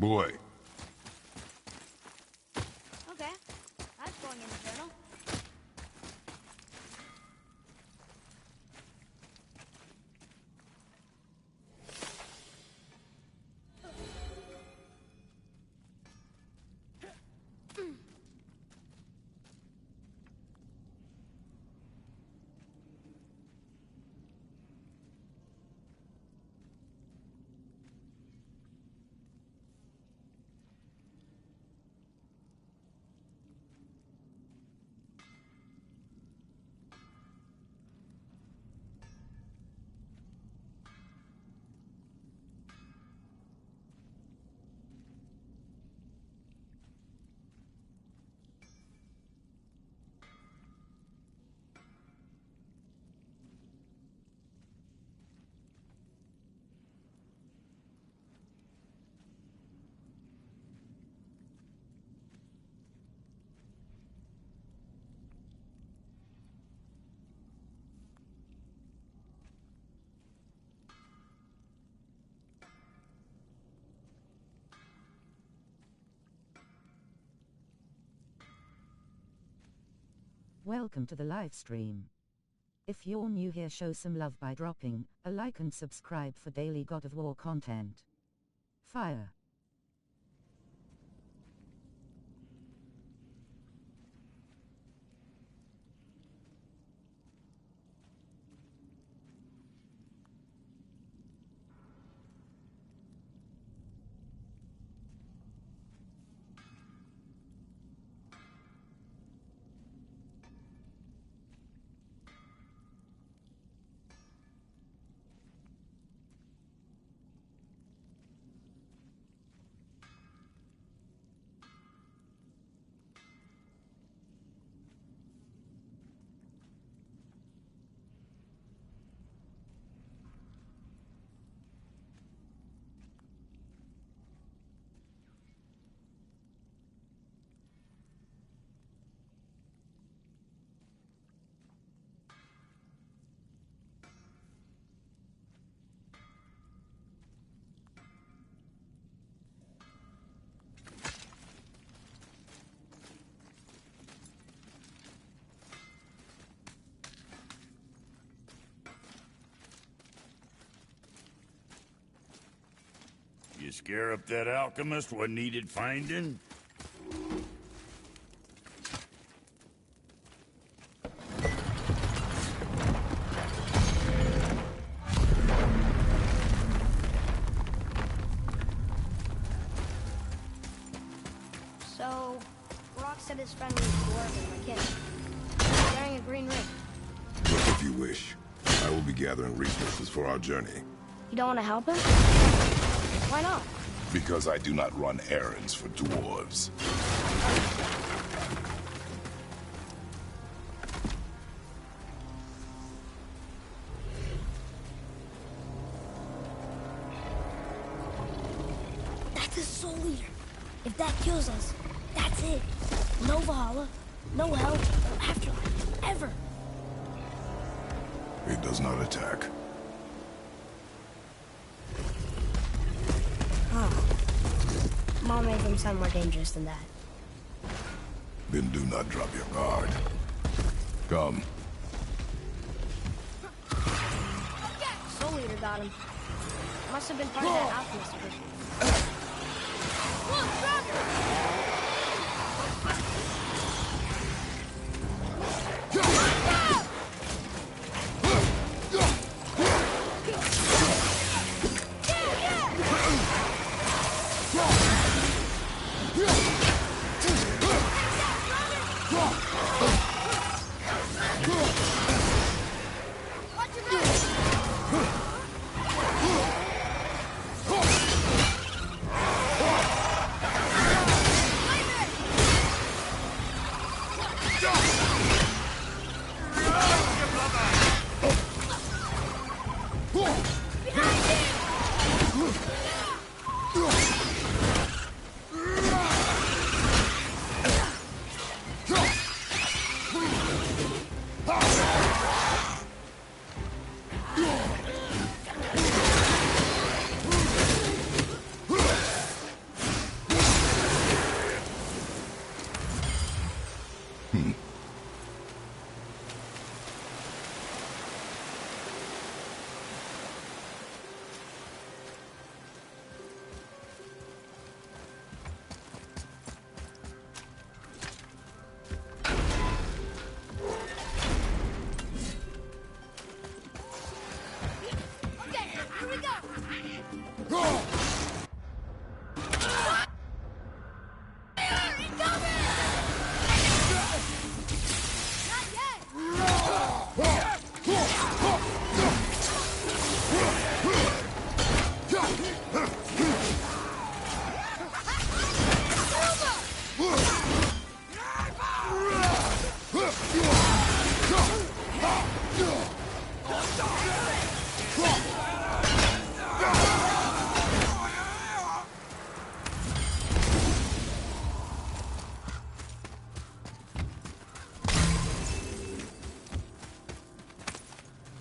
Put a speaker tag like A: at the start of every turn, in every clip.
A: Boy.
B: Okay, that's going in the journal.
C: Welcome to the live stream. If you're new here, show some love by dropping a like and subscribe for daily God of War content. Fire.
D: You scare up that alchemist what needed finding?
B: So, Rock said his friend was dwarven like him, wearing a green ring.
A: Look if you wish. I will be gathering resources for our journey.
B: You don't want to help him? Why not?
A: Because I do not run errands for dwarves.
B: That's a soul eater. If that kills us, that's it. No Valhalla, no hell, no afterlife, ever.
A: It does not attack.
B: Mom made him sound more dangerous than that.
A: Then do not drop your guard. Come.
B: Soul Eater got him. Must have been part of that alchemist person. Okay, here we go. Not yet.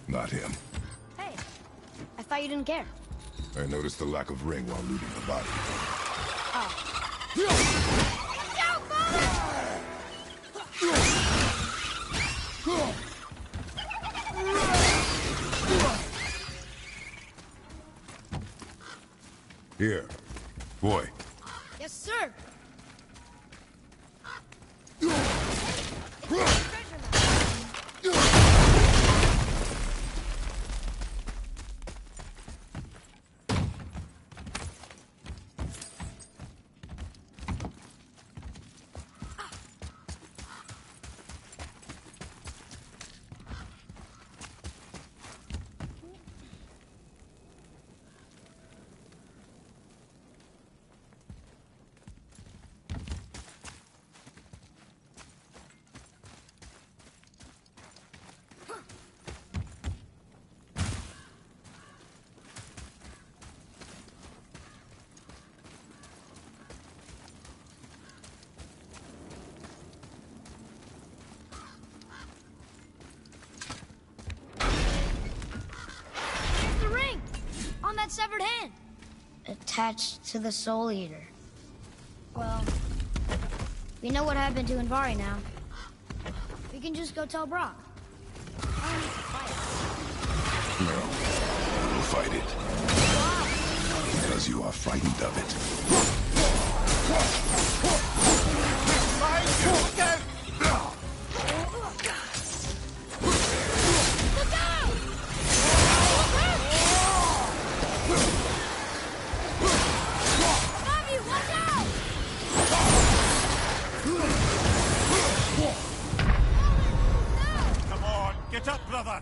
A: Not him.
B: Hey, I thought you didn't care.
A: I noticed the lack of ring while looting the body. Here. Boy.
B: Yes, sir. The ring on that severed hand.
E: Attached to the Soul Eater. Well, we know what happened to Invari now. We can just go tell Brock. I don't need to fight.
A: No. You'll fight it. Because you are frightened of it.
B: Look out! Bobby, watch out!
D: Come on, get up, brother!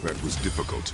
A: That was difficult.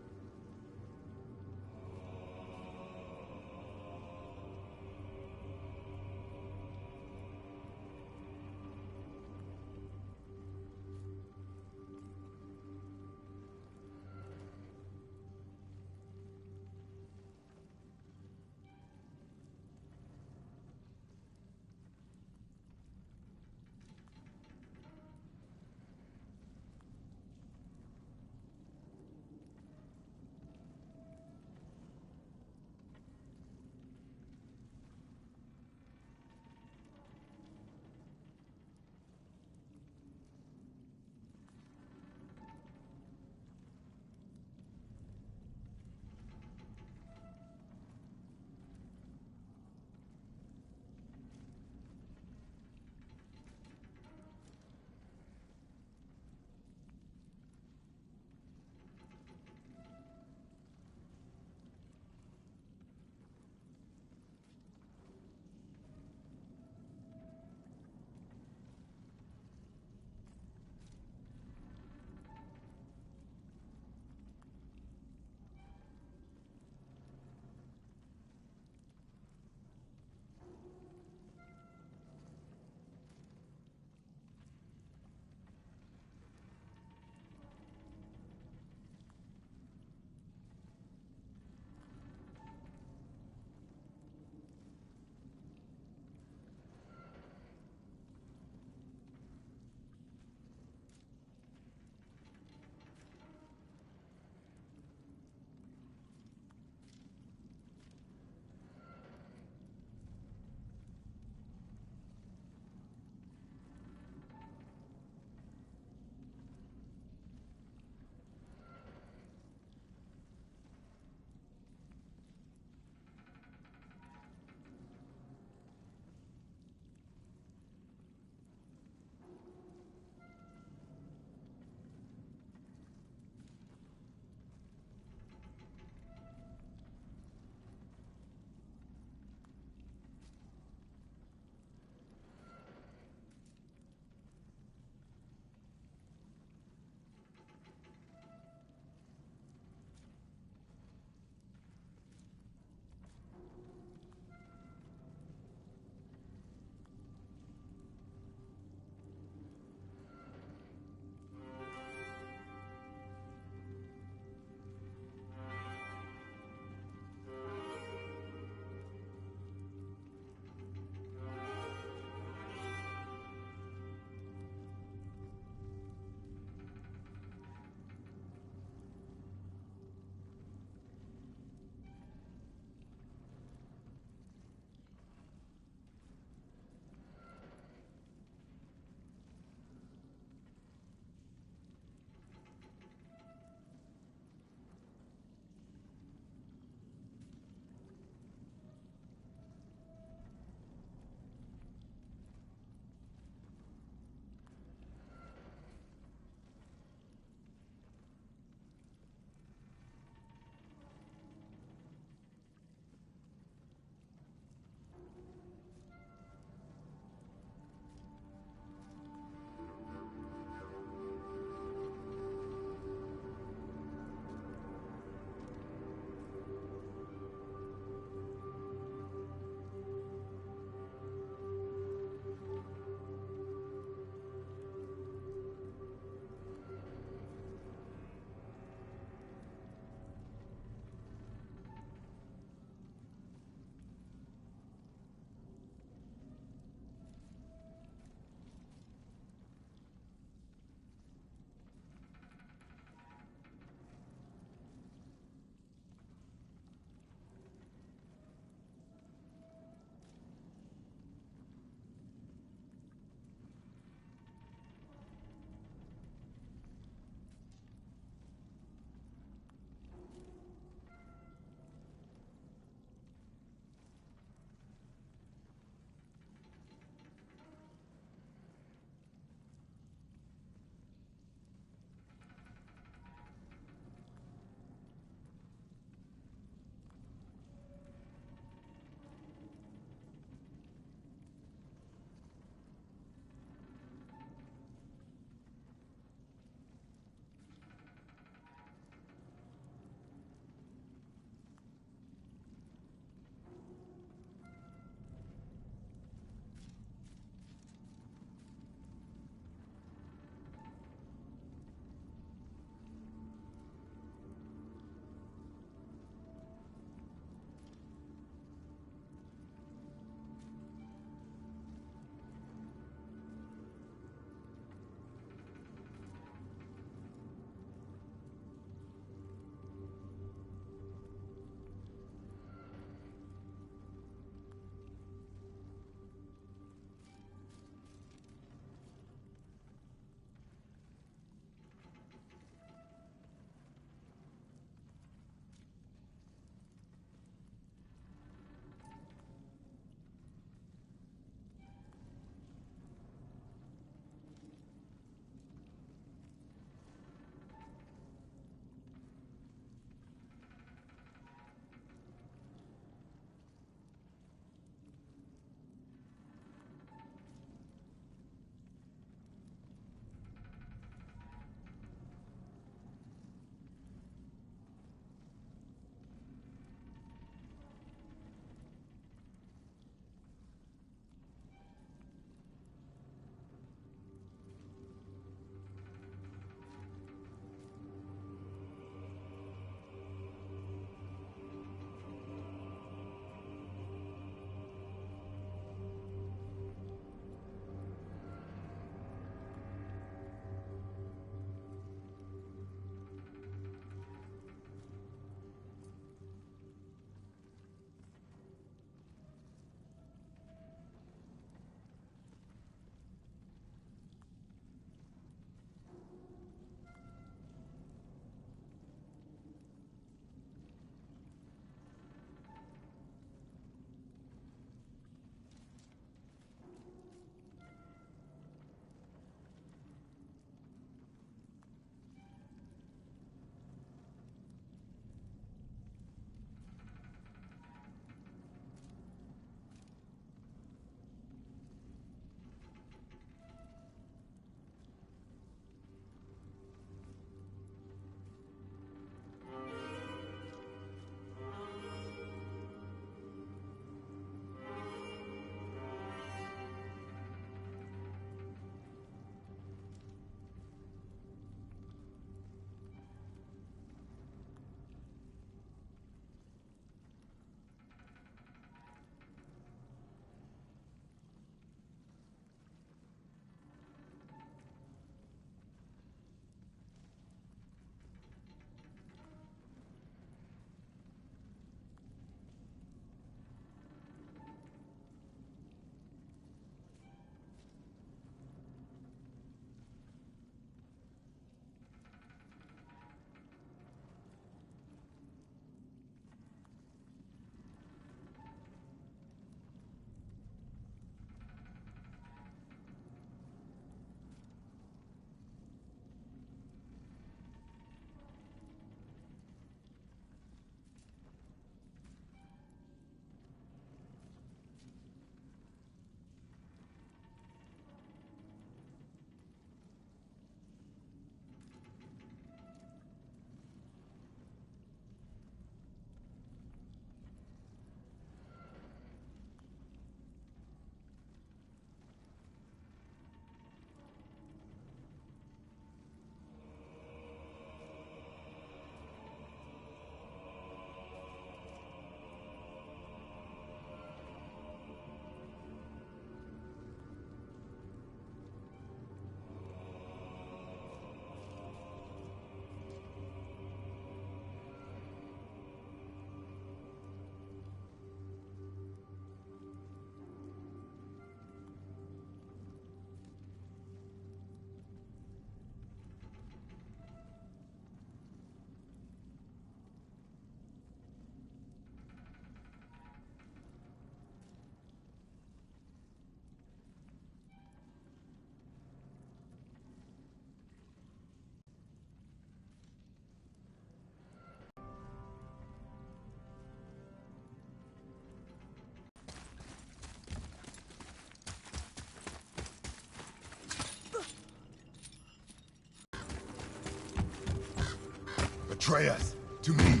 A: Atreus, to me.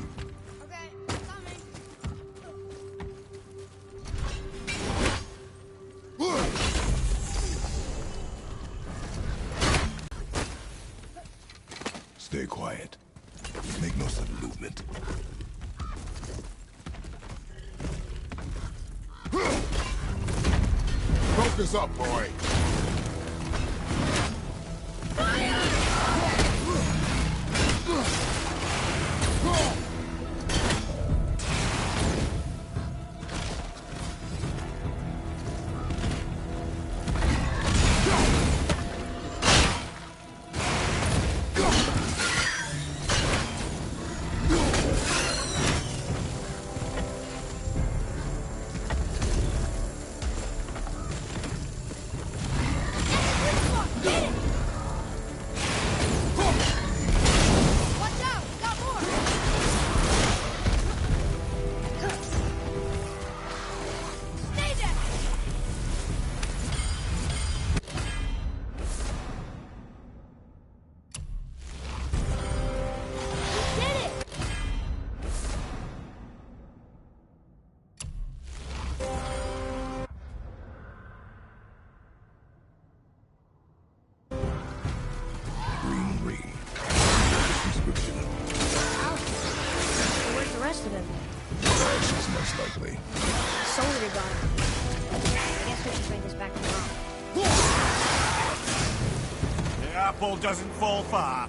E: Okay, coming.
A: Stay quiet. Make no sudden movement. Focus up, boy.
E: Watch out! Got more! Stay there! We did it!
A: Green ring. Inscription.
E: Wow. So where's the rest of them?
A: Ashes, most likely.
E: Soul Eater got him. I guess we should bring this back to Mom.
F: The apple doesn't fall far.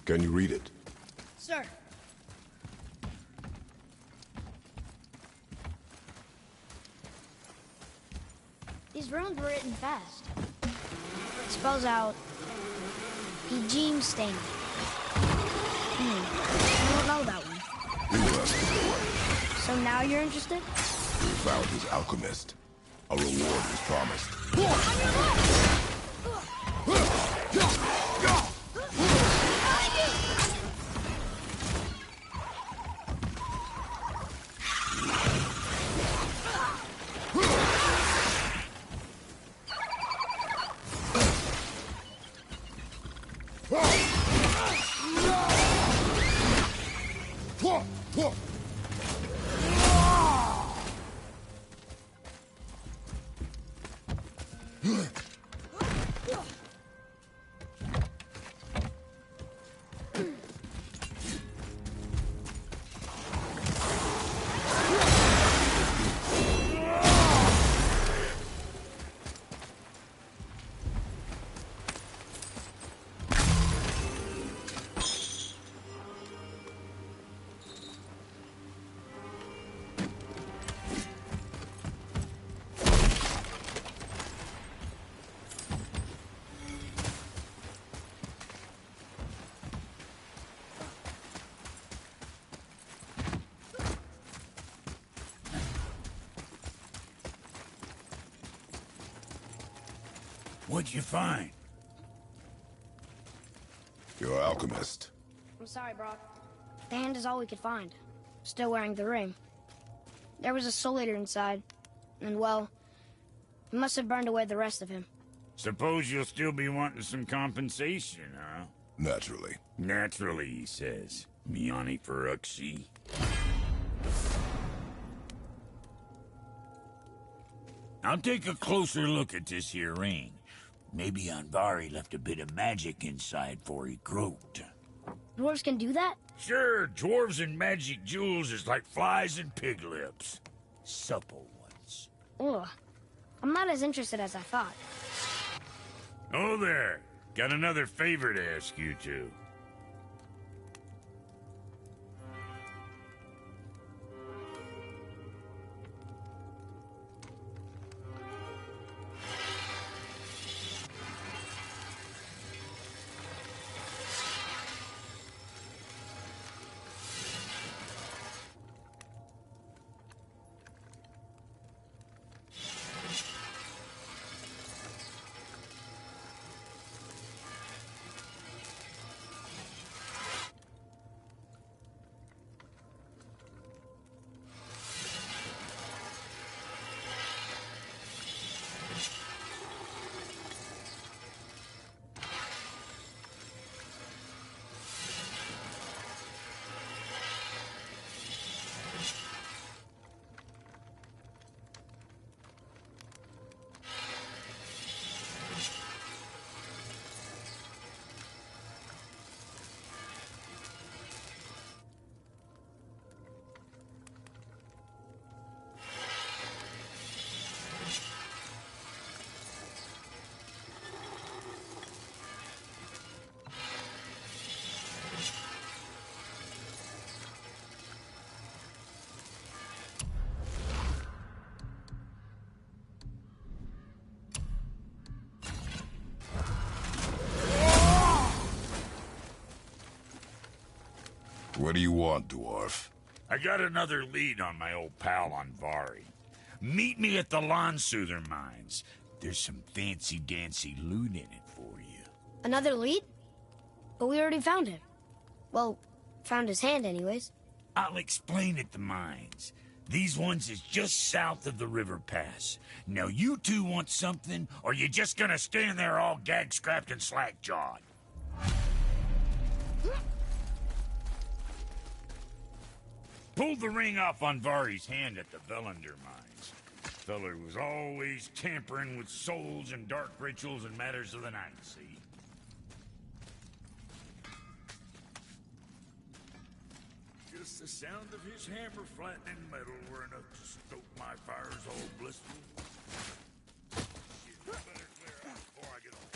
A: Can you read it?
E: Sir. These runes were written fast. It spells out Eugene Stanley. I don't know that one.
A: We will ask the boy.
E: So now you're interested?
A: We found his alchemist. A reward is promised.
E: On your left!
D: What'd you find?
A: You're an alchemist.
E: I'm sorry, Brock. The hand is all we could find. Still wearing the ring. There was a Soul Eater inside, and well, he must have burned away the rest of him.
D: Suppose you'll still be wanting some compensation, huh?
A: Naturally.
D: Naturally, he says. Miani Feruxi. I'll take a closer look at this here ring. Maybe Andvari left a bit of magic inside for he croaked.
E: Dwarves can do that?
D: Sure, dwarves and magic jewels is like flies and pig lips. Supple ones.
E: Ugh. I'm not as interested as I thought.
D: Oh there. Got another favor to ask you two.
A: What do you want, dwarf?
D: I got another lead on my old pal Andvari. Meet me at the Lawnsoother Mines. There's some fancy-dancy loot in it for you.
E: Another lead? But we already found him. Well, found his hand anyways.
D: I'll explain at the mines. These ones is just south of the river pass. Now you two want something, or you just gonna stand there all gag-scrapped and slack-jawed? Pulled the ring off Andvari's hand at the Velander mines. Feller was always tampering with souls and dark rituals and matters of the night, see? Just the sound of his hammer flattening metal were enough to stoke my fires all blissful. Shit, better clear out before I get off.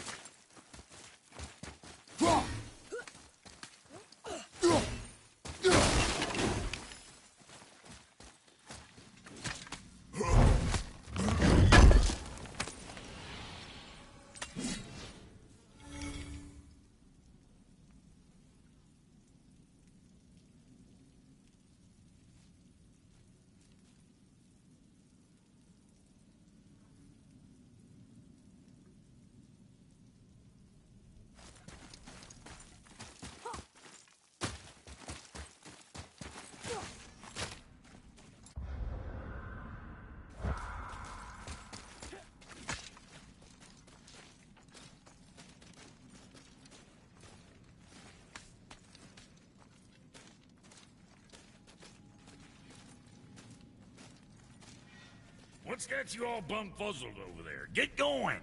D: What's got you all bum-fuzzled over there? Get going!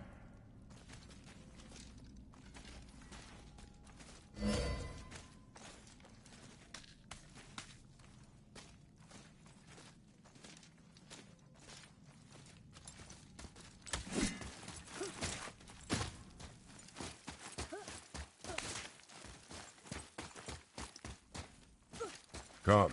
A: Come.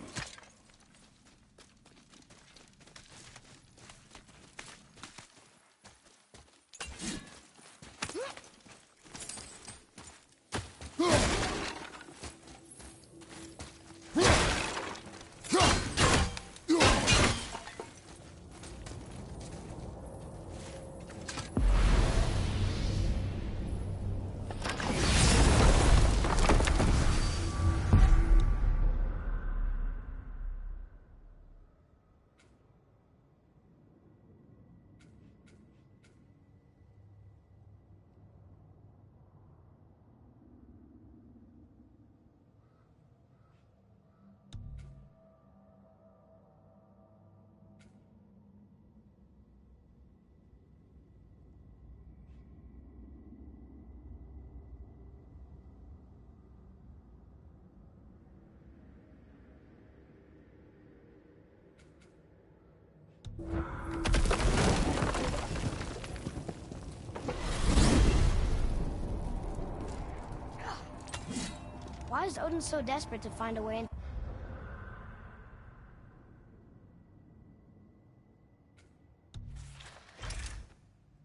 E: Why is Odin so desperate to find a way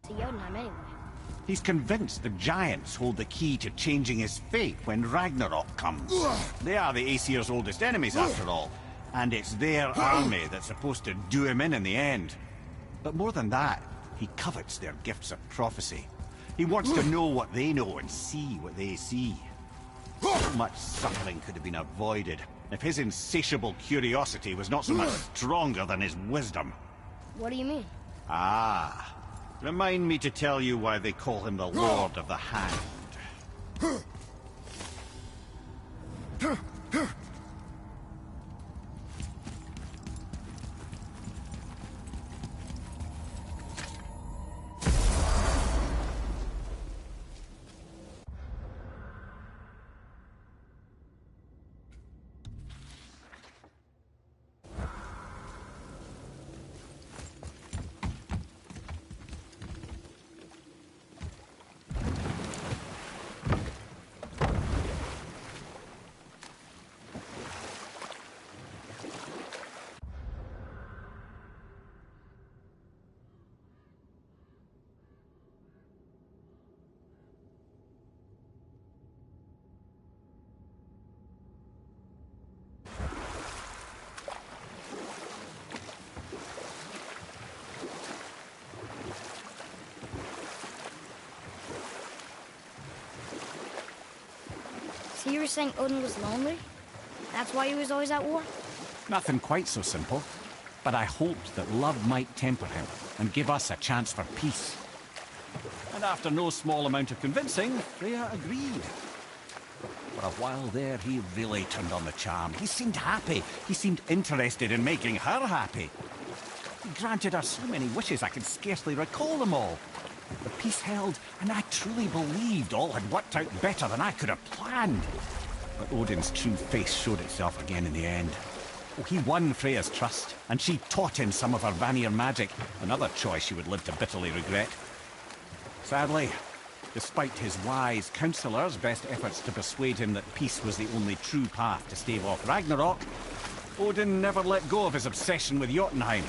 E: to Jotunheim anyway?
F: He's convinced the giants hold the key to changing his fate when Ragnarok comes. They are the Aesir's oldest enemies, after all, and it's their army that's supposed to do him in the end. But more than that, he covets their gifts of prophecy. He wants to know what they know and see what they see. So much suffering could have been avoided if his insatiable curiosity was not so much stronger than his wisdom.
E: What do you mean?
F: Ah. Remind me to tell you why they call him the Lord of the Hand.
E: So you were saying Odin was lonely? That's why he was always at war?
F: Nothing quite so simple, but I hoped that love might temper him and give us a chance for peace. And after no small amount of convincing, Freya agreed. For a while there, he really turned on the charm. He seemed happy. He seemed interested in making her happy. He granted her so many wishes I could scarcely recall them all. The peace held, and I truly believed all had worked out better than I could have planned. But Odin's true face showed itself again in the end. Oh, he won Freya's trust, and she taught him some of her Vanir magic, another choice she would live to bitterly regret. Sadly, despite his wise counselors' best efforts to persuade him that peace was the only true path to stave off Ragnarok, Odin never let go of his obsession with Jotunheim.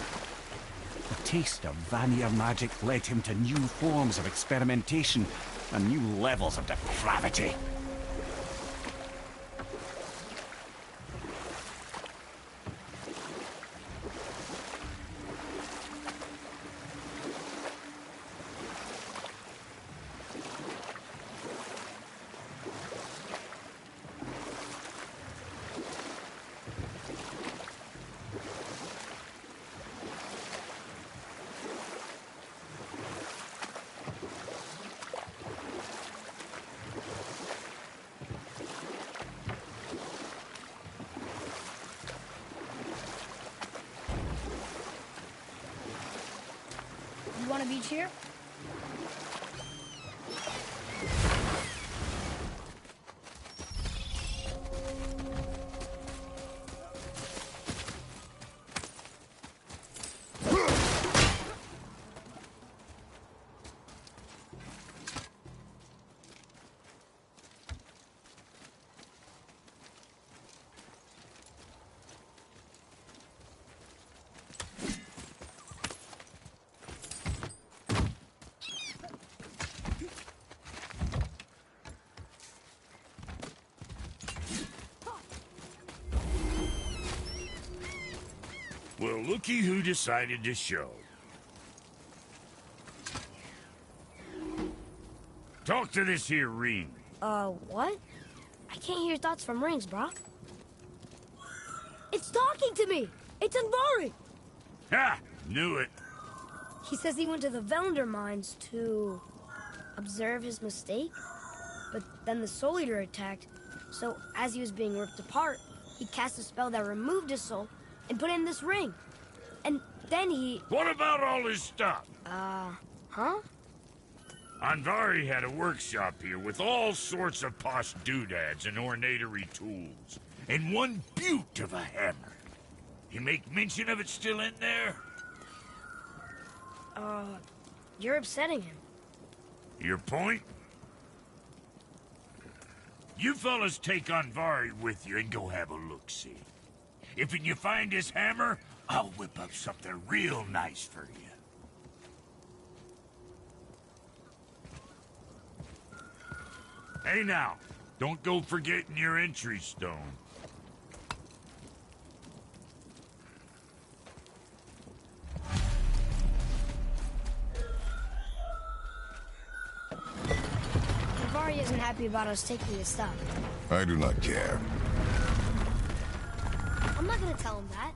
F: The taste of Vanir magic led him to new forms of experimentation and new levels of depravity.
E: You want a beach here?
D: Well, looky who decided to show. Talk to this here ring.
B: What? I can't hear thoughts from rings, Brock. It's talking to me! It's Andvari!
D: Ha! Knew it.
B: He says he went to the Velnder mines to observe his mistake, but then the Soul Eater attacked, so as he was being ripped apart, he cast a spell that removed his soul and put it in this ring. And then he...
D: What about all his stuff?
B: Huh?
D: Andvari had a workshop here with all sorts of posh doodads and ornatory tools. And one beaut of a hammer. You make mention of it still in there?
B: You're upsetting him.
D: Your point? You fellas take Andvari with you and go have a look-see. If you find his hammer, I'll whip up something real nice for you. Hey now, don't go forgetting your entry stone.
B: Andvari isn't happy about us taking his stuff.
A: I do not care.
B: I'm not gonna tell him that.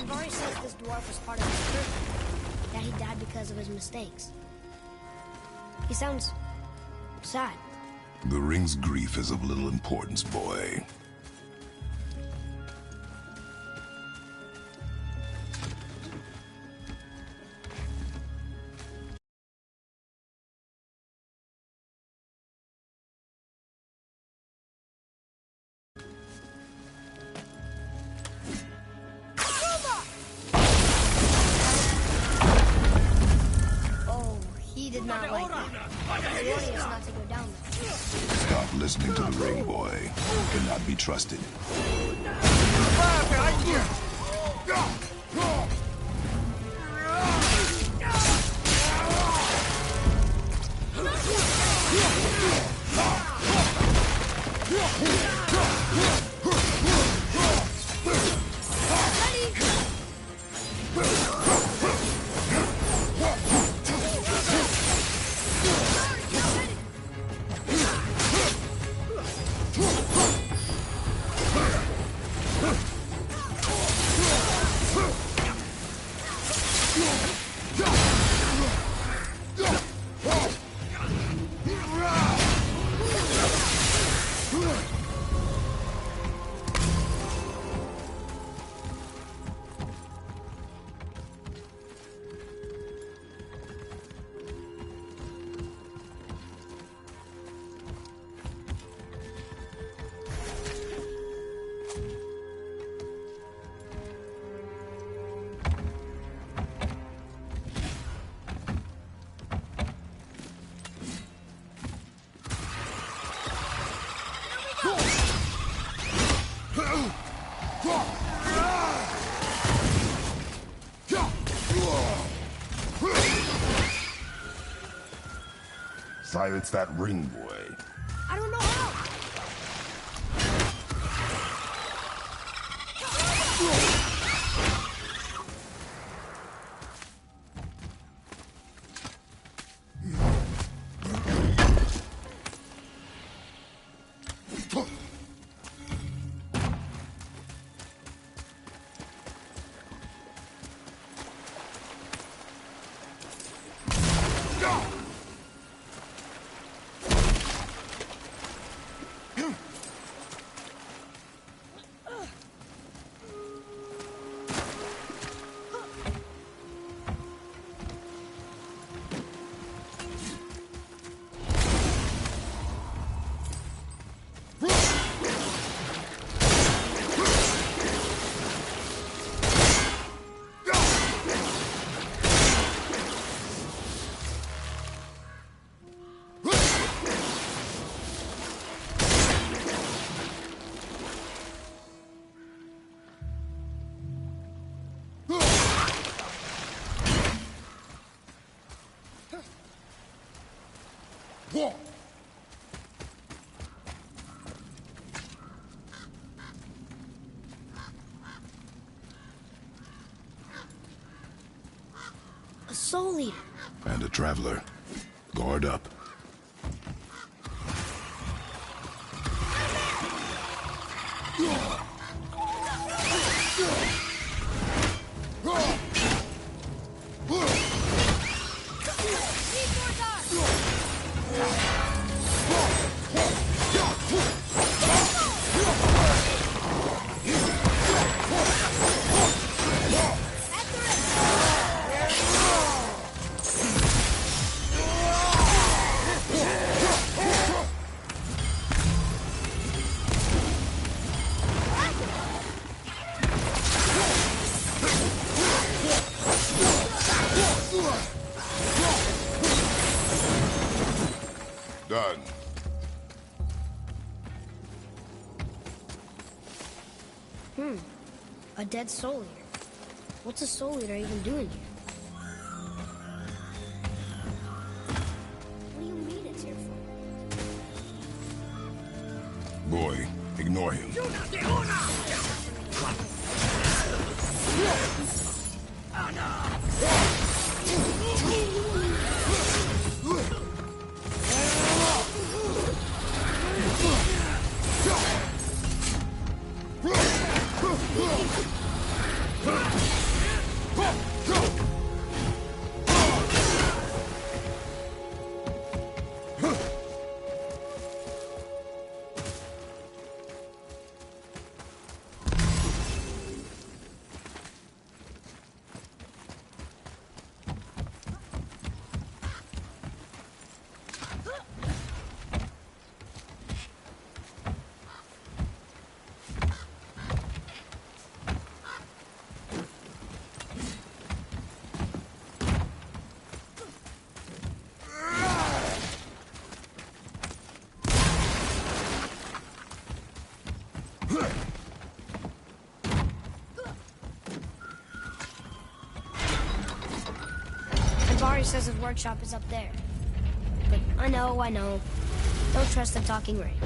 B: Andvari says this dwarf was part of his crew, that he died because of his mistakes. He sounds sad.
A: The ring's grief is of little importance, boy.
B: Oh, he did not like that. He warned us not to go down there.
A: Stop listening to the ring, boy. You cannot be trusted. Silence that ring, boy.
B: I don't know how. Soul Eater.
A: And a traveler. Guard up. Done.
B: A dead Soul Eater. What's a Soul Eater even doing here? What do you mean it's here for?
A: Boy, ignore him.
B: Andvari says his workshop is up there. But I know. Don't trust the talking rain.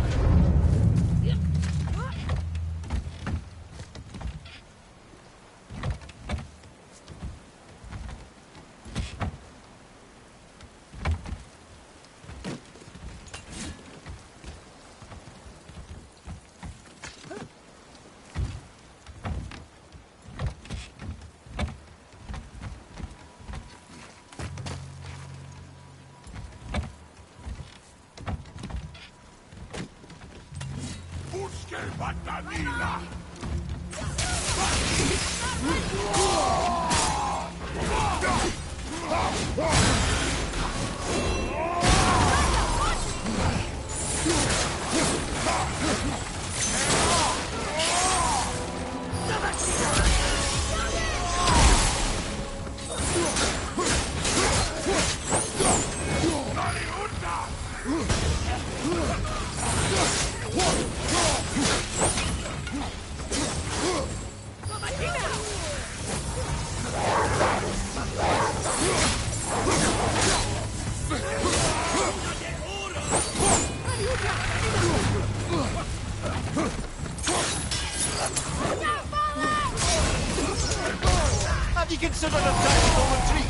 F: Have you considered a tactical retreat?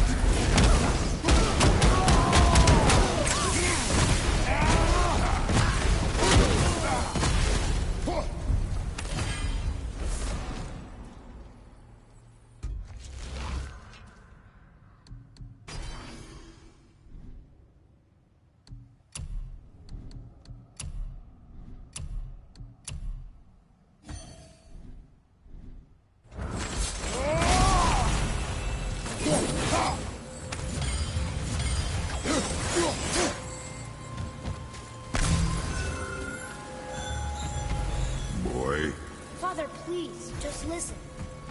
A: Boy.
B: Father, please, just listen.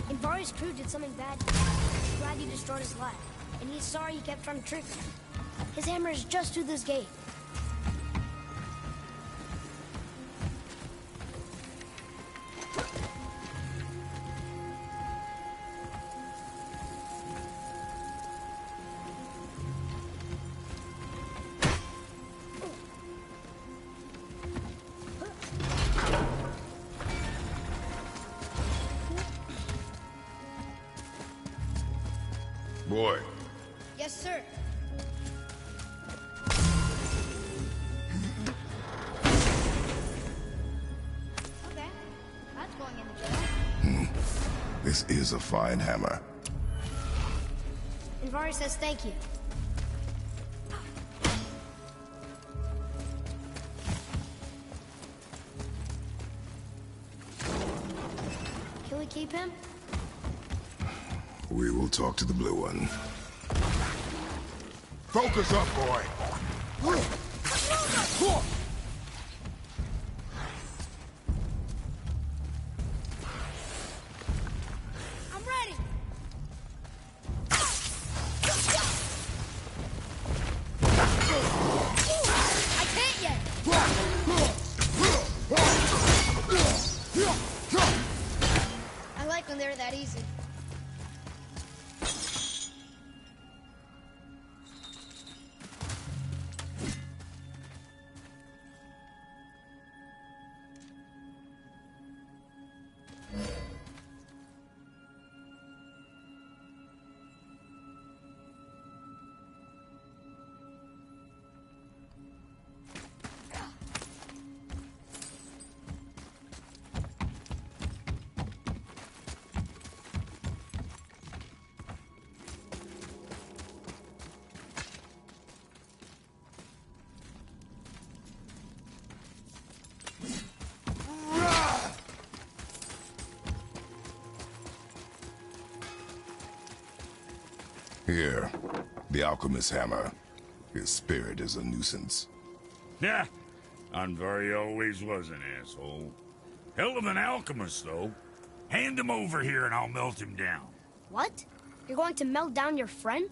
B: Andvari's crew did something bad to him. He's glad you destroyed his life. And he's sorry you kept trying to trick him. His hammer is just through this gate.
A: Boy.
B: Yes,
E: Yes, sir. Okay, that's going in the jail.
A: This is a fine hammer.
B: Andvari says thank you. Can we keep him?
A: We will talk to the blue one. Focus up, boy!
B: I'm ready! I can't yet! I like when they're that easy.
A: Here, the alchemist's hammer. His spirit is a nuisance.
D: Yeah, Andvari always was an asshole. Hell of an alchemist, though. Hand him over here and I'll melt him down.
B: What? You're going to melt down your friend?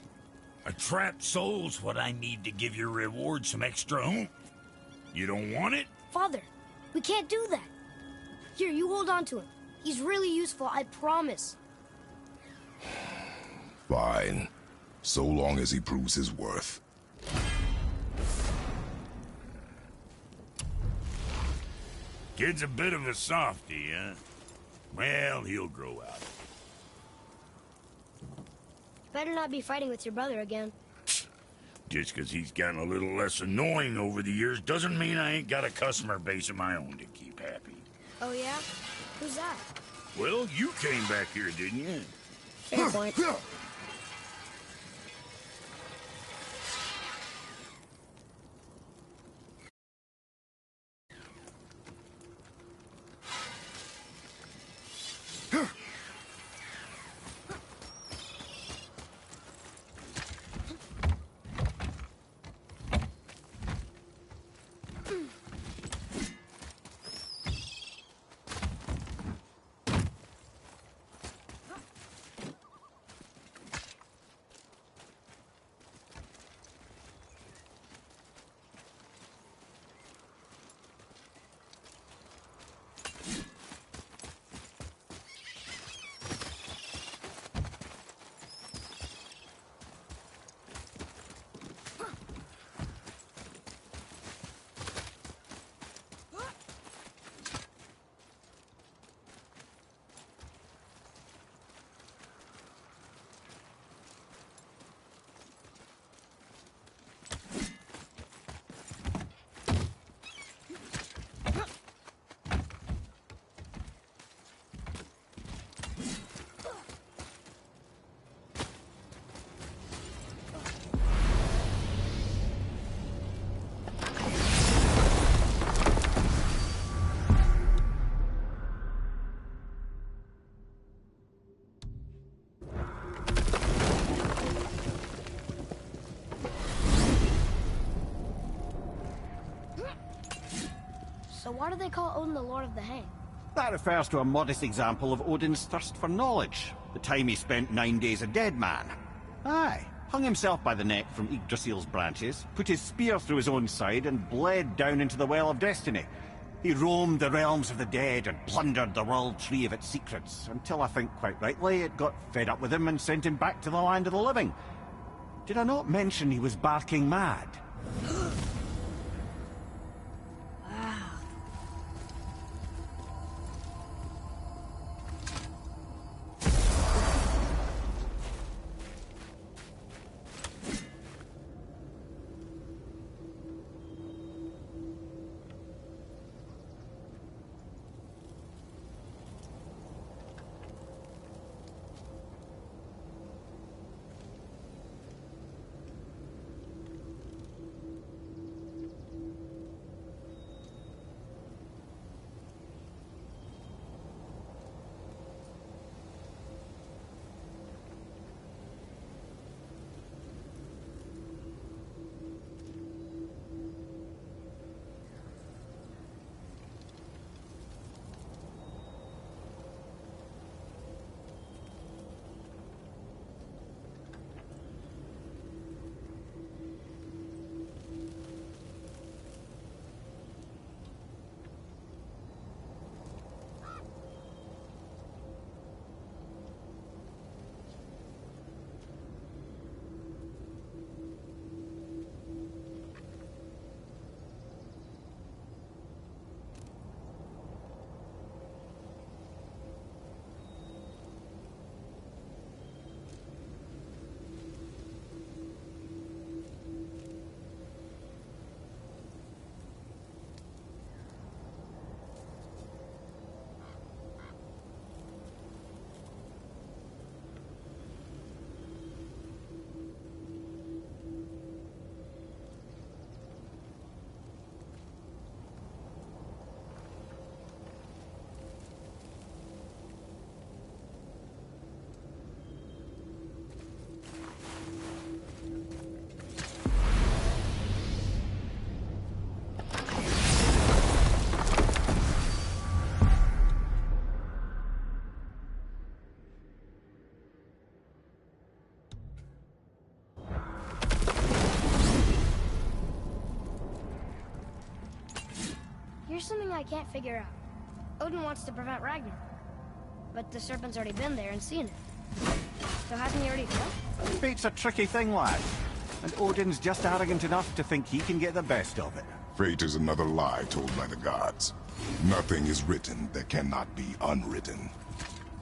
D: A trapped soul's what I need to give your reward some extra oomph. You don't want it?
B: Father, we can't do that. Here, you hold on to him. He's really useful, I promise.
A: Fine. So long as he proves his worth.
D: Kid's a bit of a softie, huh? Well, he'll grow out.
B: Better not be fighting with your brother again.
D: Just 'cause he's gotten a little less annoying over the years doesn't mean I ain't got a customer base of my own to keep happy.
B: Oh, yeah? Who's that?
D: Well, you came back here, didn't you?
B: Fair point. So why do they call Odin the Lord of the Hang?
F: That refers to a modest example of Odin's thirst for knowledge. The time he spent 9 days a dead man. Aye, hung himself by the neck from Yggdrasil's branches, put his spear through his own side and bled down into the Well of Destiny. He roamed the realms of the dead and plundered the World Tree of its secrets, until I think quite rightly it got fed up with him and sent him back to the land of the living. Did I not mention he was barking mad?
B: There's something I can't figure out. Odin wants to prevent Ragnarok, but the serpent's already been there and seen it. So hasn't he already failed?
F: Fate's a tricky thing, lad. And Odin's just arrogant enough to think he can get the best of it.
A: Fate is another lie told by the gods. Nothing is written that cannot be unwritten.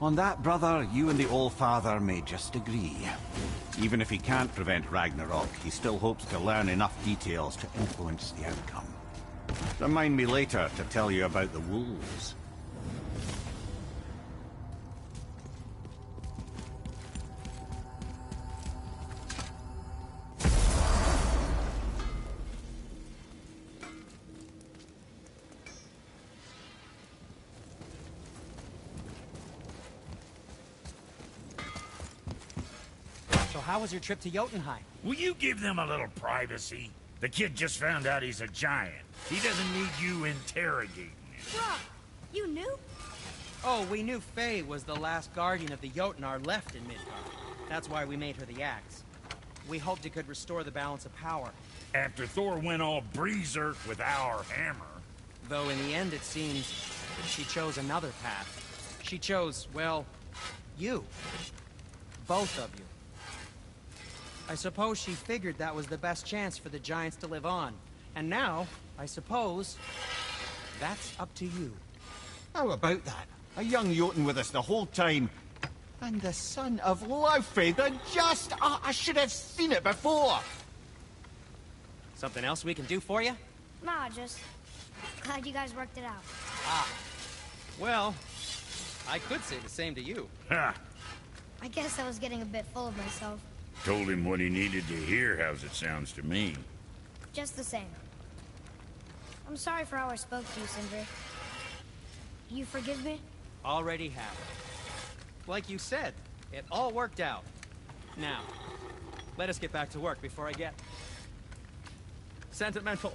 F: On that, brother, you and the All-Father may just agree. Even if he can't prevent Ragnarok, he still hopes to learn enough details to influence the outcome. Remind me later to tell you about the wolves.
G: So how was your trip to Jotunheim?
D: Will you give them a little privacy? The kid just found out he's a giant. He doesn't need you interrogating him.
B: Brock, you knew?
G: Oh, we knew Faye was the last guardian of the Jotnar left in Midgard. That's why we made her the axe. We hoped it could restore the balance of power.
D: After Thor went all berserk with our hammer.
G: Though in the end it seems she chose another path. She chose, well, you. Both of you. I suppose she figured that was the best chance for the giants to live on. And now, I suppose, that's up to you.
F: How about that? A young Jotun with us the whole time. And the son of Laufey, the just... Oh, I should have seen it before!
G: Something else we can do for you?
B: Nah, just glad you guys worked it out.
G: Ah. Well, I could say the same to you.
D: Ha!
B: I guess I was getting a bit full of myself.
D: Told him what he needed to hear, how's it sounds to me.
B: Just the same. I'm sorry for how I spoke to you, Sindri. You forgive me?
G: Already have. Like you said, it all worked out. Now, let us get back to work before I get... sentimental.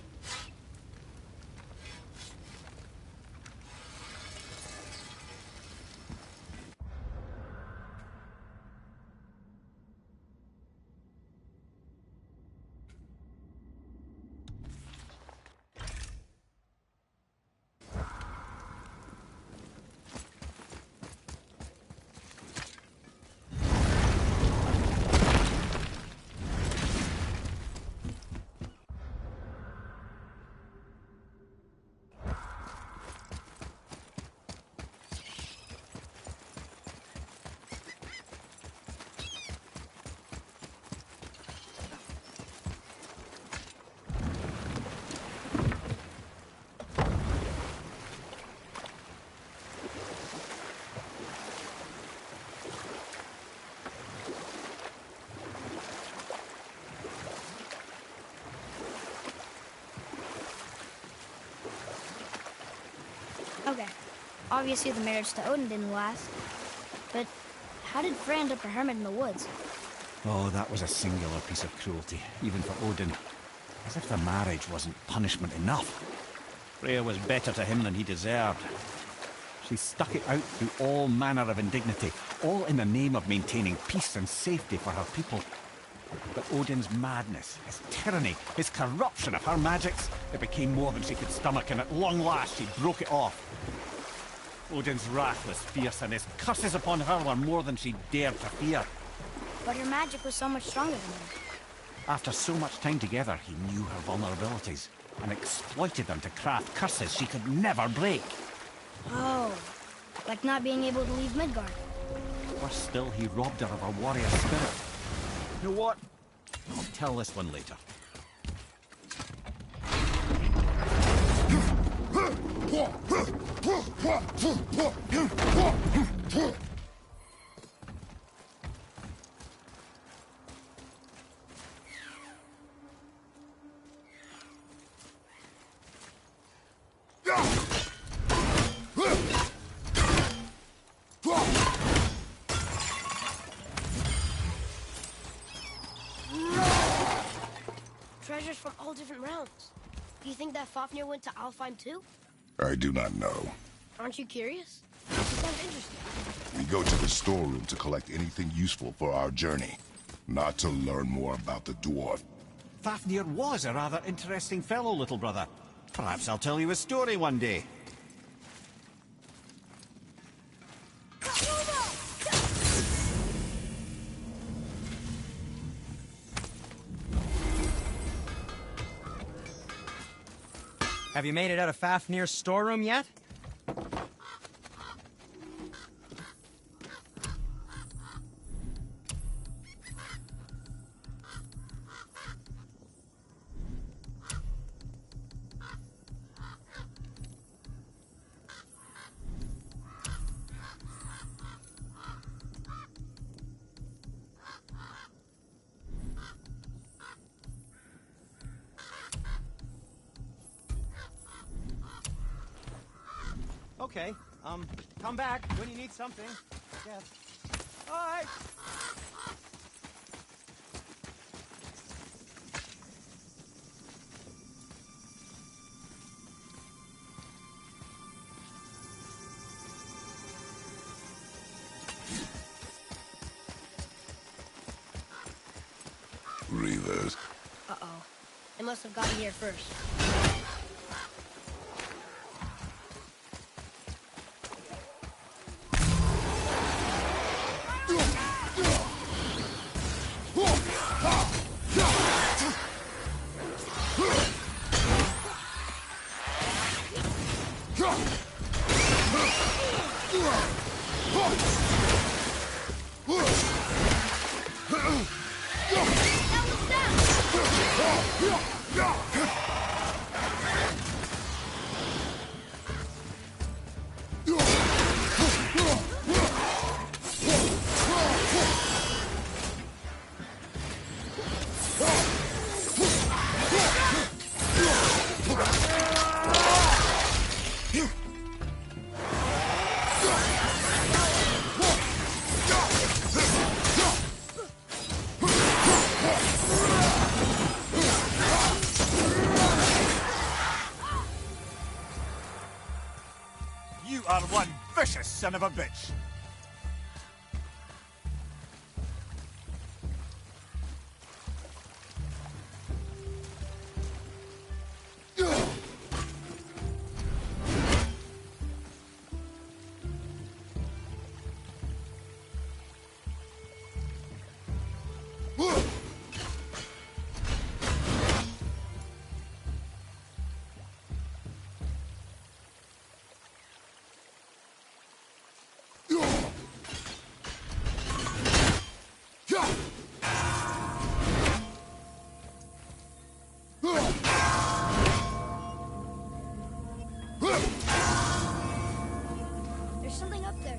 B: Okay. Obviously the marriage to Odin didn't last. But how did Frey end up a hermit in the woods?
F: Oh, that was a singular piece of cruelty, even for Odin. As if the marriage wasn't punishment enough. Freya was better to him than he deserved. She stuck it out through all manner of indignity, all in the name of maintaining peace and safety for her people. But Odin's madness, his tyranny, his corruption of her magics, it became more than she could stomach, and at long last she broke it off. Odin's wrath was fierce, and his curses upon her were more than she dared to fear.
B: But her magic was so much stronger than him.
F: After so much time together, he knew her vulnerabilities, and exploited them to craft curses she could never break.
B: Oh, like not being able to leave Midgard.
F: Worse still, he robbed her of her warrior spirit. You know what? I'll tell this one later.
B: Treasures from all different realms. Do you think that Fafnir went to Alfheim too?
A: I do not know.
B: Aren't you curious? It sounds interesting.
A: We go to the storeroom to collect anything useful for our journey, not to learn more about the dwarf.
F: Fafnir was a rather interesting fellow, little brother. Perhaps I'll tell you a story one day.
G: Have you made it out of Fafnir's storeroom yet? Okay, come back when you need something. Yes. All right.
A: Reavers.
B: Uh-oh. They must have gotten here first.
F: You are one vicious son of a bitch.
B: There's something up there.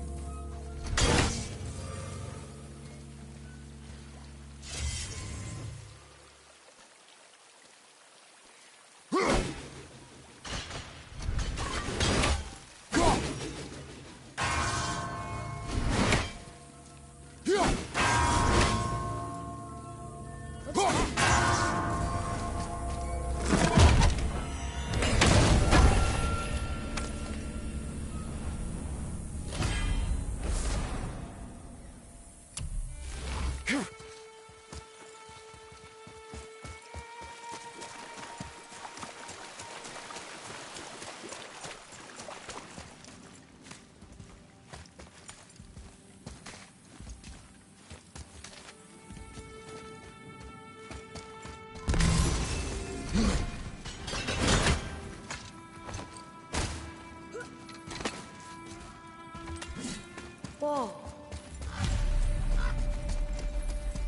B: Whoa.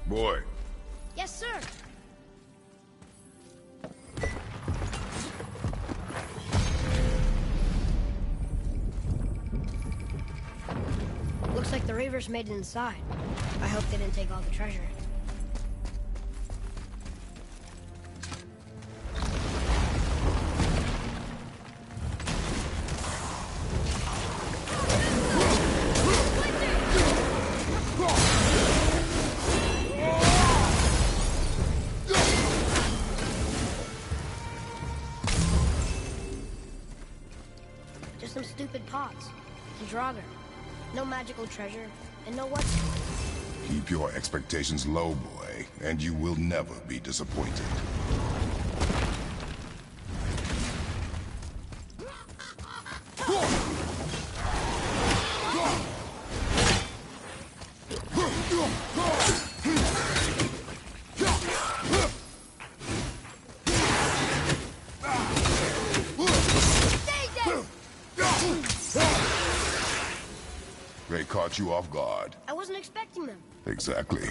A: Boy,
B: Yes, sir. Looks like the Reavers made it inside. I hope they didn't take all the treasure. Just some stupid pots. And Draugr. No magical treasure, and no what?
A: keep your expectations low, boy, and you will never be disappointed. They caught you off guard.
B: I wasn't expecting them.
A: Exactly.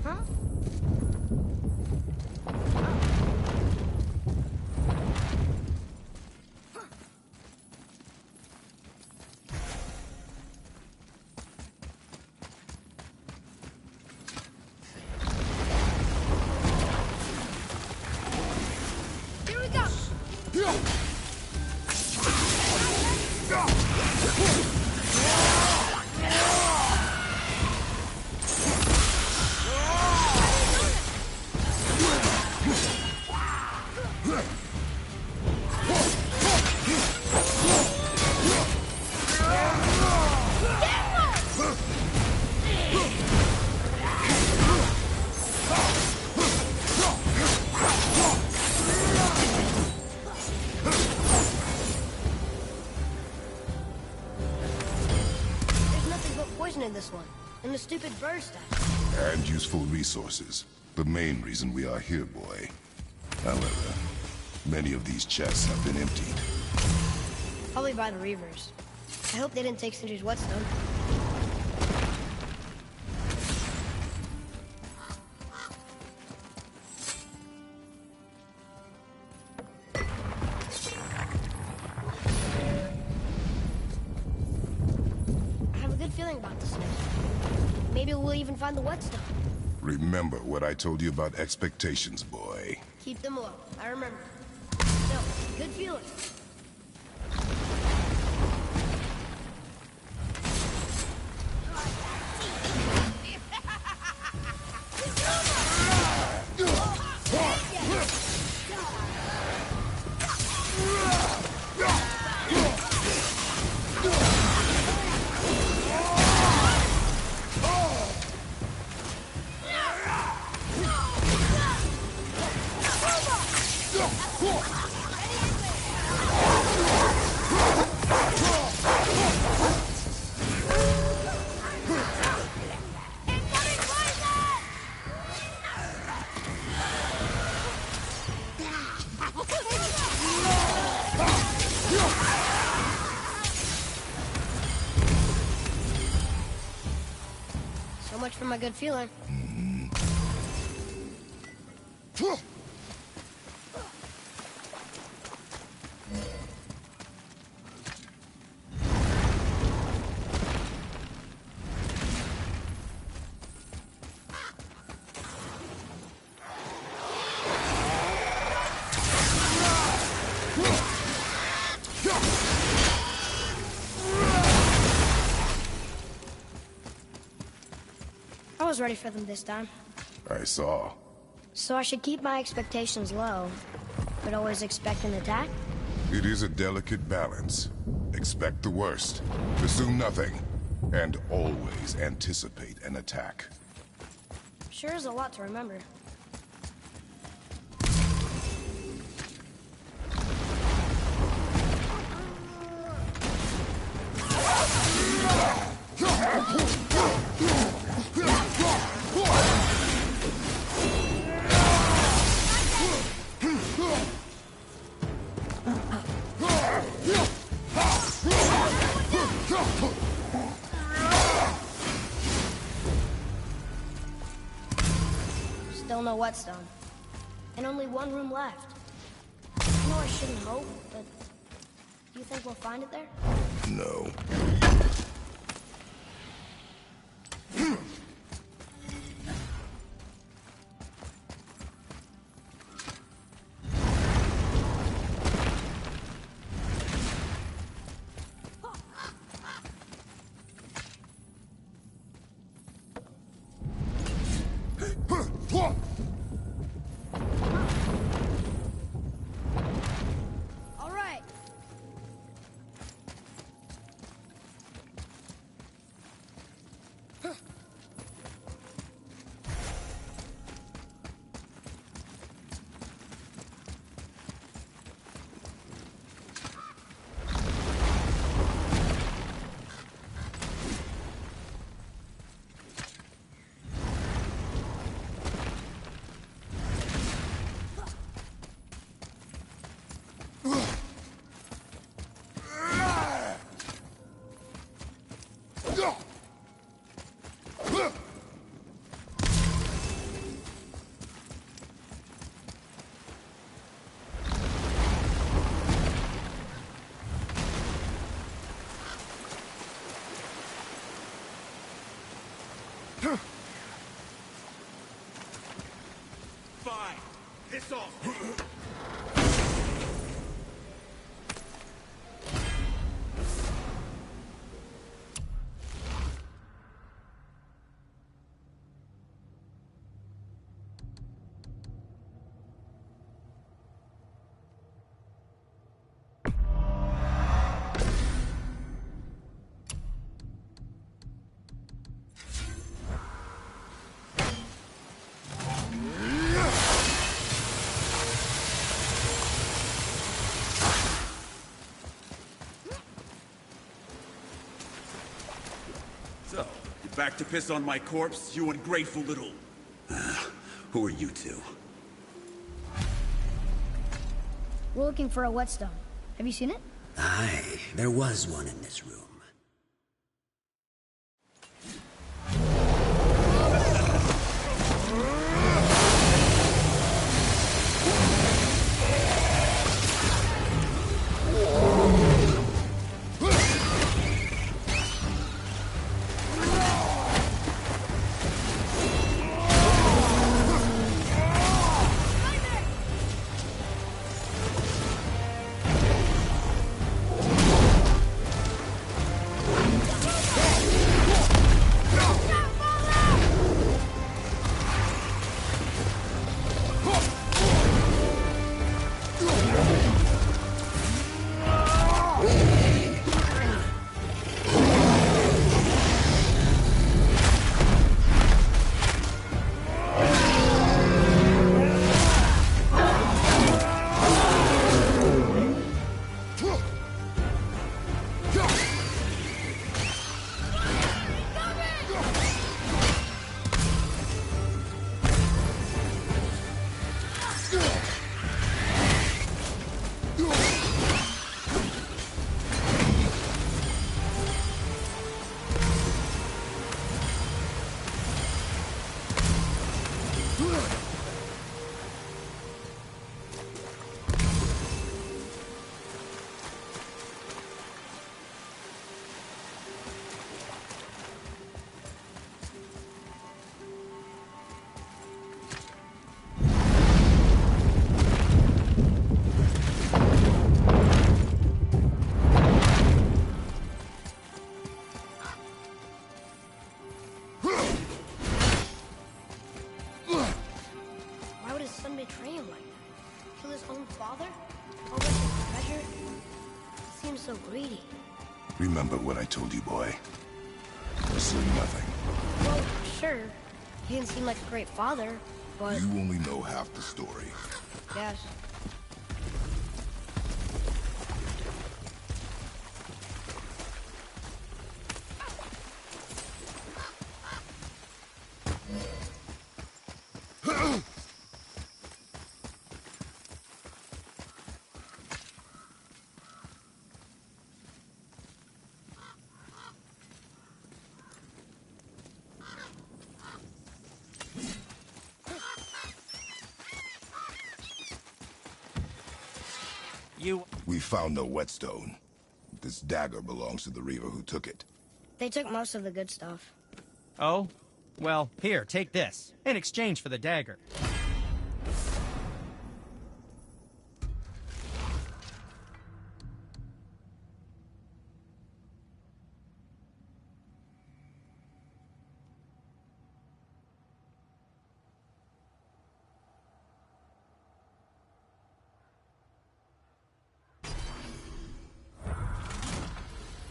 B: Huh? Here we go! There's nothing but poison in this one, and the stupid bird stuff.
A: And useful resources. The main reason we are here, boy. However, many of these chests have been emptied.
B: Probably by the Reavers. I hope they didn't take Sindri's whetstone. I have a good feeling about this now. Maybe we'll even find the whetstone.
A: Remember what I told you about expectations, boy.
B: Keep them low. I remember. Still, good feeling. So much for my good feeling. I was ready for them this time.
A: I saw.
B: So I should keep my expectations low, but always expect an attack?
A: It is a delicate balance. Expect the worst, assume nothing, and always anticipate an attack.
B: Sure is a lot to remember. Still no whetstone. And only one room left. I know I shouldn't hope, but do you think we'll find it there?
A: No.
B: All right.
H: face off!
I: So, you back to piss on my corpse, you ungrateful little... Who are you two?
E: We're looking for a whetstone. Have you seen it?
J: Aye, there was one in this room.
B: So greedy.
A: Remember what I told you, boy. Assume nothing.
B: Well, sure. He didn't seem like a great father, but...
A: You only know half the story.
B: Yes.
A: We found no whetstone. This dagger belongs to the Reaver who took it.
B: They took most of the good stuff.
G: Oh? Well, here, take this. In exchange for the dagger.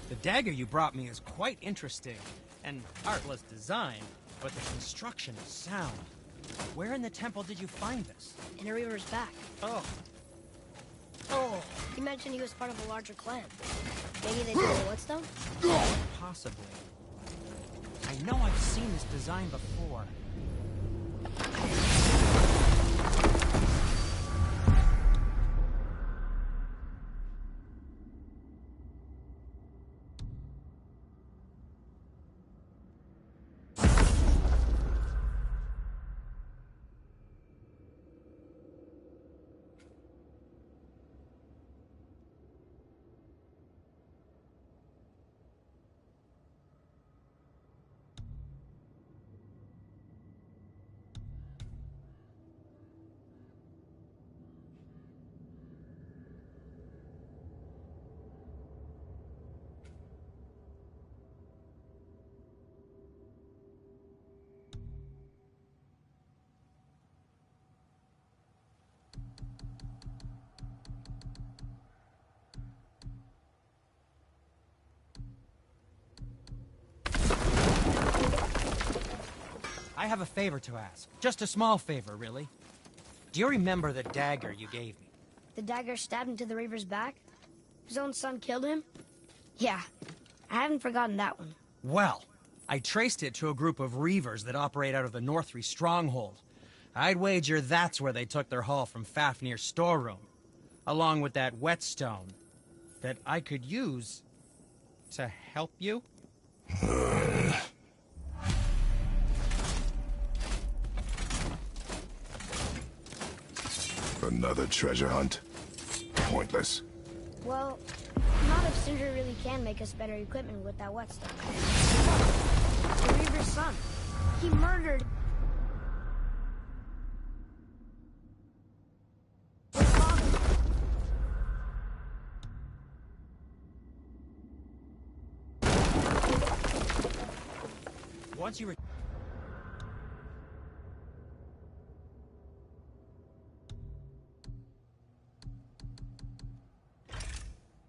G: The dagger you brought me is quite interesting, and artless design, but the construction is sound. Where in the temple did you find this?
B: In a Reaver's back.
G: Oh.
B: Oh, he mentioned he was part of a larger clan. Maybe they did the whetstone?
G: Possibly. I know I've seen this design before. I have a favor to ask. Just a small favor, really. Do you remember the dagger you gave me?
B: The dagger stabbed into the Reaver's back? His own son killed him? Yeah, I haven't forgotten that one.
G: Well, I traced it to a group of Reavers that operate out of the Northry stronghold. I'd wager that's where they took their haul from Fafnir's storeroom, along with that whetstone that I could use to help you.
A: Another treasure hunt? Pointless.
B: Well, not if Sindri really can make us better equipment with that whetstone. The Reaver's son. He murdered... his father.
G: Once you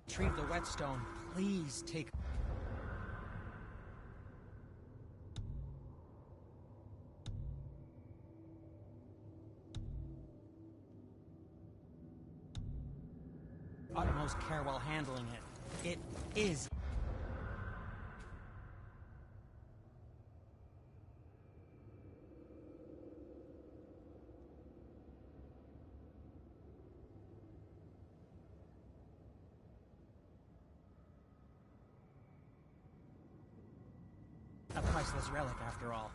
G: retrieve the whetstone, please take... utmost care while handling it. It is... a priceless relic, after all.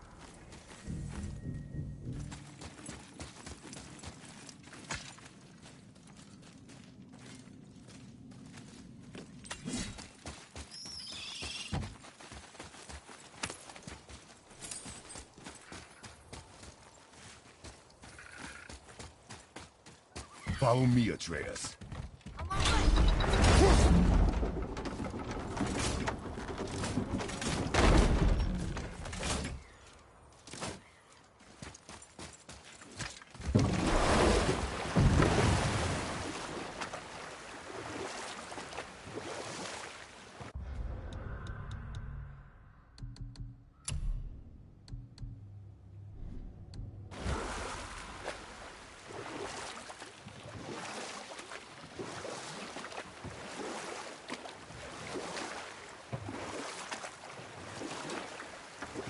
A: Follow me, Atreus.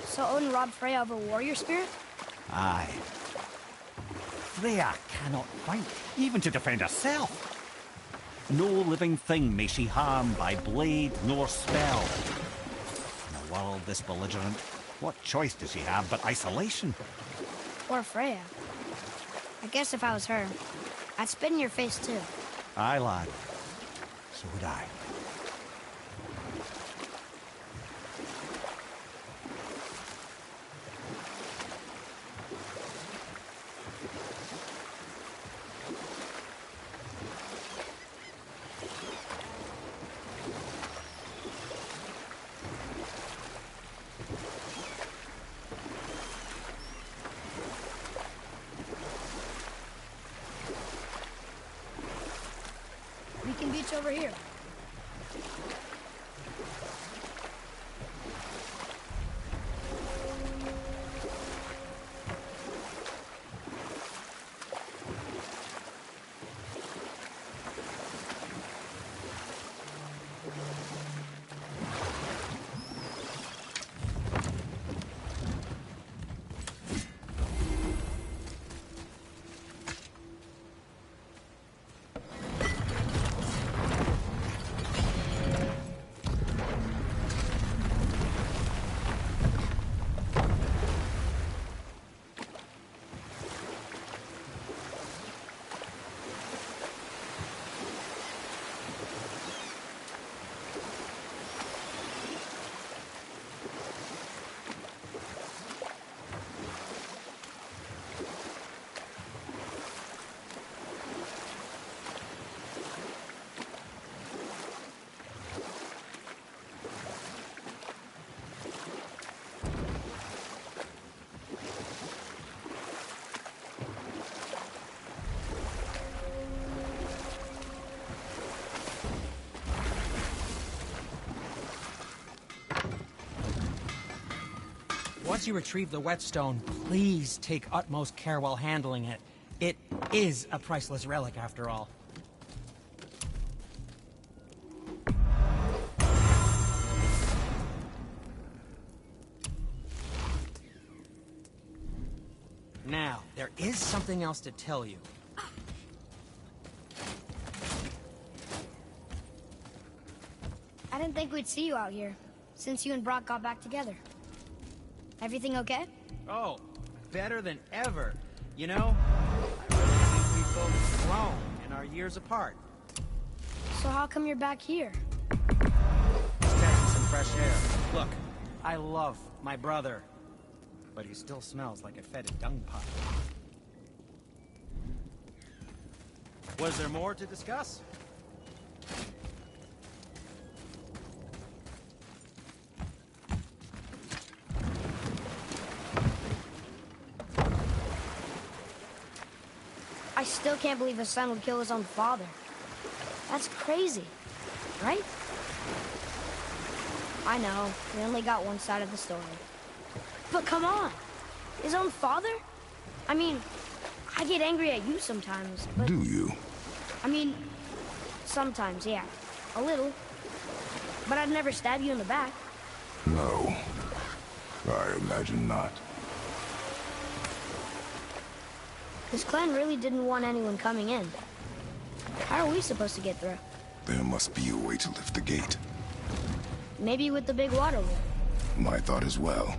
B: So Odin robbed Freya of her warrior spirit?
F: Aye. Freya cannot fight, even to defend herself. No living thing may she harm by blade nor spell. In a world this belligerent, what choice does she have but isolation?
B: Or Freya. I guess if I was her, I'd spit in your face too.
F: Aye, lad. So would I.
B: We can beach over here.
G: Once you retrieve the whetstone, please take utmost care while handling it. It is a priceless relic, after all. Now, there is something else to tell you.
B: I didn't think we'd see you out here, since you and Brock got back together. Everything okay?
G: Oh, better than ever. You know, I really think we've both grown in our years apart.
B: So how come you're back here?
G: Just catching some fresh air. Look, I love my brother, but he still smells like a fetid dung pile. Was there more to discuss?
B: I still can't believe his son would kill his own father. That's crazy, right? I know, we only got one side of the story. But come on, his own father? I mean, I get angry at you sometimes, but...
A: Do you?
B: I mean, sometimes, yeah. A little. But I'd never stab you in the back.
A: No. I imagine not.
B: This clan really didn't want anyone coming in. How are we supposed to get through?
A: There must be a way to lift the gate.
B: Maybe with the big water wheel.
A: My thought as well.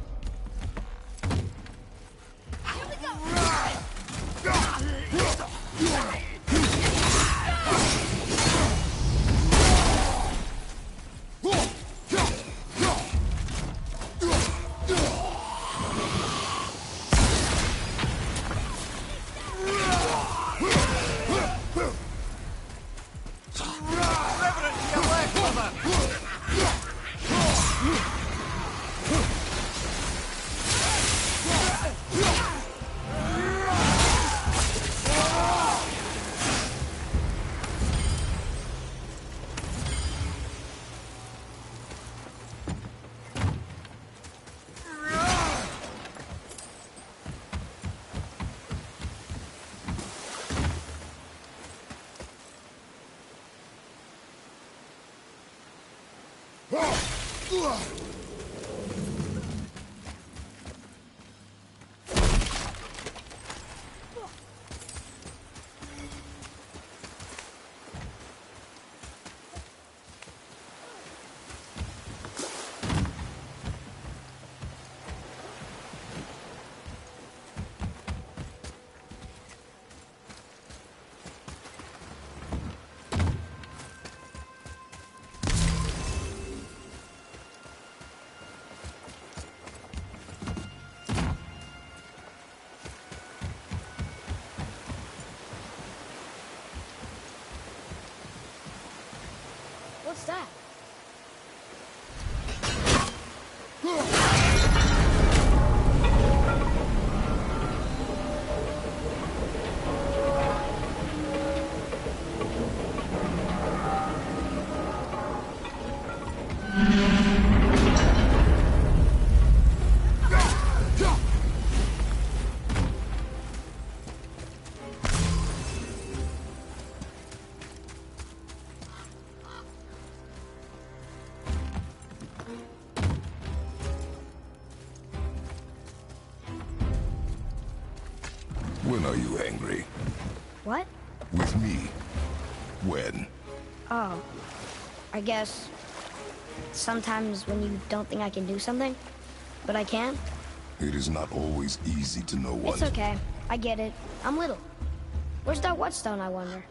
B: What's that?
A: When are you angry?
B: What?
A: With me. When?
B: Oh, I guess sometimes when you don't think I can do something, but I can.
A: It is not always easy to know what...
B: It's okay. I get it. I'm little. Where's that whetstone, I wonder?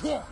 B: What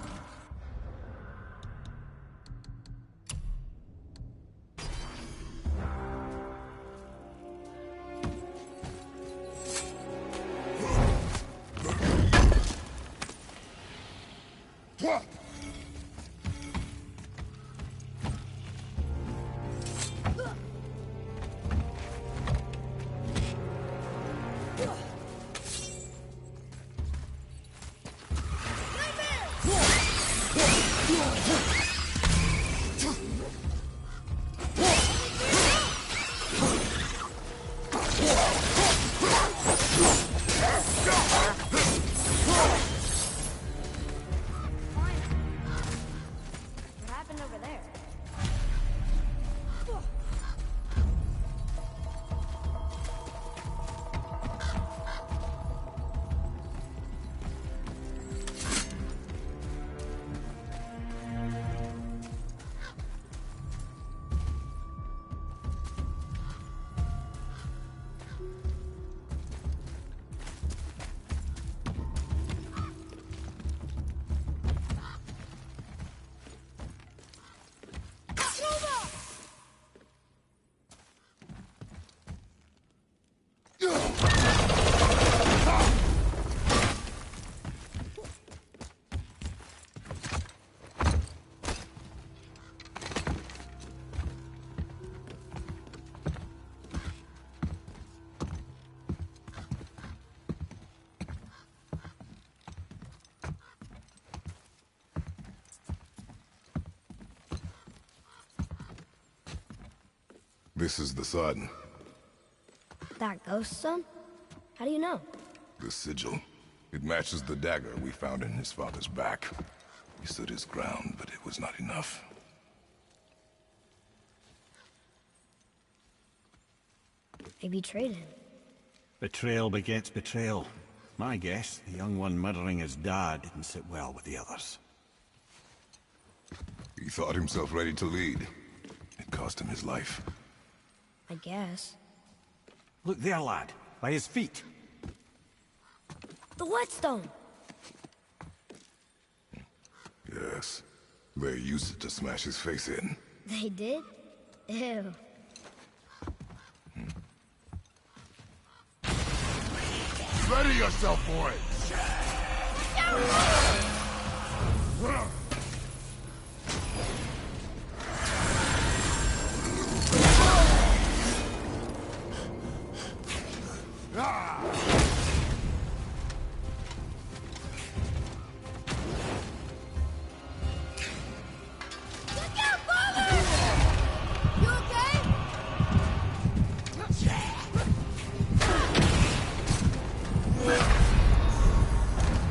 B: happened over there?
A: This is the sun.
B: That ghost son? How do you know?
A: The sigil. It matches the dagger we found in his father's back. He stood his ground, but it was not enough.
B: They betrayed him.
F: Betrayal begets betrayal. My guess, the young one murdering his dad didn't sit well with the others.
A: He thought himself ready to lead. It cost him his life.
B: I guess.
F: Look there, lad. By his feet.
B: The whetstone!
A: Yes. They used it to smash his face in.
B: They did? Ew.
A: Ready yourself, boy!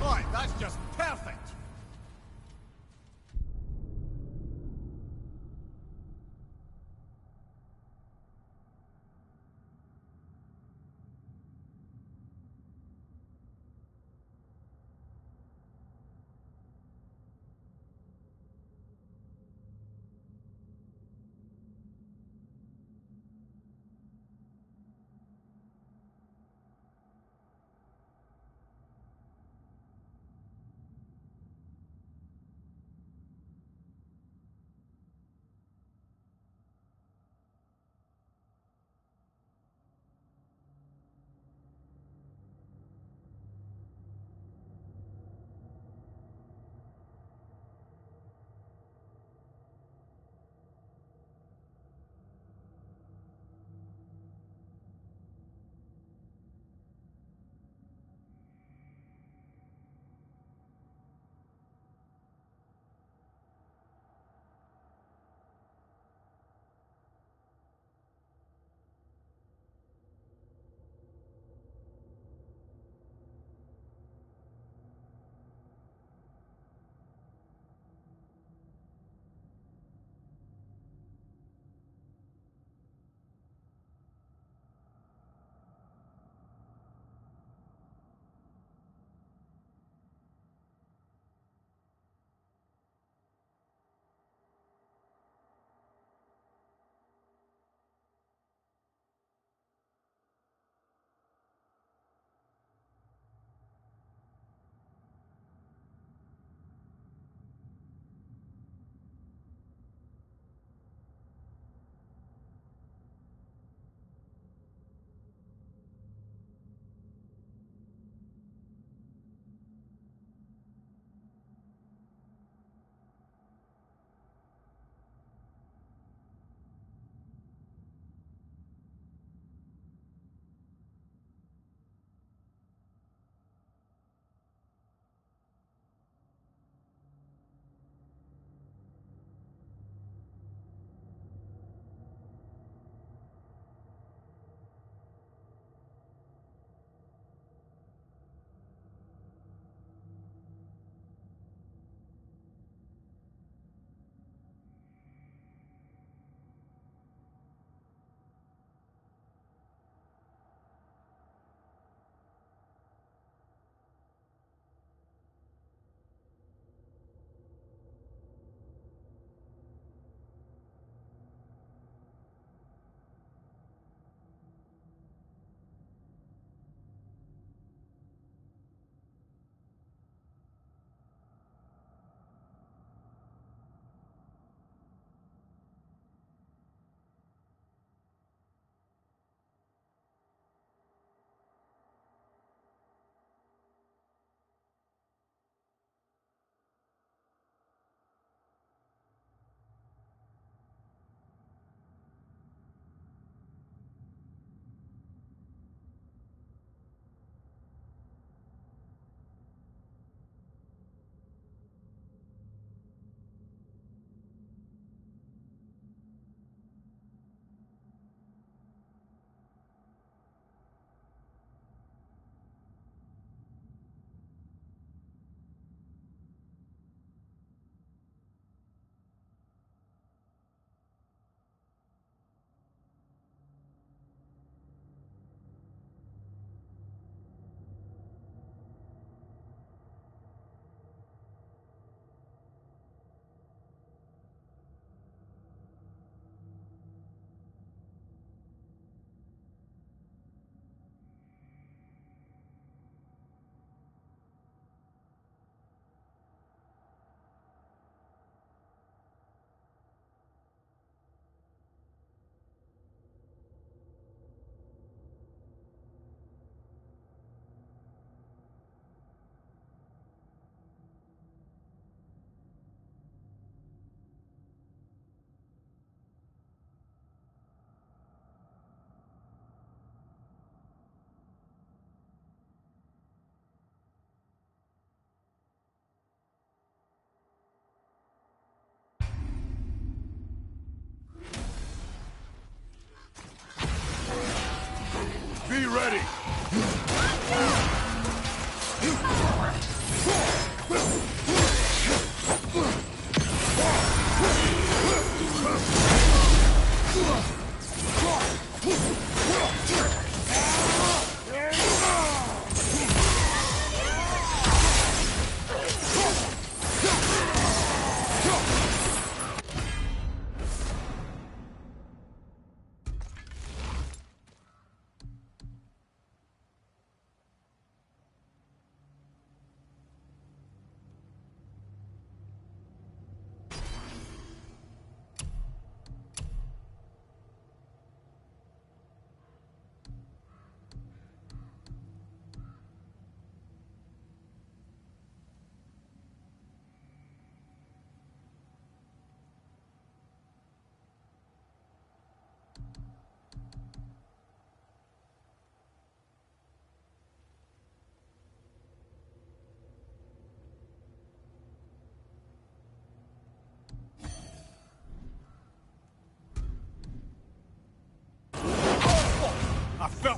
F: Boy, that's just perfect!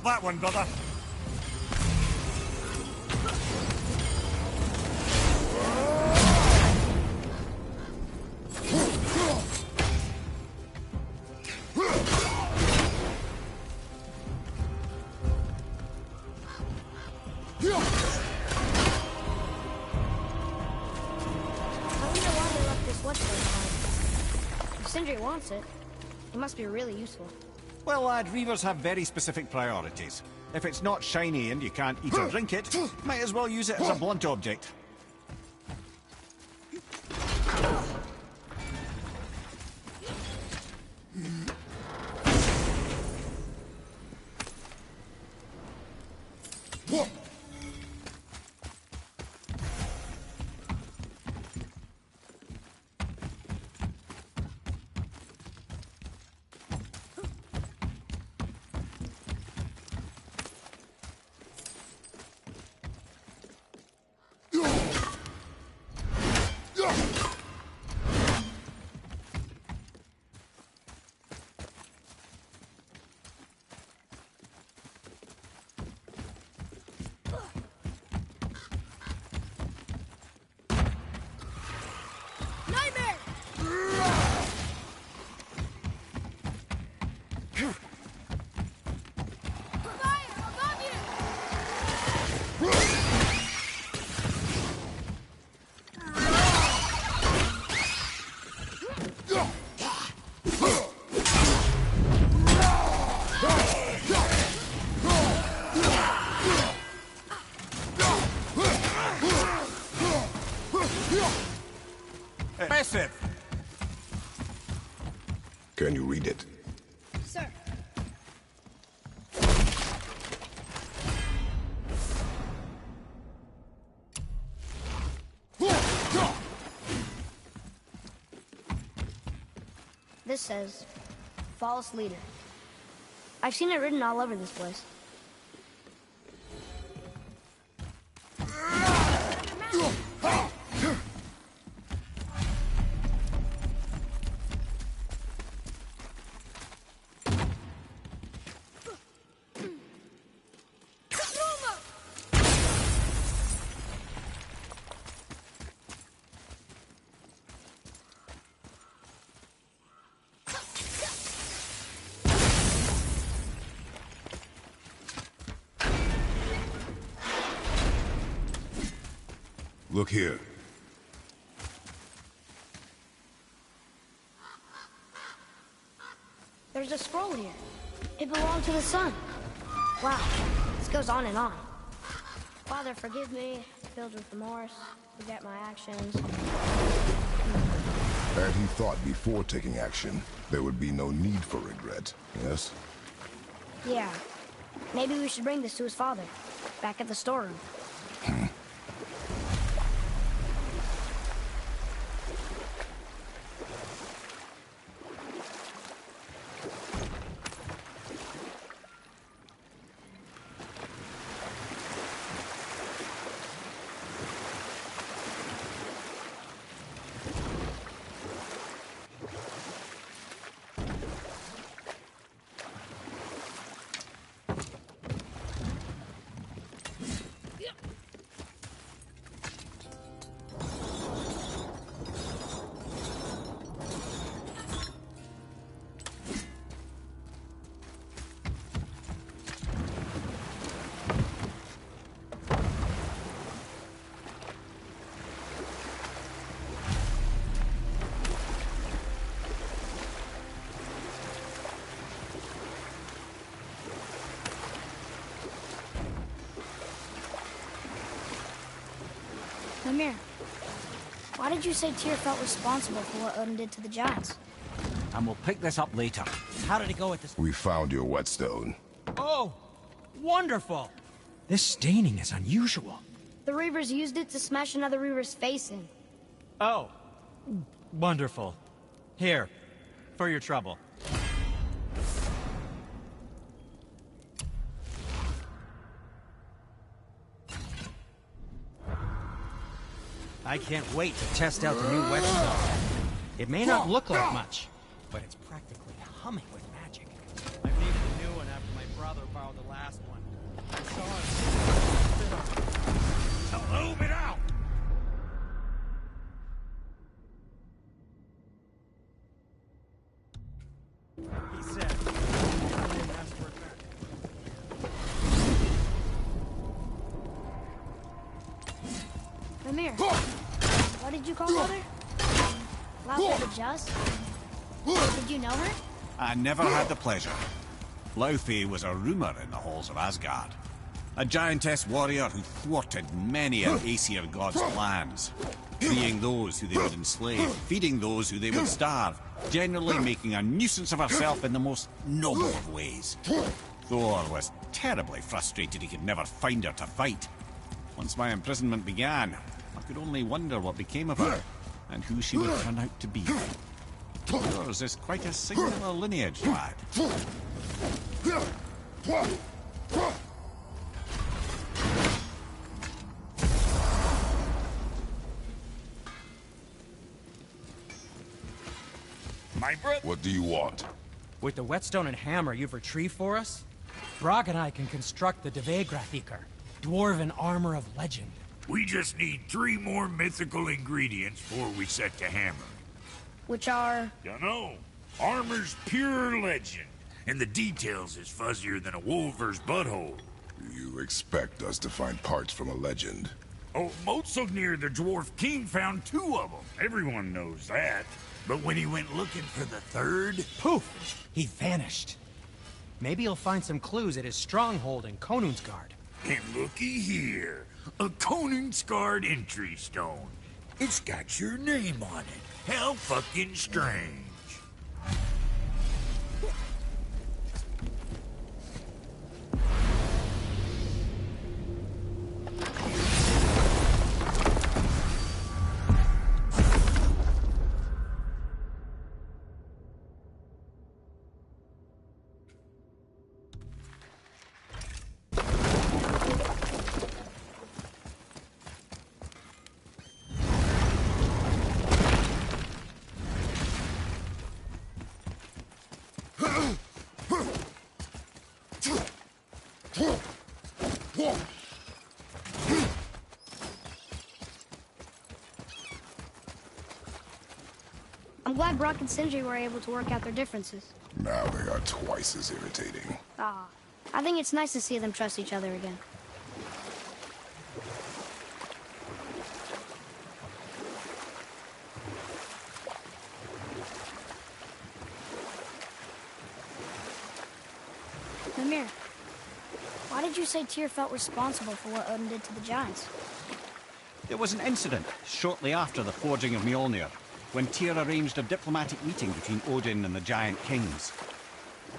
F: Stop that one, brother.
B: Sindri wants it. It must be really useful.
F: Well, lad, reavers have very specific priorities. If it's not shiny and you can't eat or drink it, might as well use it as a blunt object. Impressive.
A: Can you read it?
B: Sir. This says, false leader. I've seen it written all over this place.
A: Look here.
B: There's a scroll here. It belonged to the sun. Wow, this goes on and on. Father, forgive me, filled with remorse, forget my actions.
A: And he thought before taking action, there would be no need for regret, yes?
B: Yeah, maybe we should bring this to his father, back at the storeroom. Mimir, why did you say Tyr felt responsible for what Odin did to the giants?
F: And we'll pick this up later.
G: How did it go with this?
A: We found your whetstone.
G: Oh, wonderful! This staining is unusual.
B: The Reavers used it to smash another Reaver's face in.
G: Oh, wonderful. Here, for your trouble. I can't wait to test out the new whetstone. It may not look like much, but it's practically humming with magic. I've needed a new one after my brother borrowed the last
D: Hello, it out!
G: He said.
B: Mimir, what did you call Mother? Lauther the Just? Did you know her?
F: I never had the pleasure. Laufey was a rumour in the halls of Asgard. A giantess warrior who thwarted many an Aesir god's plans. Freeing those who they would enslave, feeding those who they would starve, generally making a nuisance of herself in the most noble of ways. Thor was terribly frustrated he could never find her to fight. Once my imprisonment began, I could only wonder what became of her, and who she would turn out to be. Yours is quite a singular lineage, lad.
D: My brother...
A: What do you want?
G: With the whetstone and hammer you've retrieved for us, Brok and I can construct the Dvegrathikr, dwarven armor of legend.
D: We just need 3 more mythical ingredients before we set to hammer.
B: Which are...
D: Dunno. Armor's pure legend, and the details is fuzzier than a wolver's butthole.
A: You expect us to find parts from a legend?
D: Oh, Motsognir the Dwarf King found 2 of them. Everyone knows that. But when he went looking for the 3rd...
G: Poof! He vanished. Maybe he'll find some clues at his stronghold in Konungsgard.
D: And looky here. A Konungsgard entry stone. It's got your name on it. How fucking strange.
B: I'm glad Brok and Sindri were able to work out their differences.
A: Now they are twice as irritating.
B: Ah, I think it's nice to see them trust each other again. Mimir, why did you say Tyr felt responsible for what Odin did to the giants?
F: There was an incident shortly after the forging of Mjolnir, when Tyr arranged a diplomatic meeting between Odin and the Giant Kings.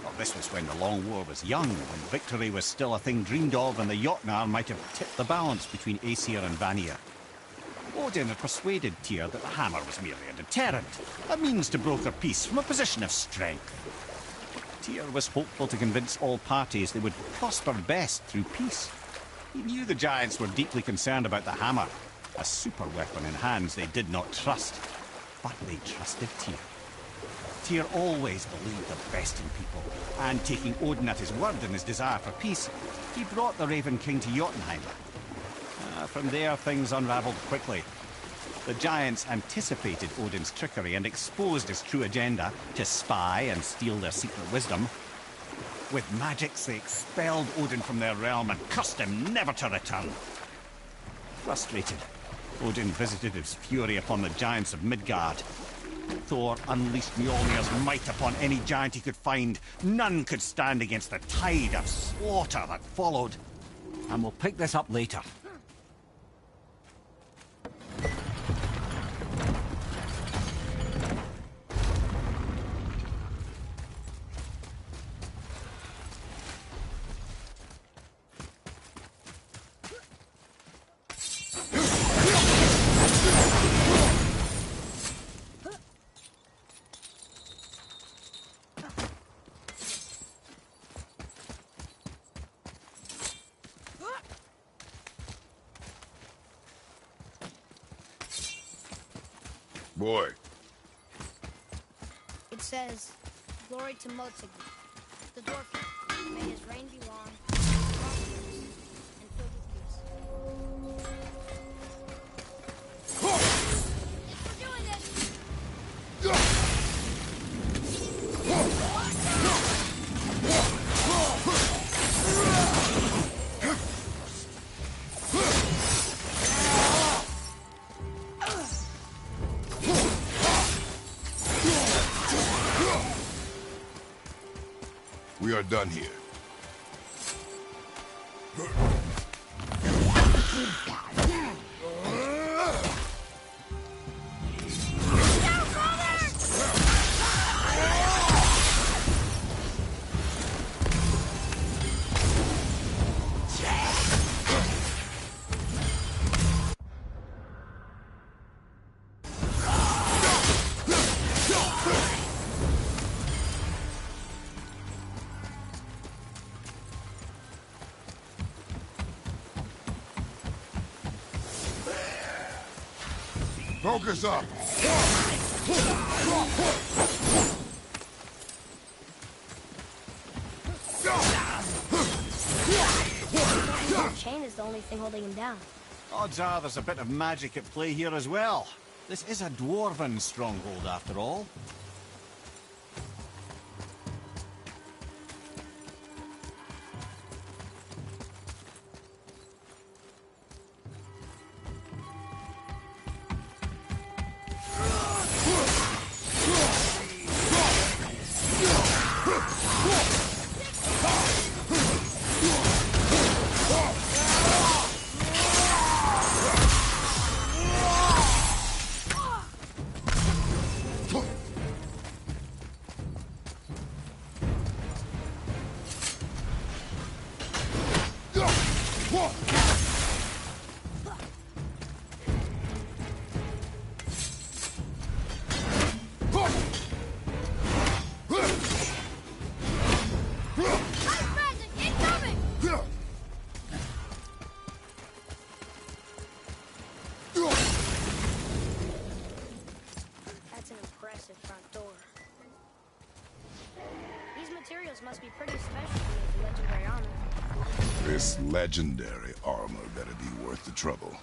F: Well, this was when the Long War was young, when victory was still a thing dreamed of, and the Jotnar might have tipped the balance between Aesir and Vanir. Odin had persuaded Tyr that the hammer was merely a deterrent, a means to broker peace from a position of strength. Tyr was hopeful to convince all parties they would prosper best through peace. He knew the giants were deeply concerned about the hammer, a super weapon in hands they did not trust. But they trusted Tyr. Tyr always believed the best in people, and taking Odin at his word in his desire for peace, he brought the Raven King to Jotunheim. From there, things unraveled quickly. The giants anticipated Odin's trickery and exposed his true agenda to spy and steal their secret wisdom. With magics, they expelled Odin from their realm and cursed him never to return. Frustrated, Odin visited his fury upon the giants of Midgard. Thor unleashed Mjolnir's might upon any giant he could find. None could stand against the tide of slaughter that followed. And we'll pick this up later.
A: Boy.
B: It says, "Glory to Motsognir, the dwarf king. May his reign be long, prosperous,
A: We are done here. Focus up!
B: The chain is the only thing holding him down.
F: Odds are there's a bit of magic at play here as well. This is a dwarven stronghold after all.
B: That's an impressive front door. These materials must be pretty special to make legendary armor.
A: This legendary armor better be worth the trouble.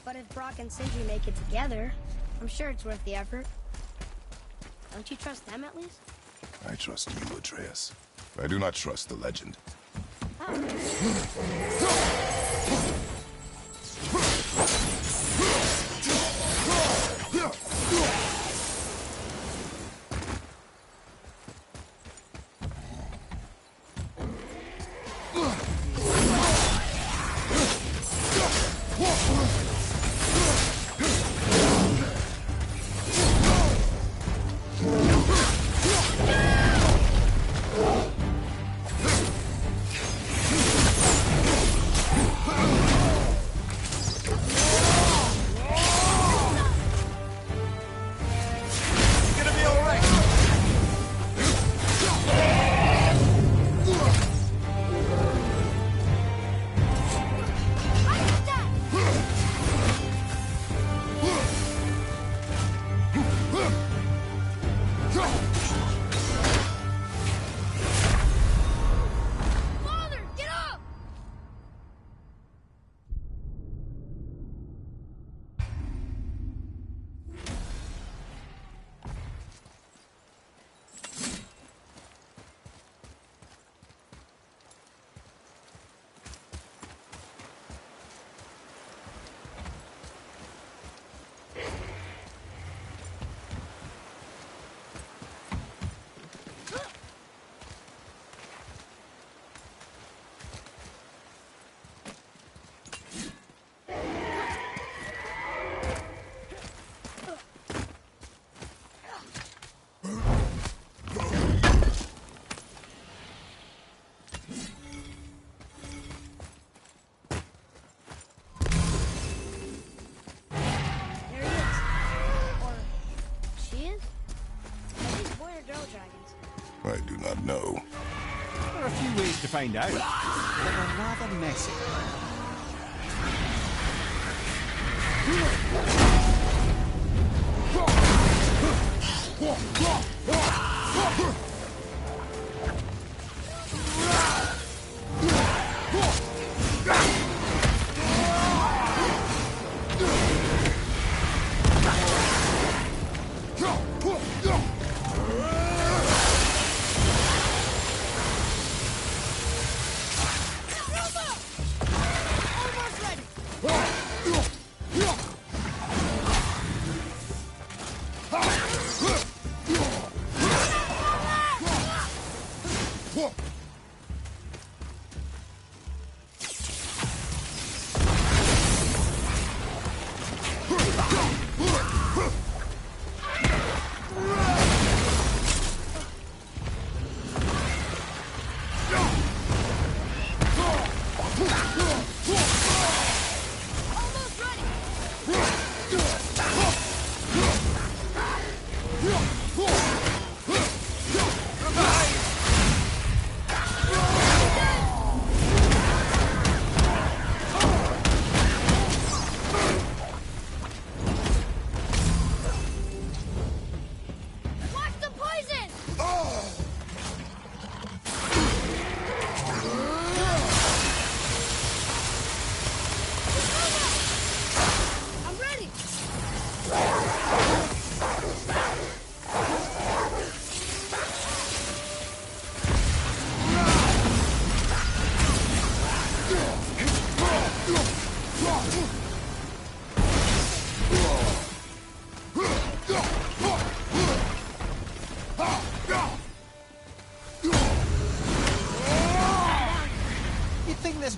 B: But if Brock and Sindri make it together, I'm sure it's worth the effort. Don't you trust them at least?
A: I trust you, Atreus. I do not trust the legend. I do not know.
F: There are a few ways to find out, but they're rather messy.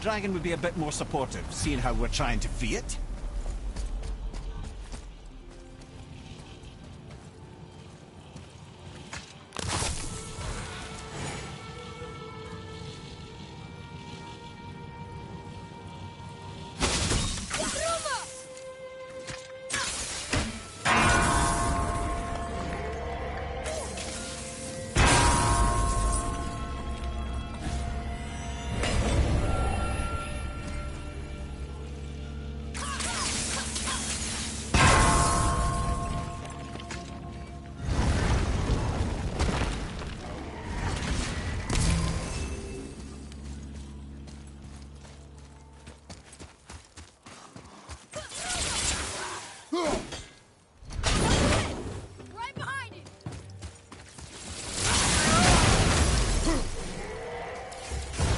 F: dragon would be a bit more supportive, seeing how we're trying to free it.
B: Right behind it!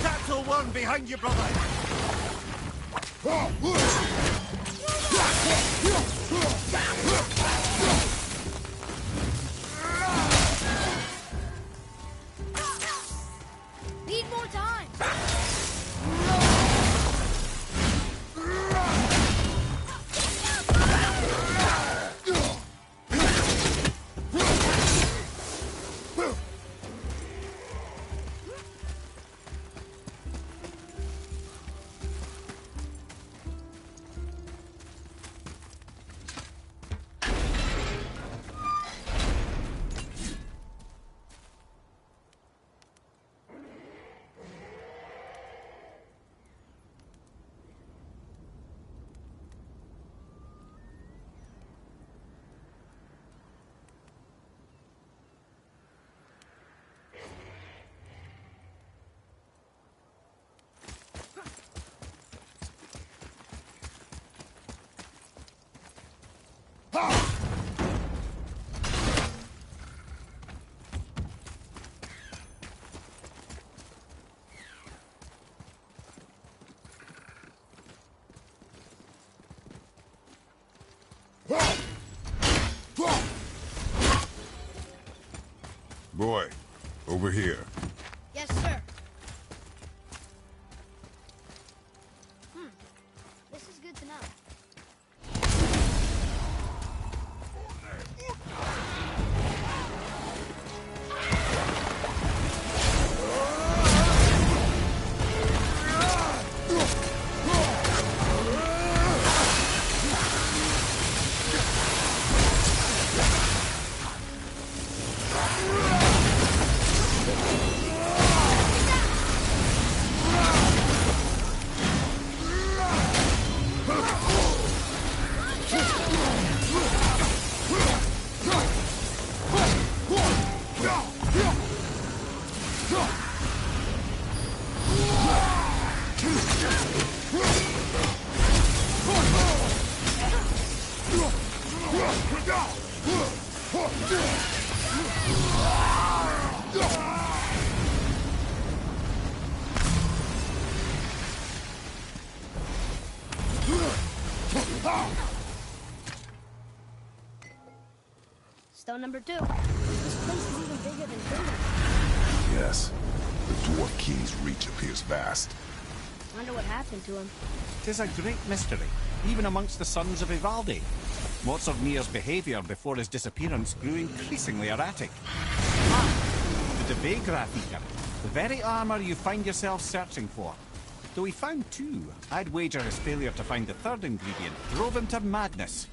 F: Capsule 1 behind you, brother!
B: Need more time!
A: Boy, over here.
B: Yes, sir. This is good to know. Stone number 2. This place is even bigger than Kingdom.
A: Yes. The Dwarf King's reach appears vast.
B: Wonder what happened to him.
F: Tis a great mystery, even amongst the sons of Ivaldi. Mortzovmir's behaviour before his disappearance grew increasingly erratic. The Devegraph Eater, the very armour you find yourself searching for. Though he found 2, I'd wager his failure to find the 3rd ingredient drove him to madness.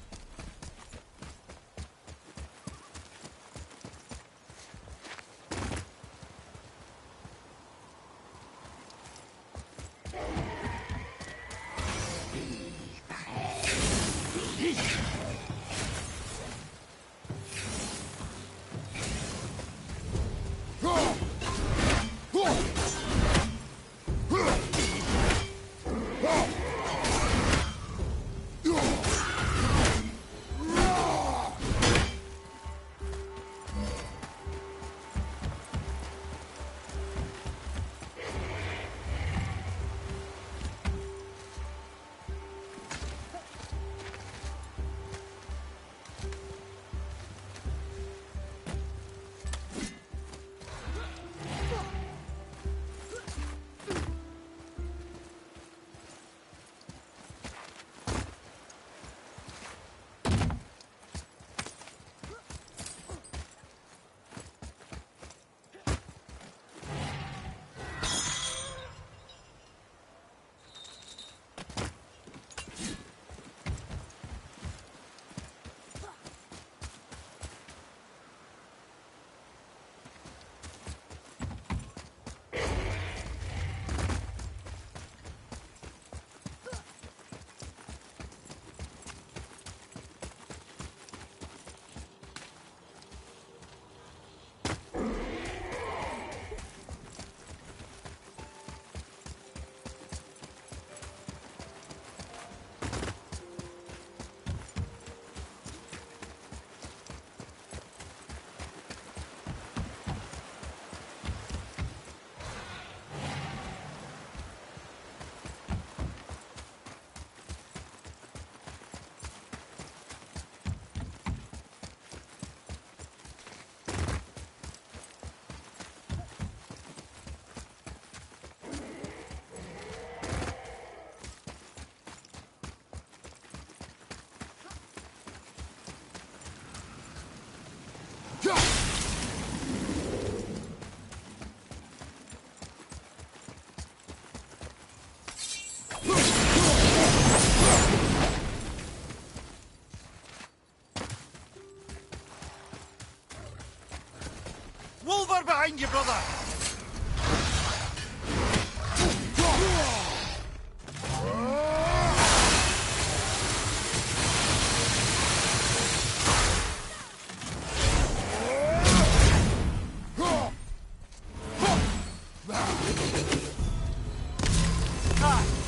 H: Wolver behind you, brother!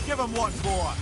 H: Give him what for?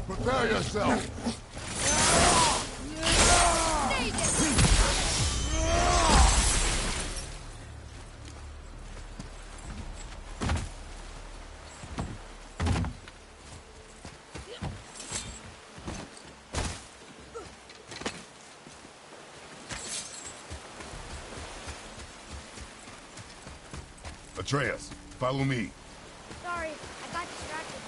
A: Prepare yourself! Atreus, follow me.
B: Sorry, I got distracted.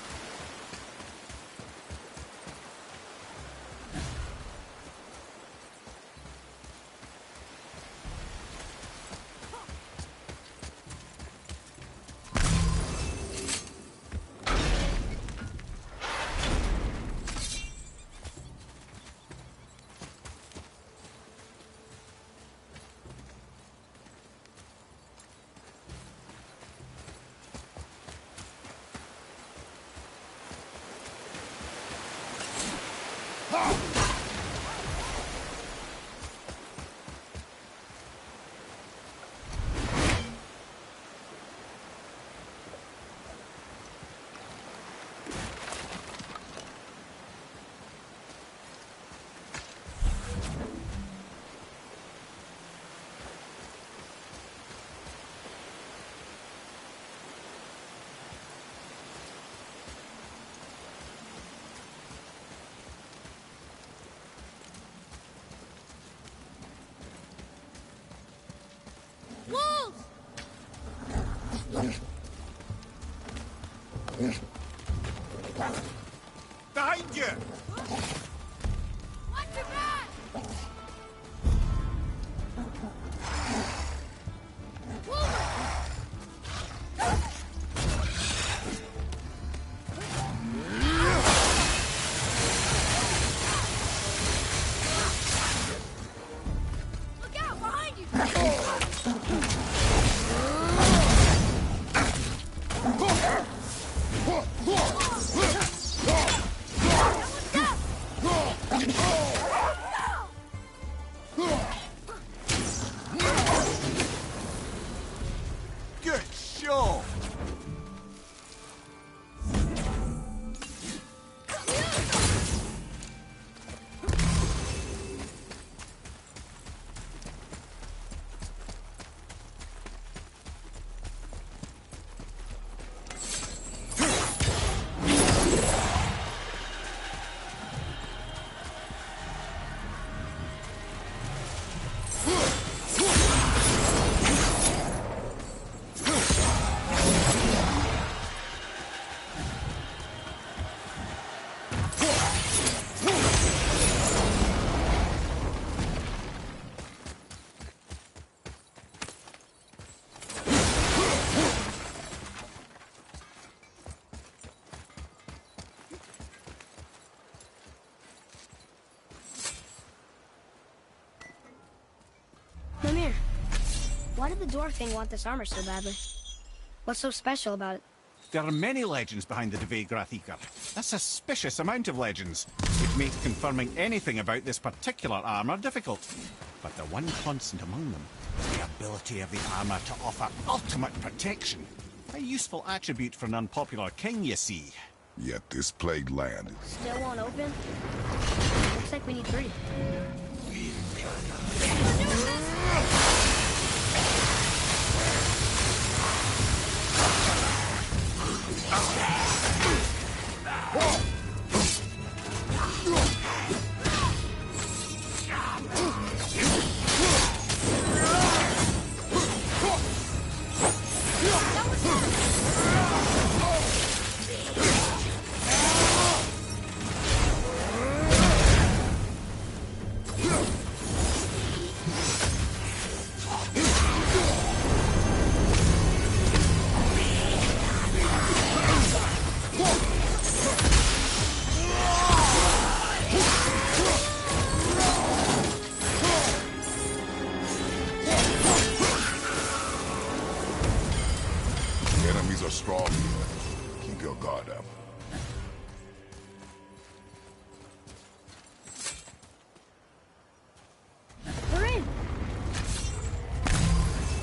K: Wolves!
H: Behind you!
K: Watch your back! Look out! Behind you!
H: Good show!
B: Mimir, why did the dwarf thing want this armor so badly? What's so special about it?
F: There are many legends behind the Dve Grathikar. A suspicious amount of legends, which makes confirming anything about this particular armor difficult. But the one constant among them is the ability of the armor to offer ultimate protection. A useful attribute for an unpopular king, you see.
A: Yet this plagued land.
B: Still won't open? Looks like we need 3.
A: Enemies are strong here. Keep your guard up.
B: We're in!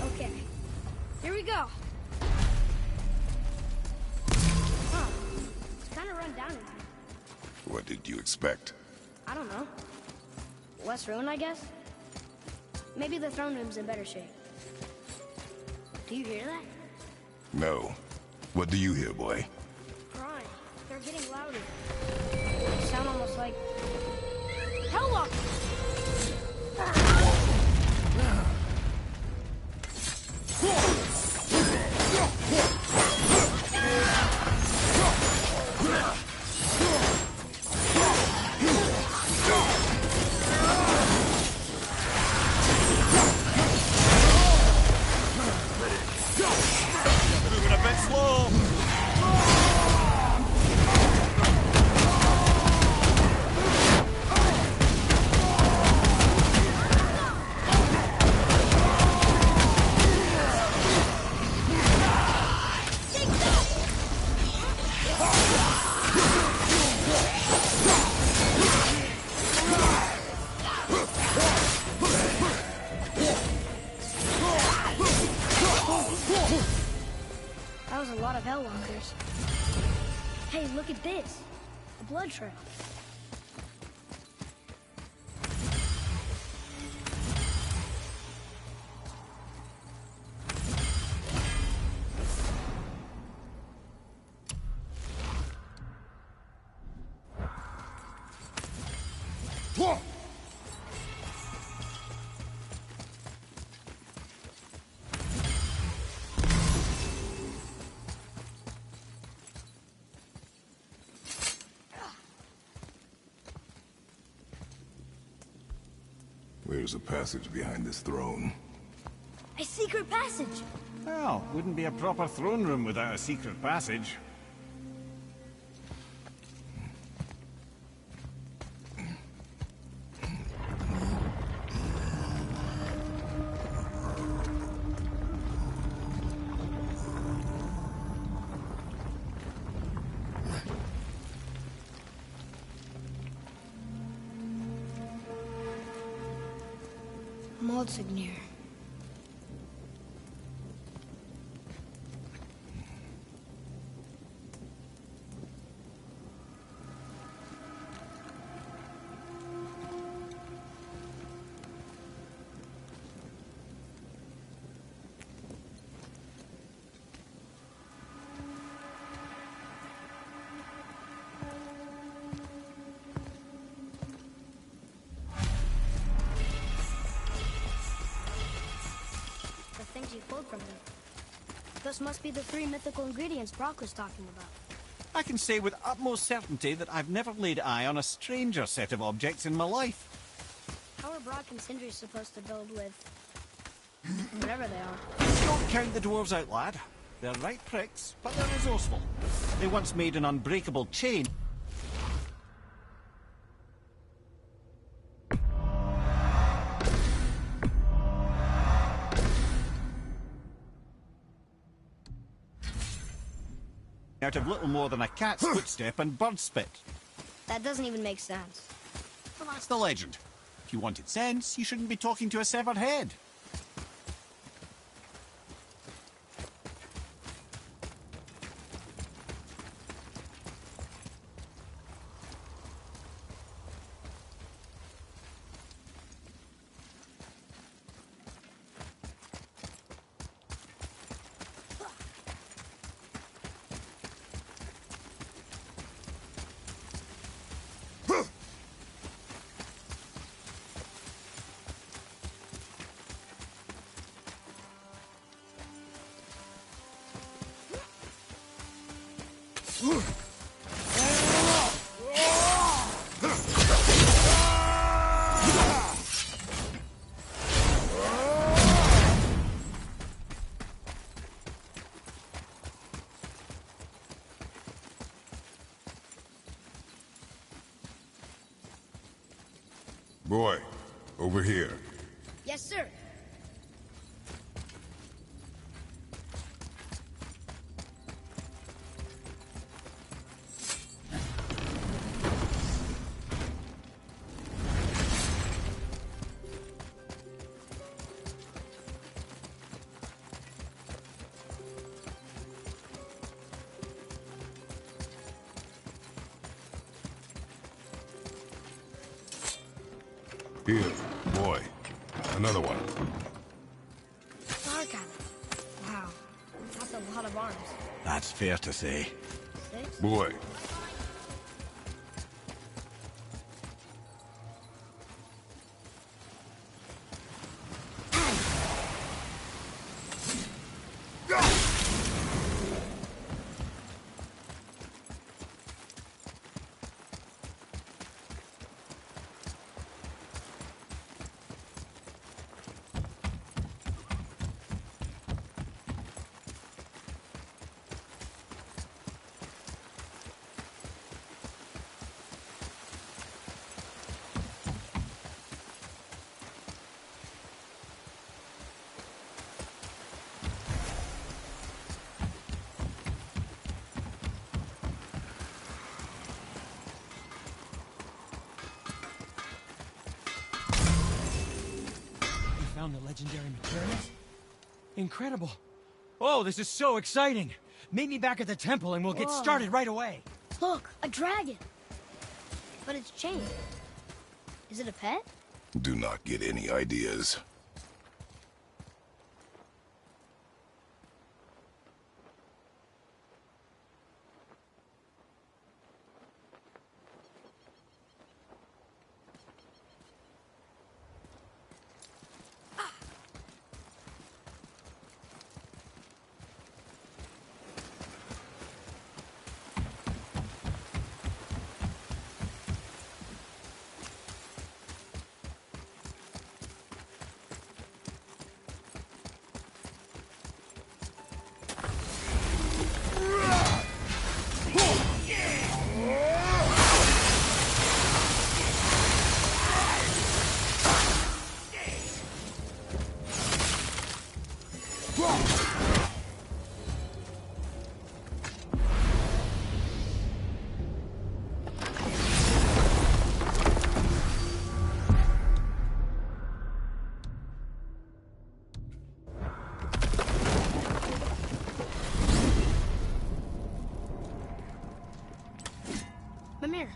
B: Okay, here we go. Huh, it's kind of run down in here.
A: What did you expect?
B: I don't know. Less ruin, I guess? Maybe the throne room's in better shape. Do you hear that?
A: No. What do you hear, boy?
B: Crying. They're getting louder. They sound almost like... Hellwalkers! a lot of Hellwalkers. Hey, look at this. A blood trail.
A: There's a passage behind this throne.
B: A secret passage!
F: Well, wouldn't be a proper throne room without a secret passage.
B: Maldsignir. Things you pulled from them. Those must be the 3 mythical ingredients Brock was talking about.
F: I can say with utmost certainty that I've never laid eye on a stranger set of objects in my life.
B: How are Brock and Sindri supposed to build with... whatever they are?
F: Don't count the dwarves out, lad. They're right pricks, but they're resourceful. They once made an unbreakable chain. Out of little more than a cat's footstep and bird spit.
B: That doesn't even make sense.
F: Well, that's the legend. If you wanted sense, you shouldn't be talking to a severed head.
A: Boy, over here.
B: Yes, sir.
A: Here, boy. Another one.
B: Star cannon. Wow. That's a lot of arms.
F: That's fair to say.
B: 6?
A: Boy.
G: Found the legendary materials? Incredible. Oh, this is so exciting. Meet me back at the temple and we'll get started right away.
B: Look, a dragon. But it's chained. Is it a pet?
A: Do not get any ideas.
B: Mimir,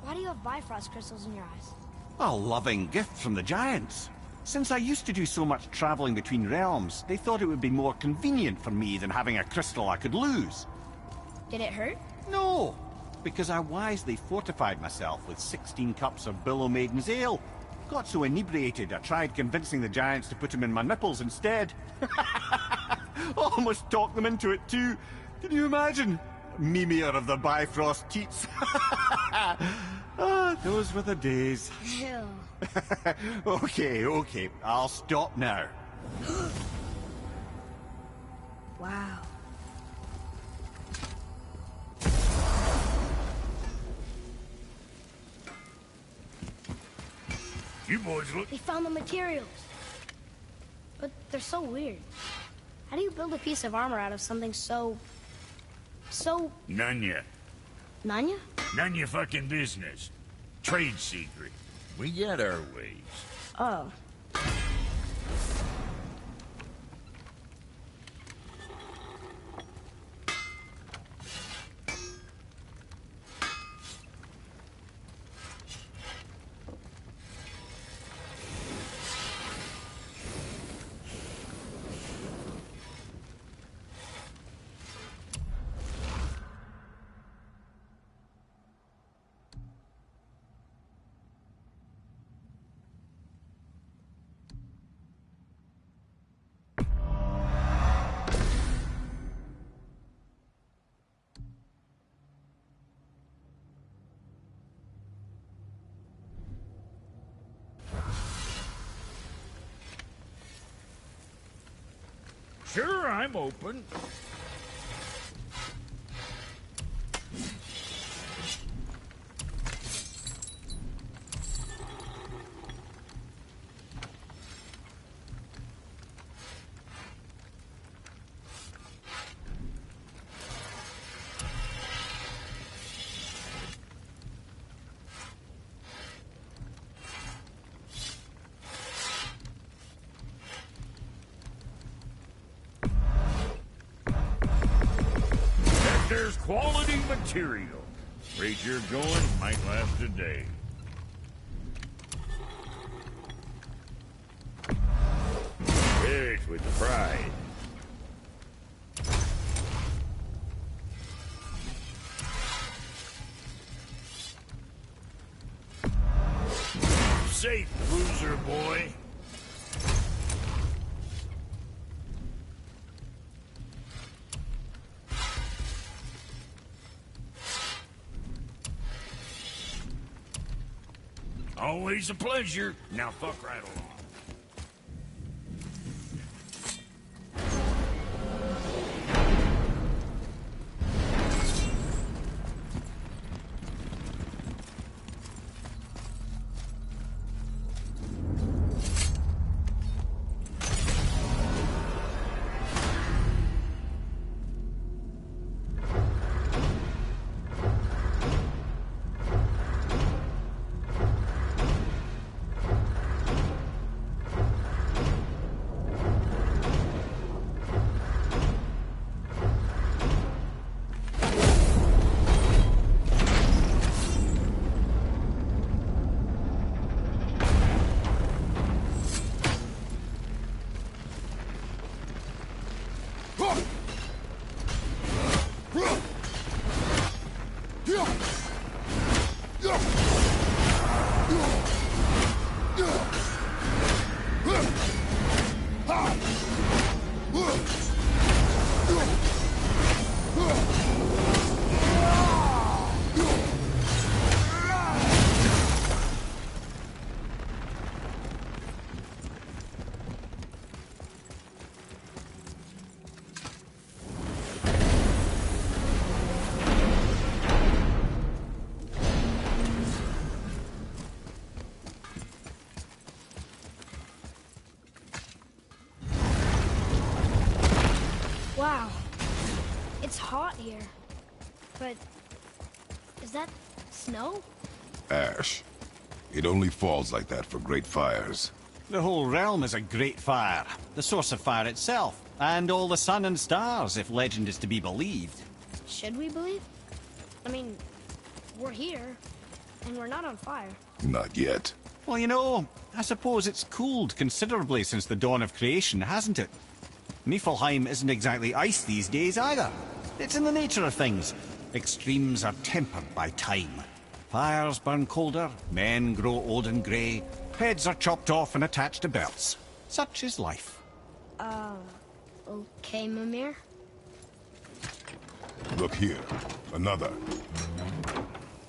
B: why do you have Bifrost crystals in your eyes?
F: A loving gift from the Giants. Since I used to do so much traveling between realms, they thought it would be more convenient for me than having a crystal I could lose.
B: Did it hurt?
F: No, because I wisely fortified myself with 16 cups of Billow Maiden's ale. Got so inebriated, I tried convincing the Giants to put them in my nipples instead. Almost talked them into it too. Can you imagine? Mimir of the Bifrost teats. Ah, those were the days.
B: Ew.
F: Okay, I'll stop now.
B: Wow.
D: You boys look...
B: They found the materials. But they're so weird. How do you build a piece of armor out of something so...
D: None ya.
B: Nanya?
D: None your fucking business. Trade secret. We got our ways.
B: Oh.
D: Sure, I'm open. There's quality material. Rate you're going might last a day. It's with the pride. Safe, loser boy. Always a pleasure. Now fuck right along.
B: Wow. It's hot here. But is that snow?
A: Ash. It only falls like that for great fires.
F: The whole realm is a great fire, the source of fire itself, and all the sun and stars, if legend is to be believed.
B: Should we believe? I mean, we're here, and we're not on fire.
A: Not yet.
F: Well, you know, I suppose it's cooled considerably since the dawn of creation, hasn't it? Niflheim isn't exactly ice these days either. It's in the nature of things. Extremes are tempered by time. Fires burn colder, men grow old and grey, heads are chopped off and attached to belts. Such is life.
B: Okay, Mimir.
A: Look here. Another.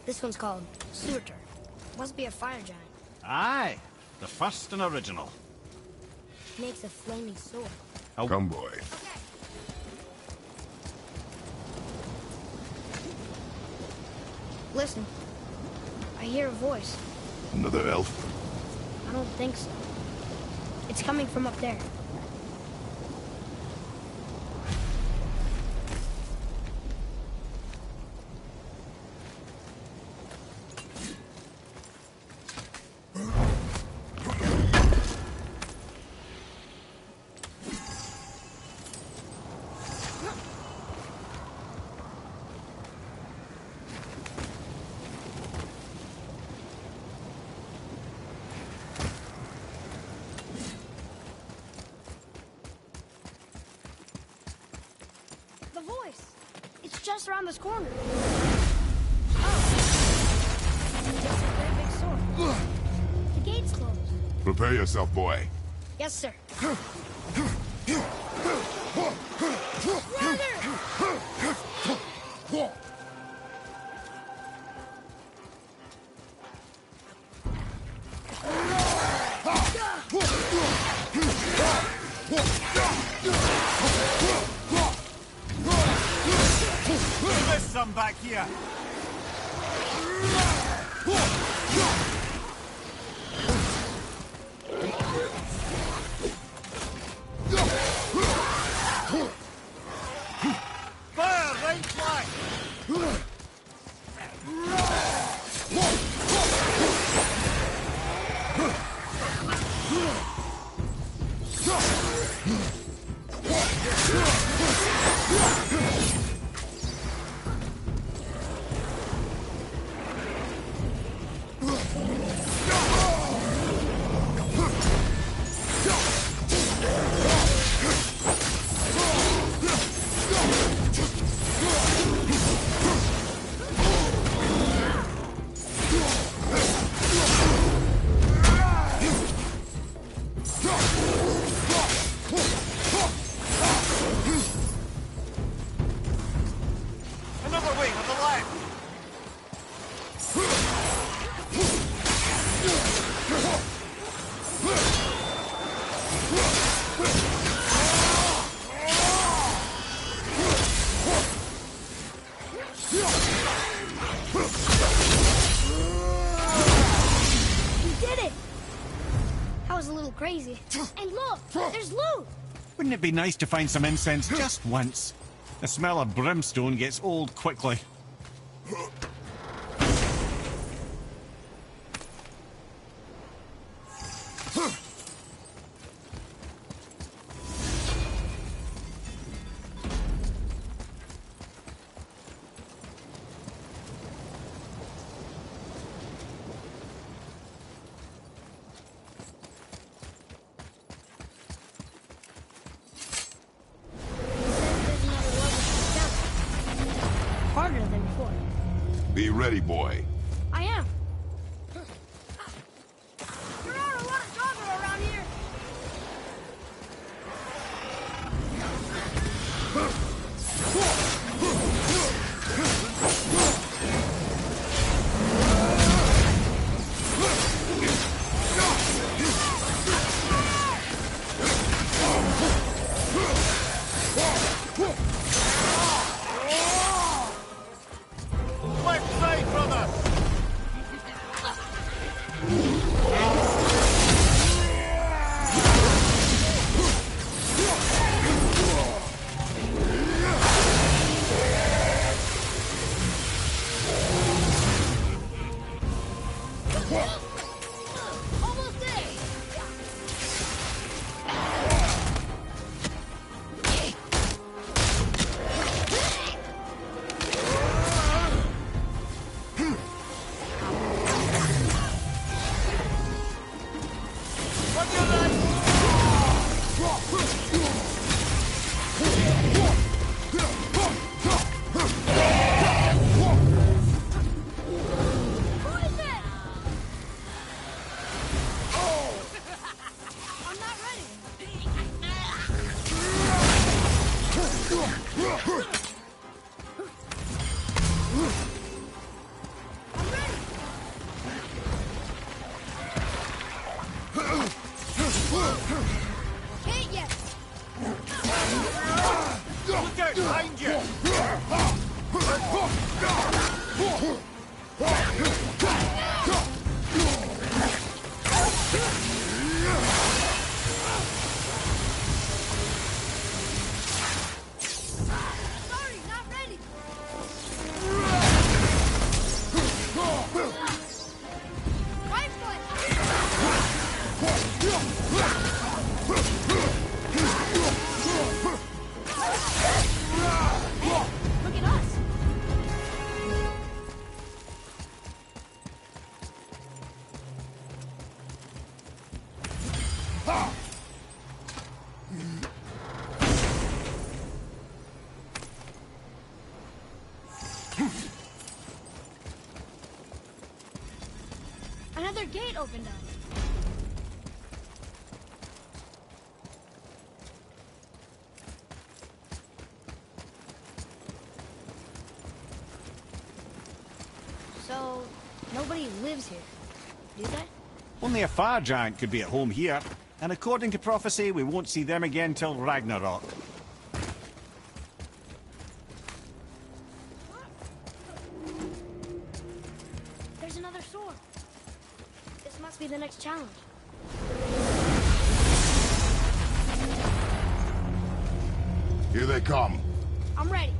B: This one's called Surtur. Must be a fire giant.
F: Aye, the first and original.
B: Makes a flaming sword.
F: Oh.
A: Come, boy.
B: Listen. I hear a voice.
A: Another elf?
B: I don't think so. It's coming from up there. The voice! It's just around this corner. Oh. It's a very big sword. The gate's closed.
A: Prepare yourself, boy.
B: Yes, sir.
H: There's some back here. Fire, right flank. Another wing on the left.
B: We did it! That was a little crazy. And look, there's loot!
F: Wouldn't it be nice to find some incense just once? The smell of brimstone gets old quickly.
A: Be ready, boy.
B: I am. There are a lot of Doggo around here.
H: Left side, brother!
K: Almost there.
H: On your right!
K: Who is it? I'm not ready. I'm ready. Can't yet.
H: Look out behind you!
K: Sorry, not ready. Right foot. Look at us. Another gate opened up.
B: So, nobody lives here, do they?
F: Only a fire giant could be at home here. And according to prophecy, we won't see them again till Ragnarok.
B: There's another sword. This must be the next challenge.
A: Here they come.
B: I'm ready.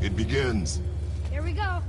A: It begins.
K: Here we go.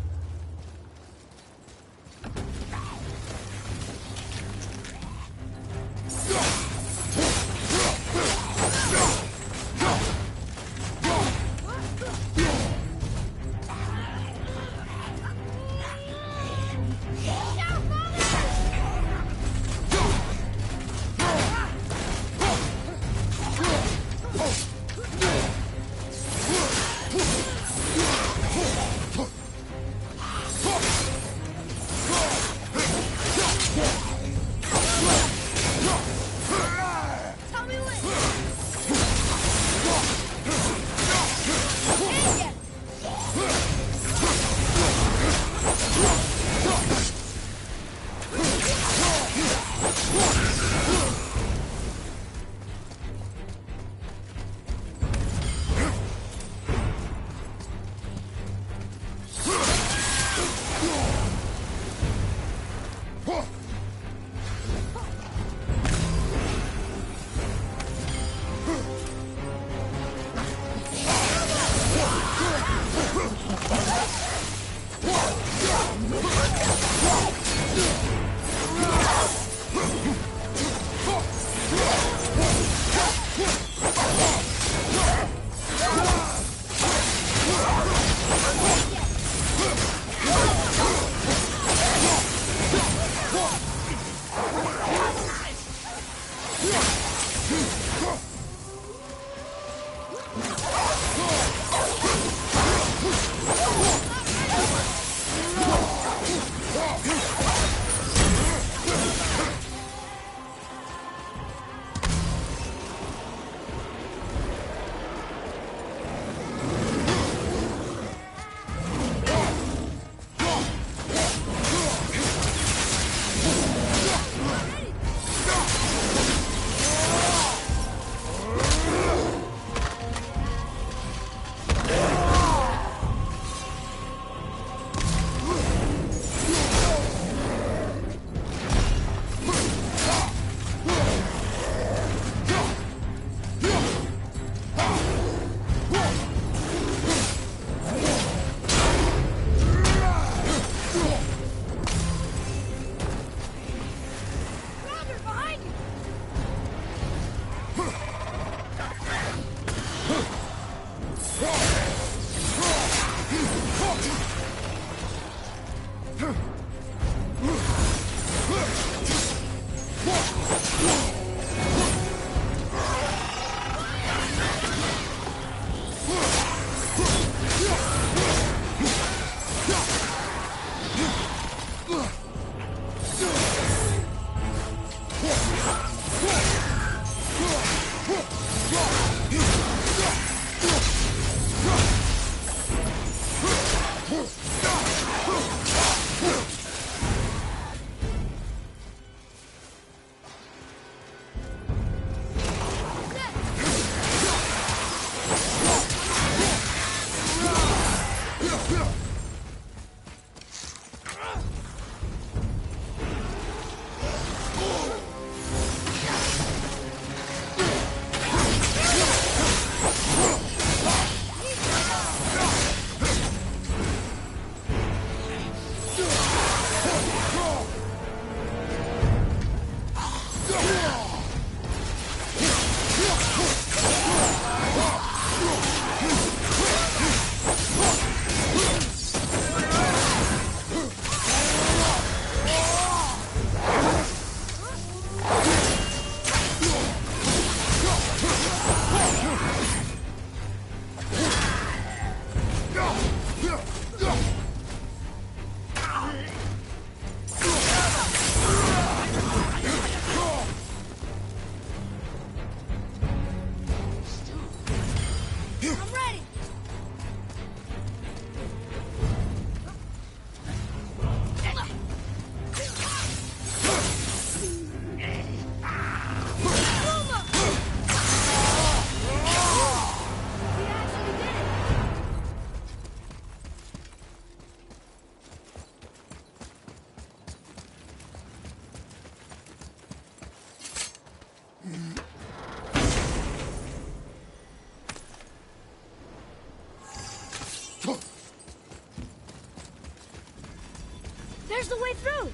B: There's the way through!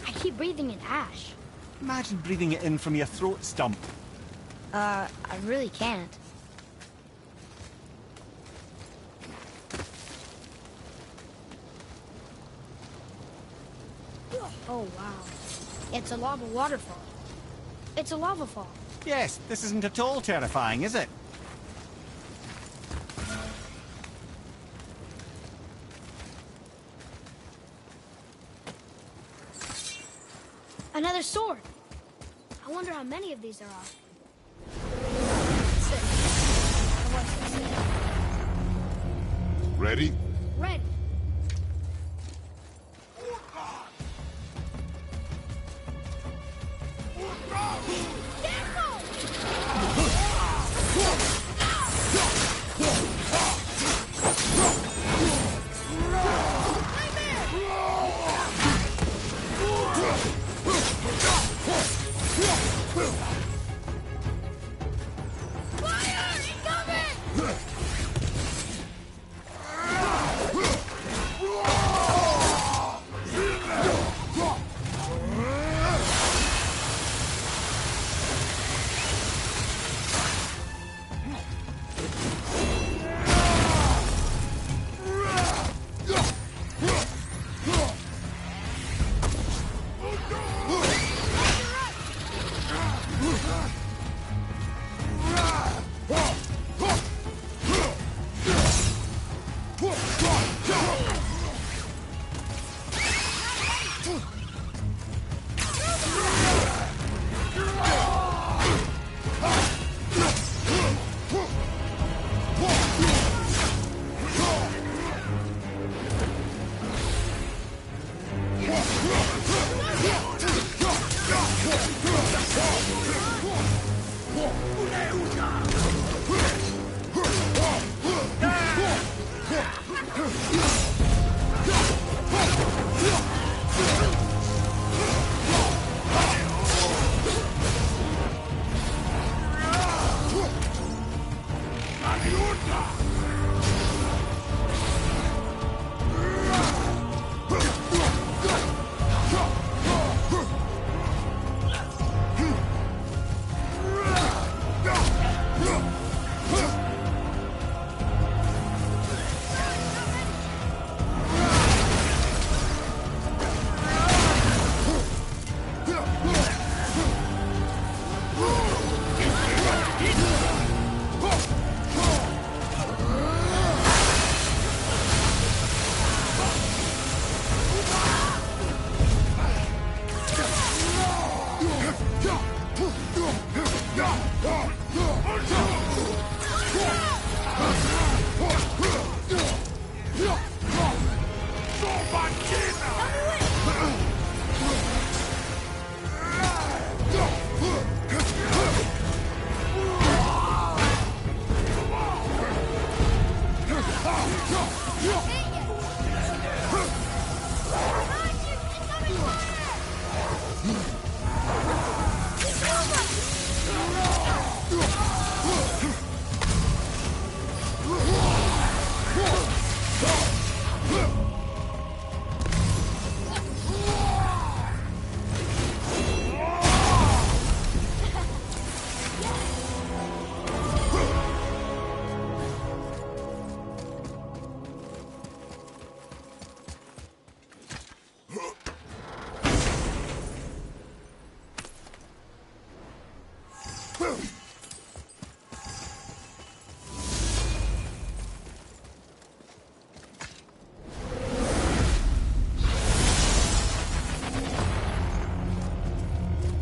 B: I keep breathing in ash.
F: Imagine breathing it in from your throat stump.
B: I really can't. Oh, wow. It's a lava waterfall. It's a lava fall.
F: Yes, this isn't at all terrifying, is it?
B: Another sword. I wonder how many of these there are. 6. What's this?
A: Ready?
B: Ready.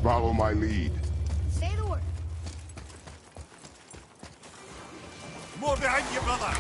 A: Follow my lead.
B: Say the word.
H: More behind you, brother!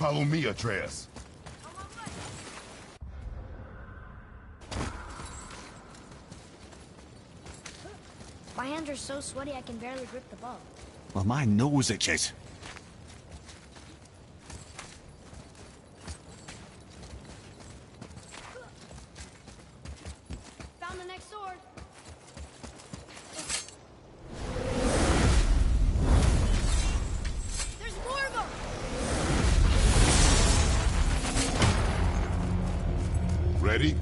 A: Follow me, Atreus.
B: My hands are so sweaty I can barely grip the bow.
F: Well, my nose itches.
B: Found the next sword. There's more of them!
A: Ready?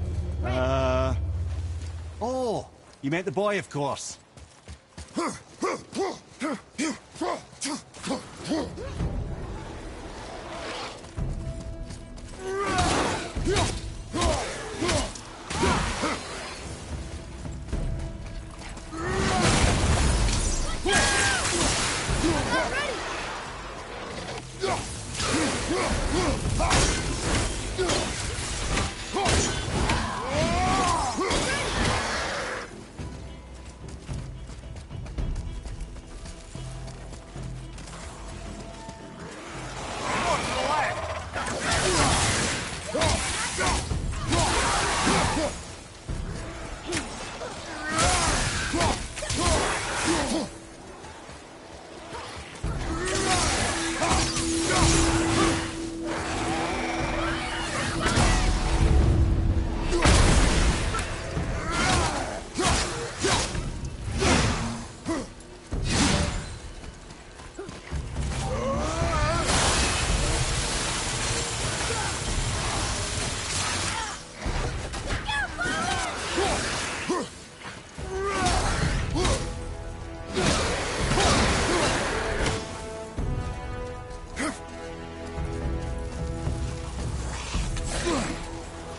F: Oh, you meant the boy, of course.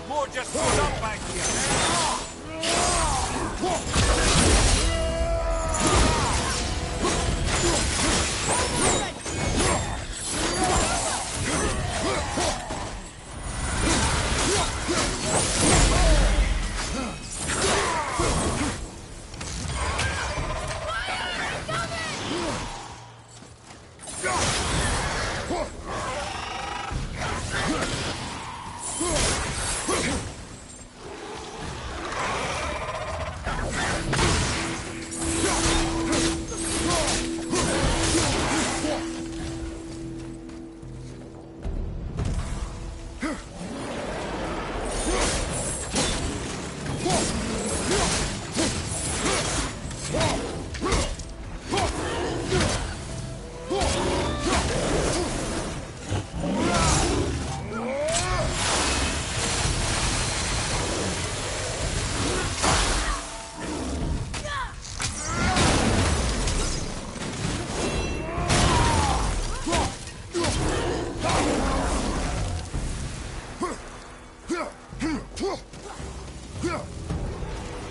H: More just stood up back here.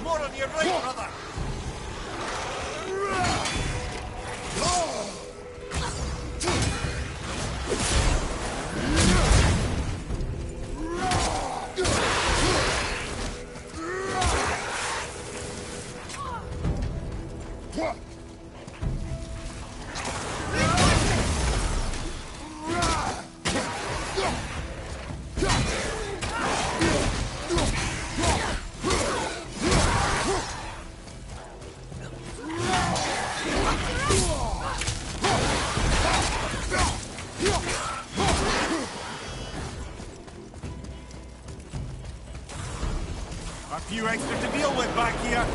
H: More on your right, brother. A few extra to deal with back here.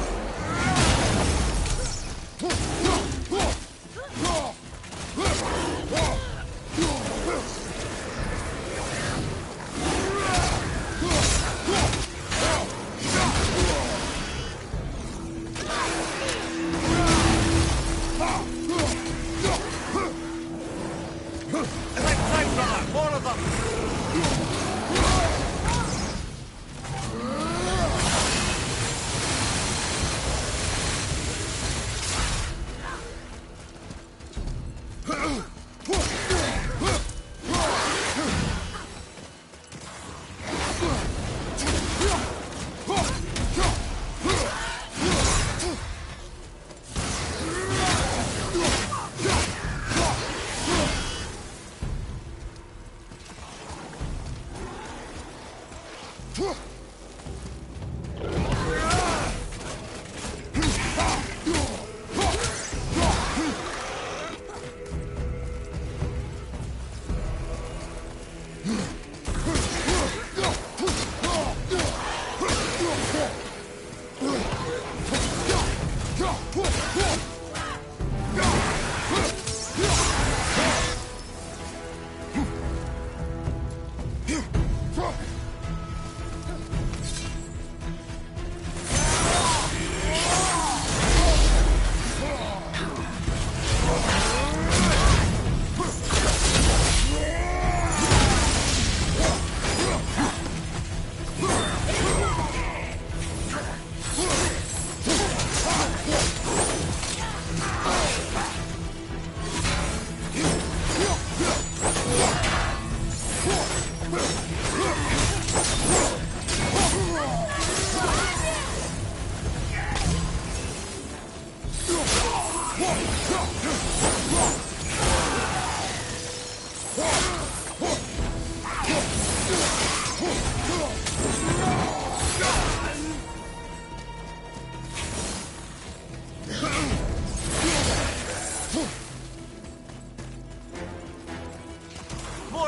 H: More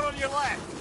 H: on your left!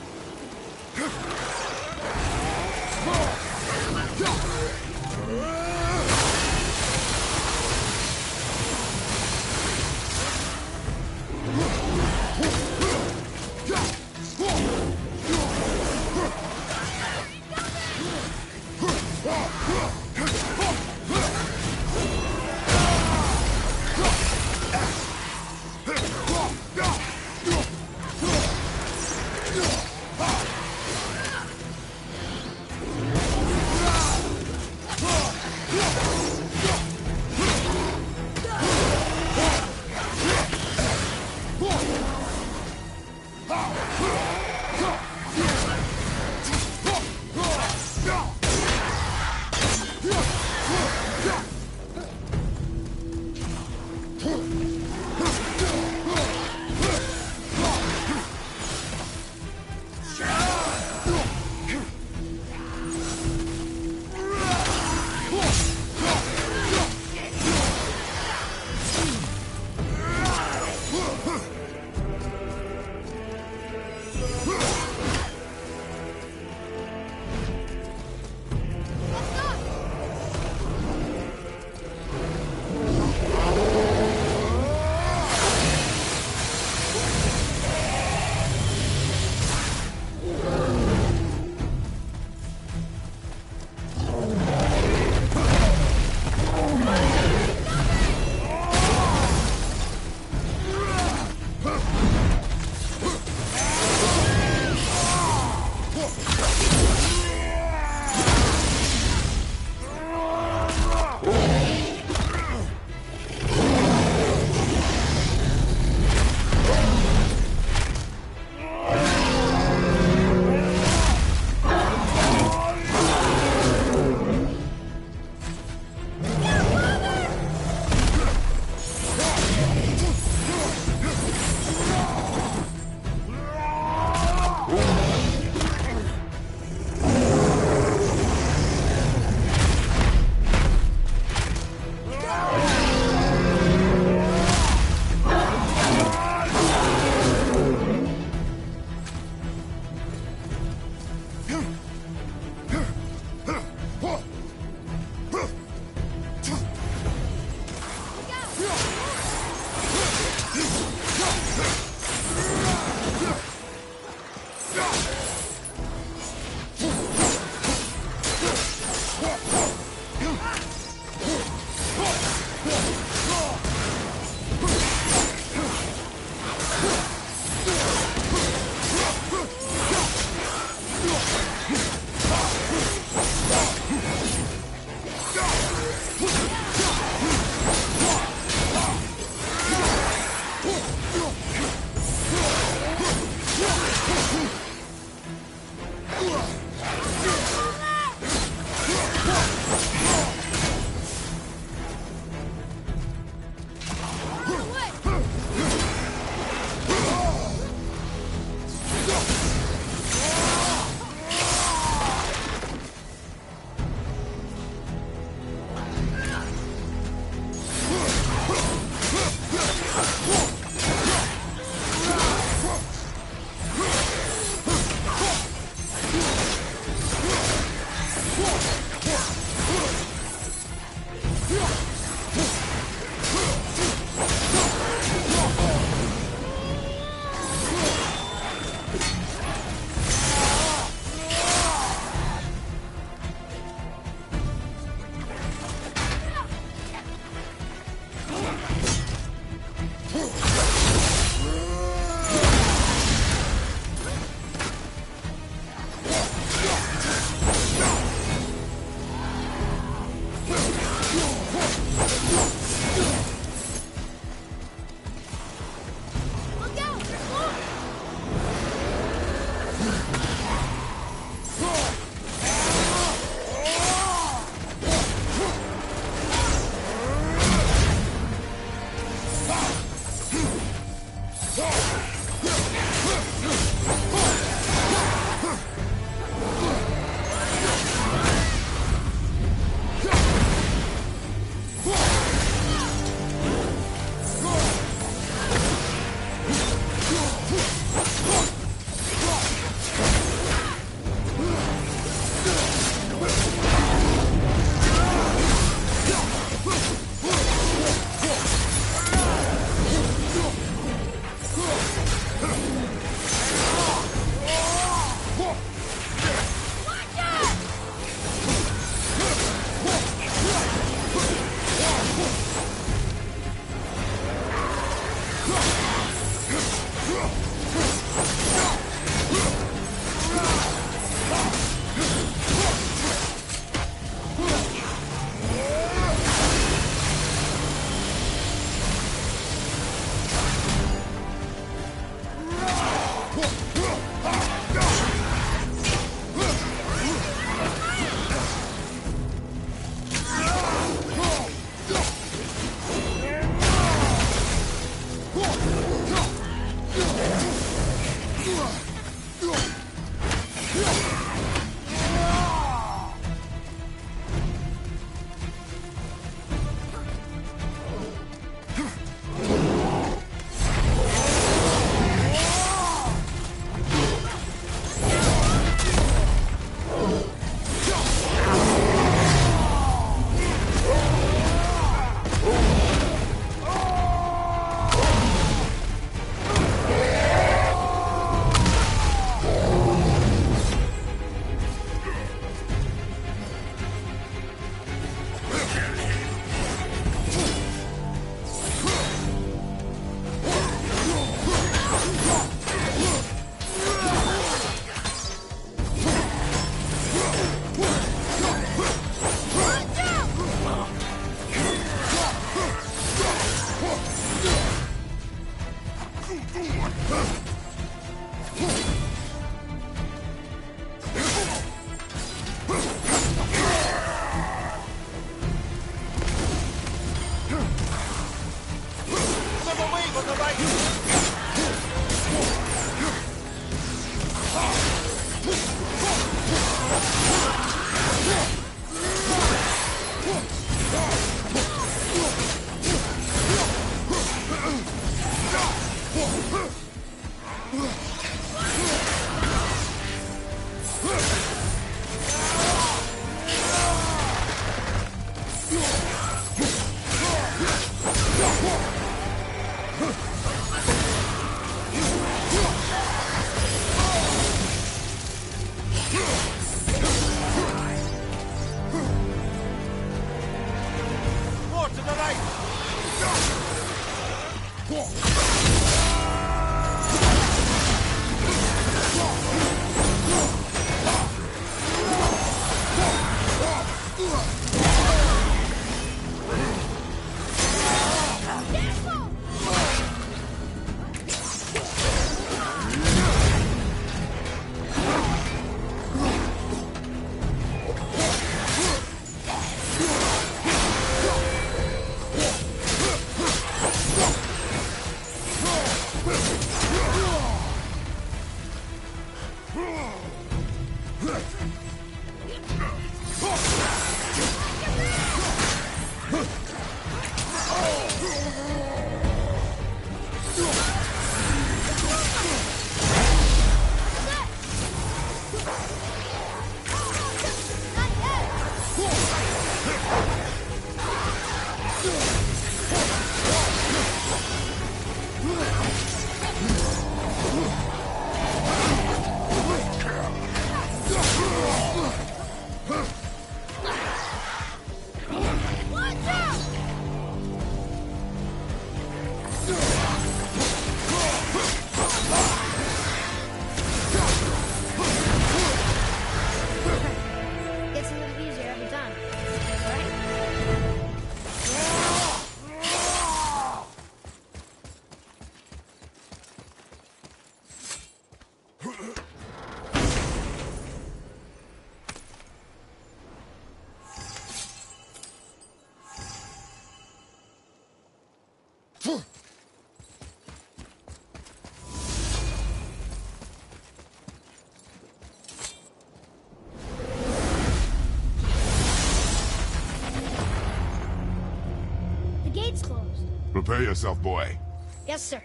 A: Prepare yourself, boy.
B: Yes, sir.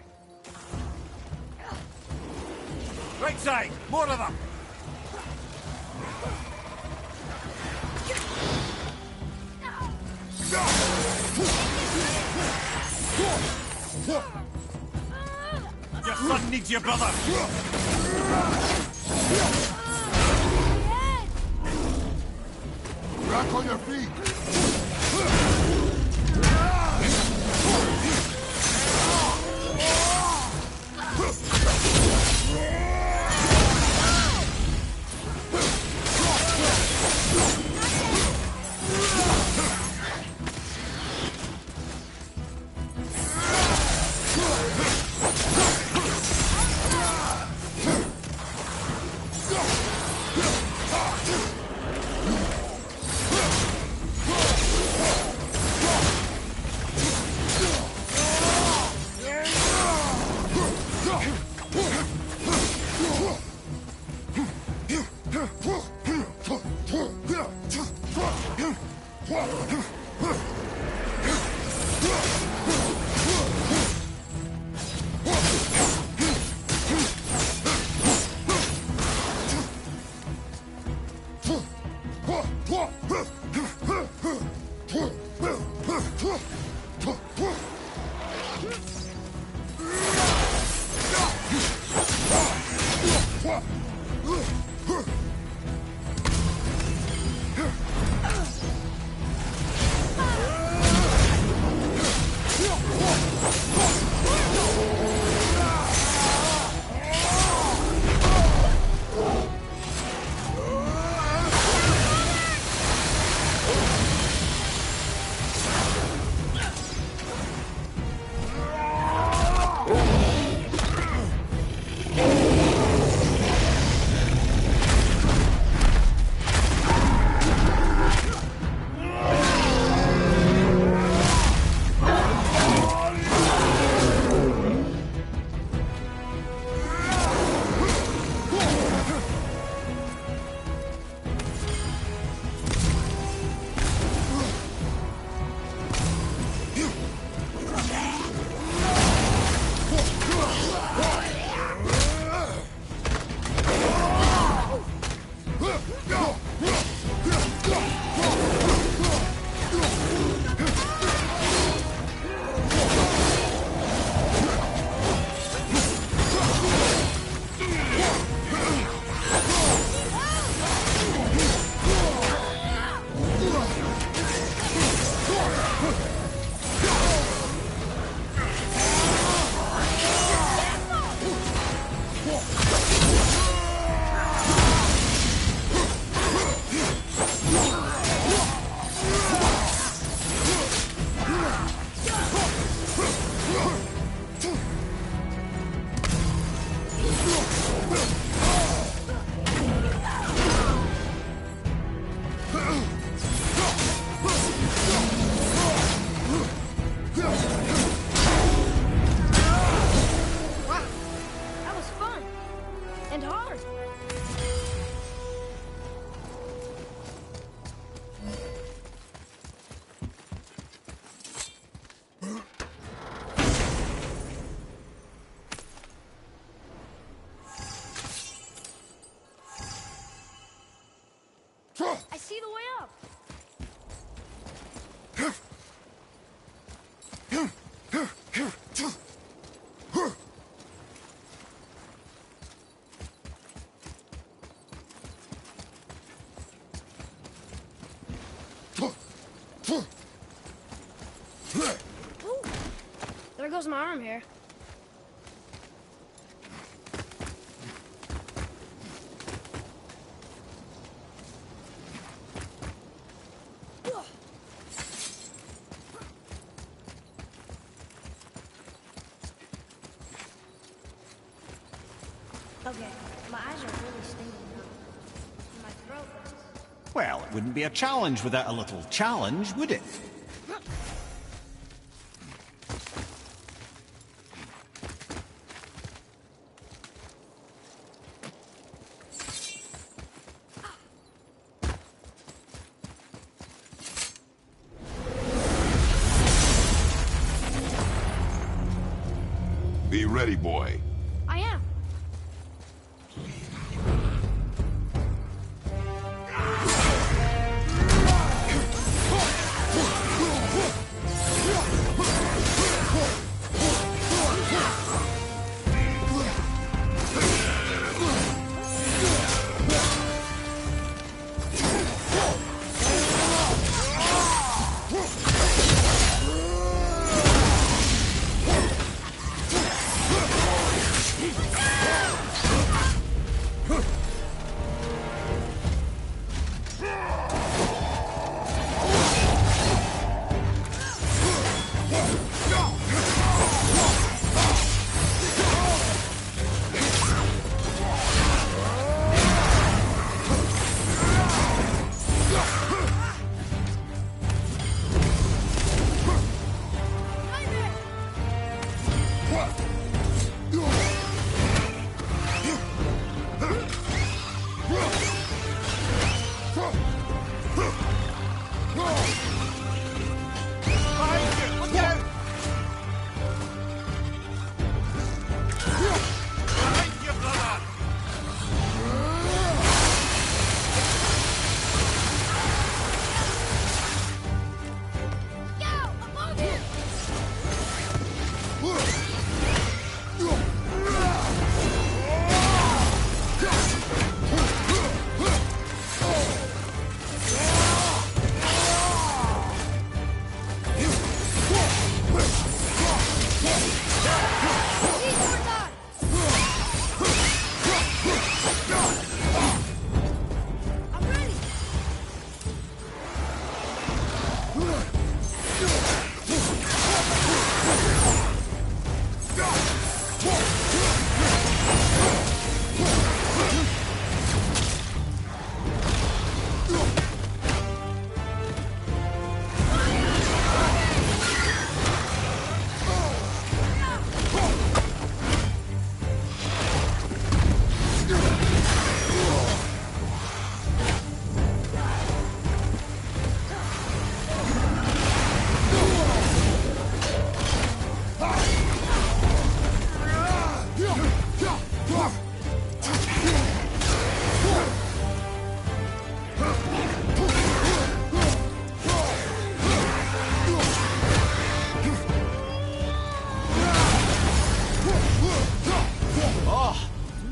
H: Right side! More of them! Your son needs your brother!
A: Back on your feet!
B: I see the way up. Ooh, there goes my arm here. Okay, my eyes are really stinging now. My throat hurts.
F: Well, it wouldn't be a challenge without a little challenge, would it?
A: Be ready, boy.
B: I am.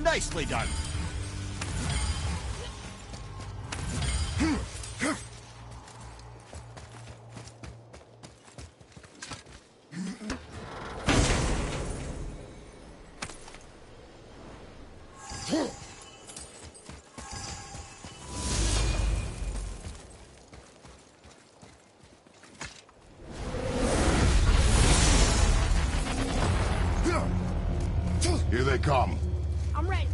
H: Nicely done.
A: Here they come.
B: I'm ready.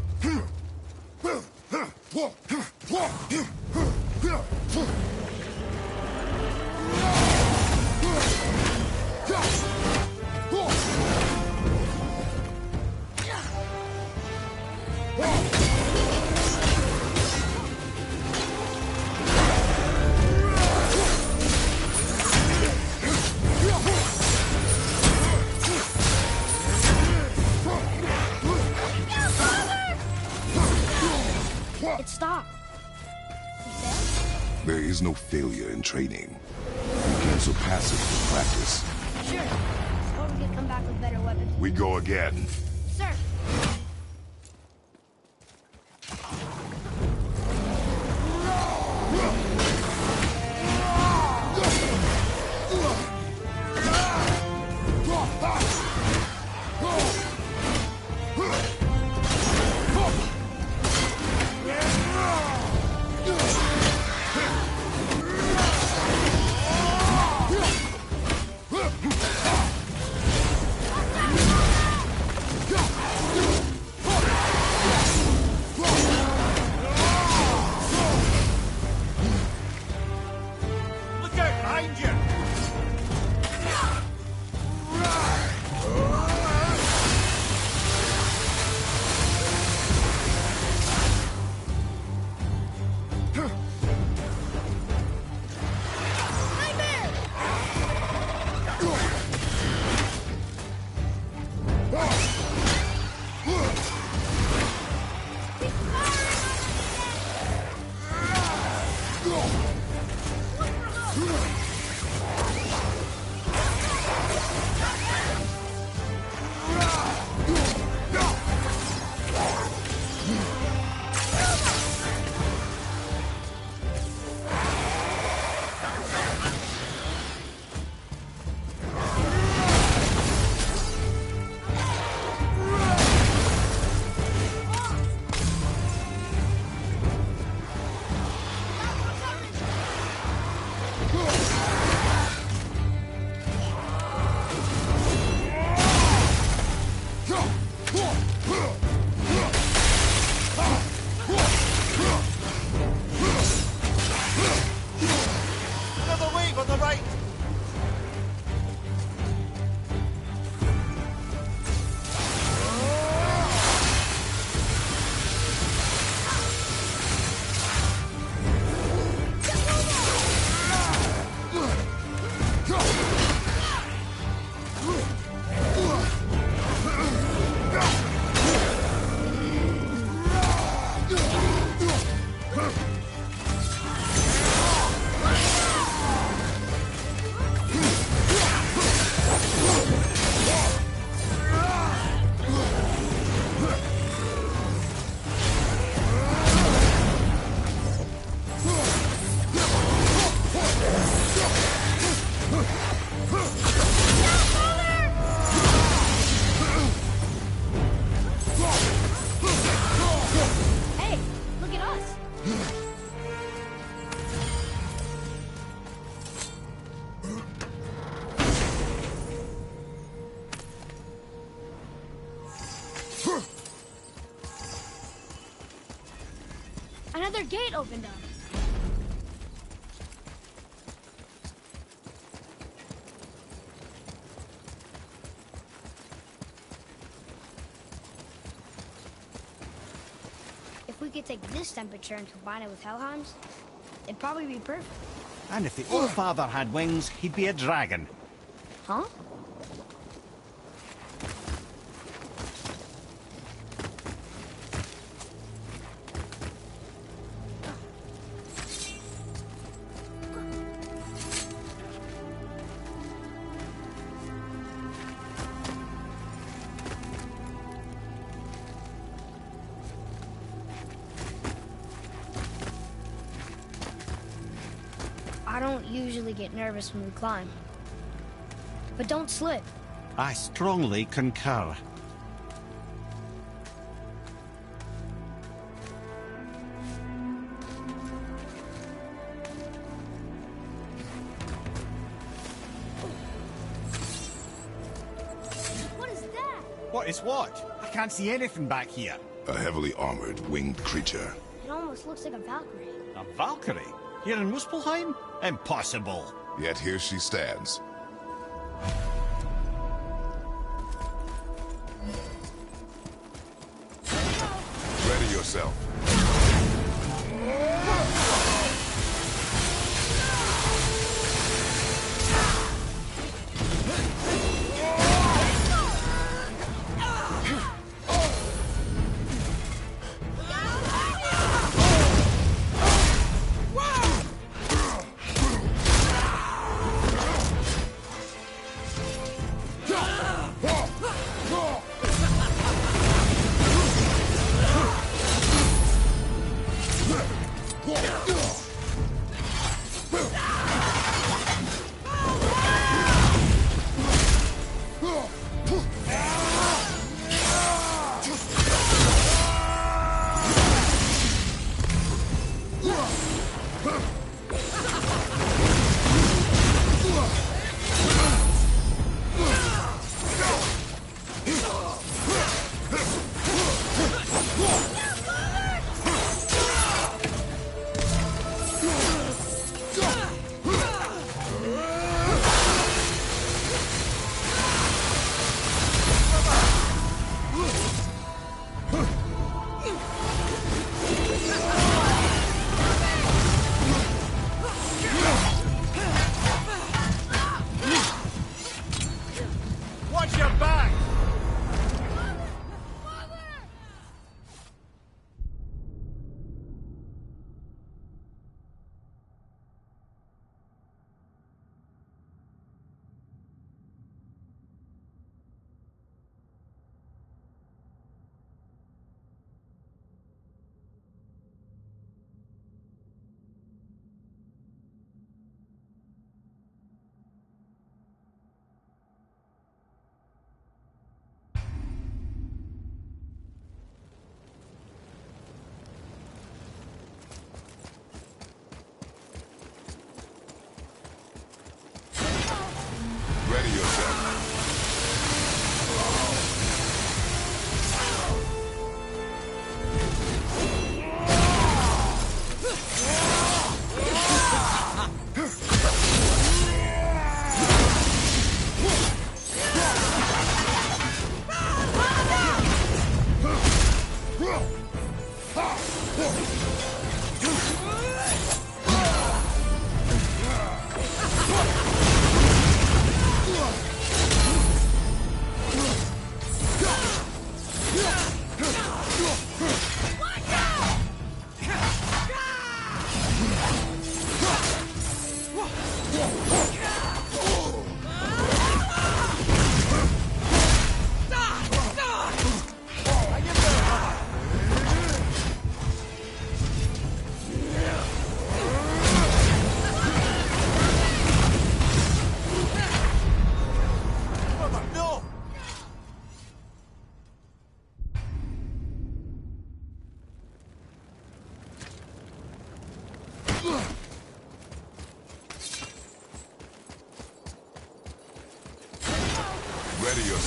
B: It stopped.
A: There is no failure in training. You can't surpass it with practice.
B: Sure. Or we can come back with better weapons.
A: We go again.
B: Sir.
H: Another wave on the right!
K: Hey, look at us. Another gate opened up.
B: If we could take this temperature and combine it with Helheim's, it'd probably be perfect.
F: And if the Allfather had wings, he'd be a dragon.
B: Huh? I don't usually get nervous when we climb. But don't slip.
F: I strongly concur.
K: What is that?
F: What is what? I can't see anything back here.
A: A heavily armored winged creature.
B: It almost looks like a Valkyrie.
F: A Valkyrie? Here in Muspelheim? Impossible.
A: Yet here she stands. Ready yourself.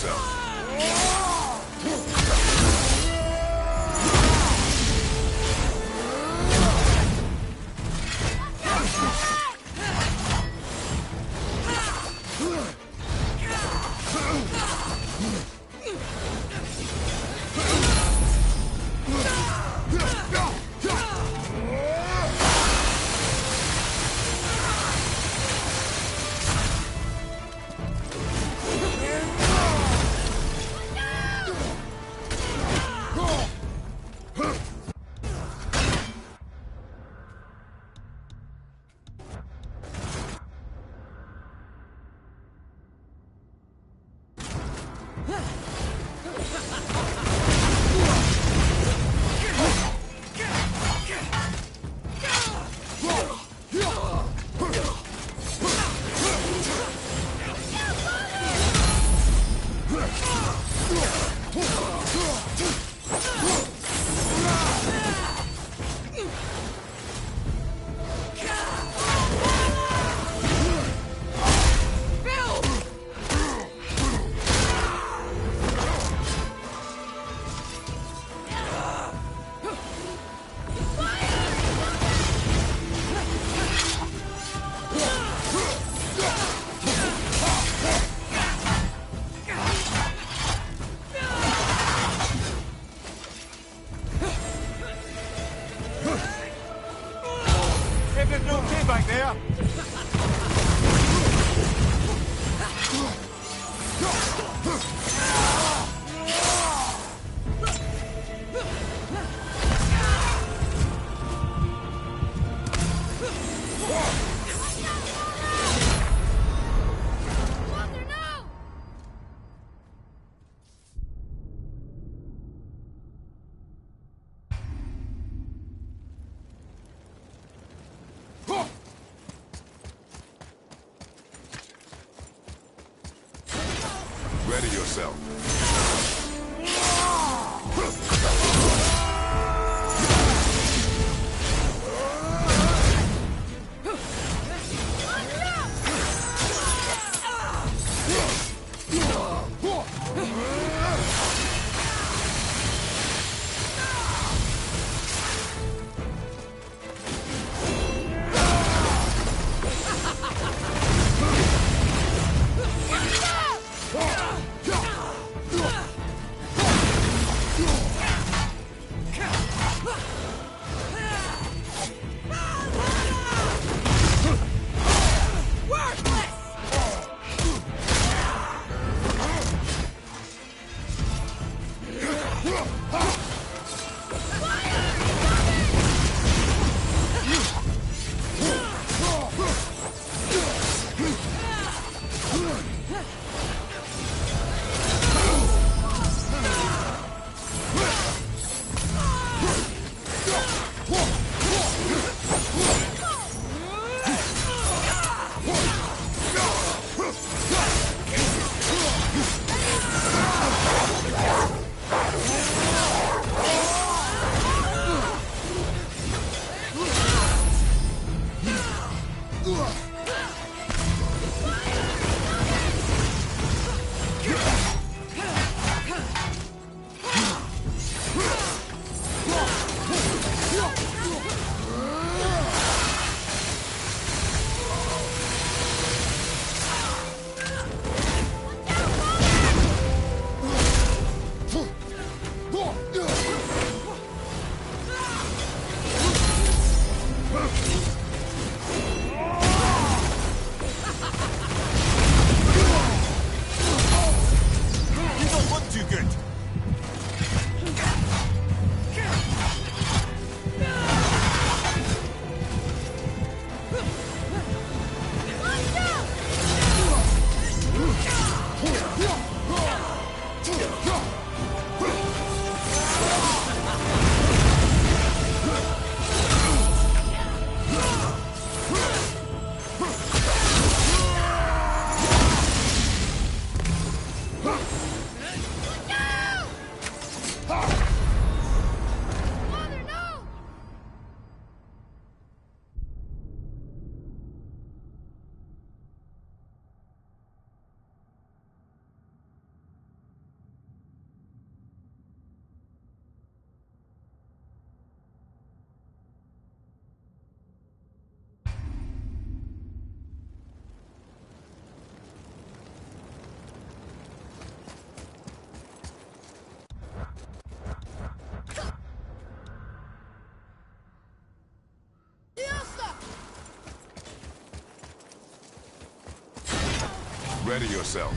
A: yourself.
H: Everything okay back there?
A: Ready yourself. Ready yourself.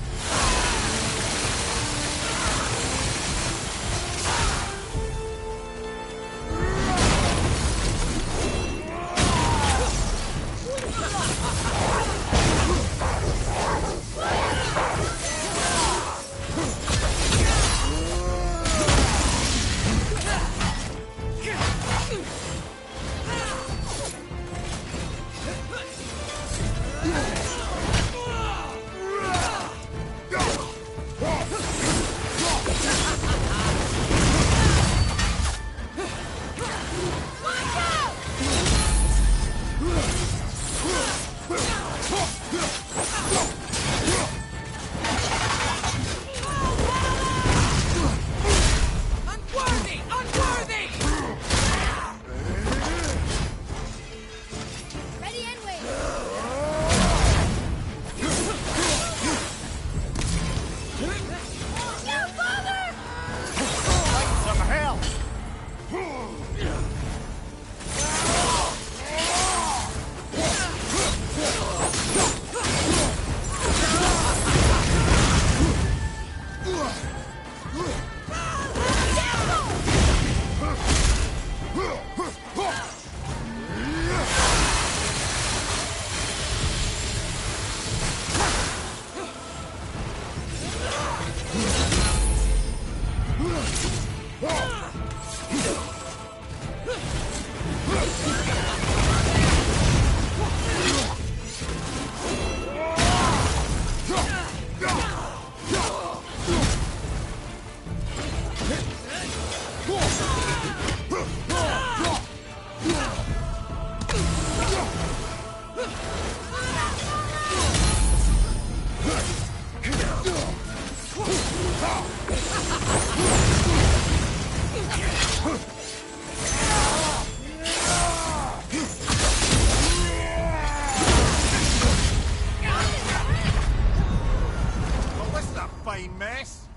H: Mess.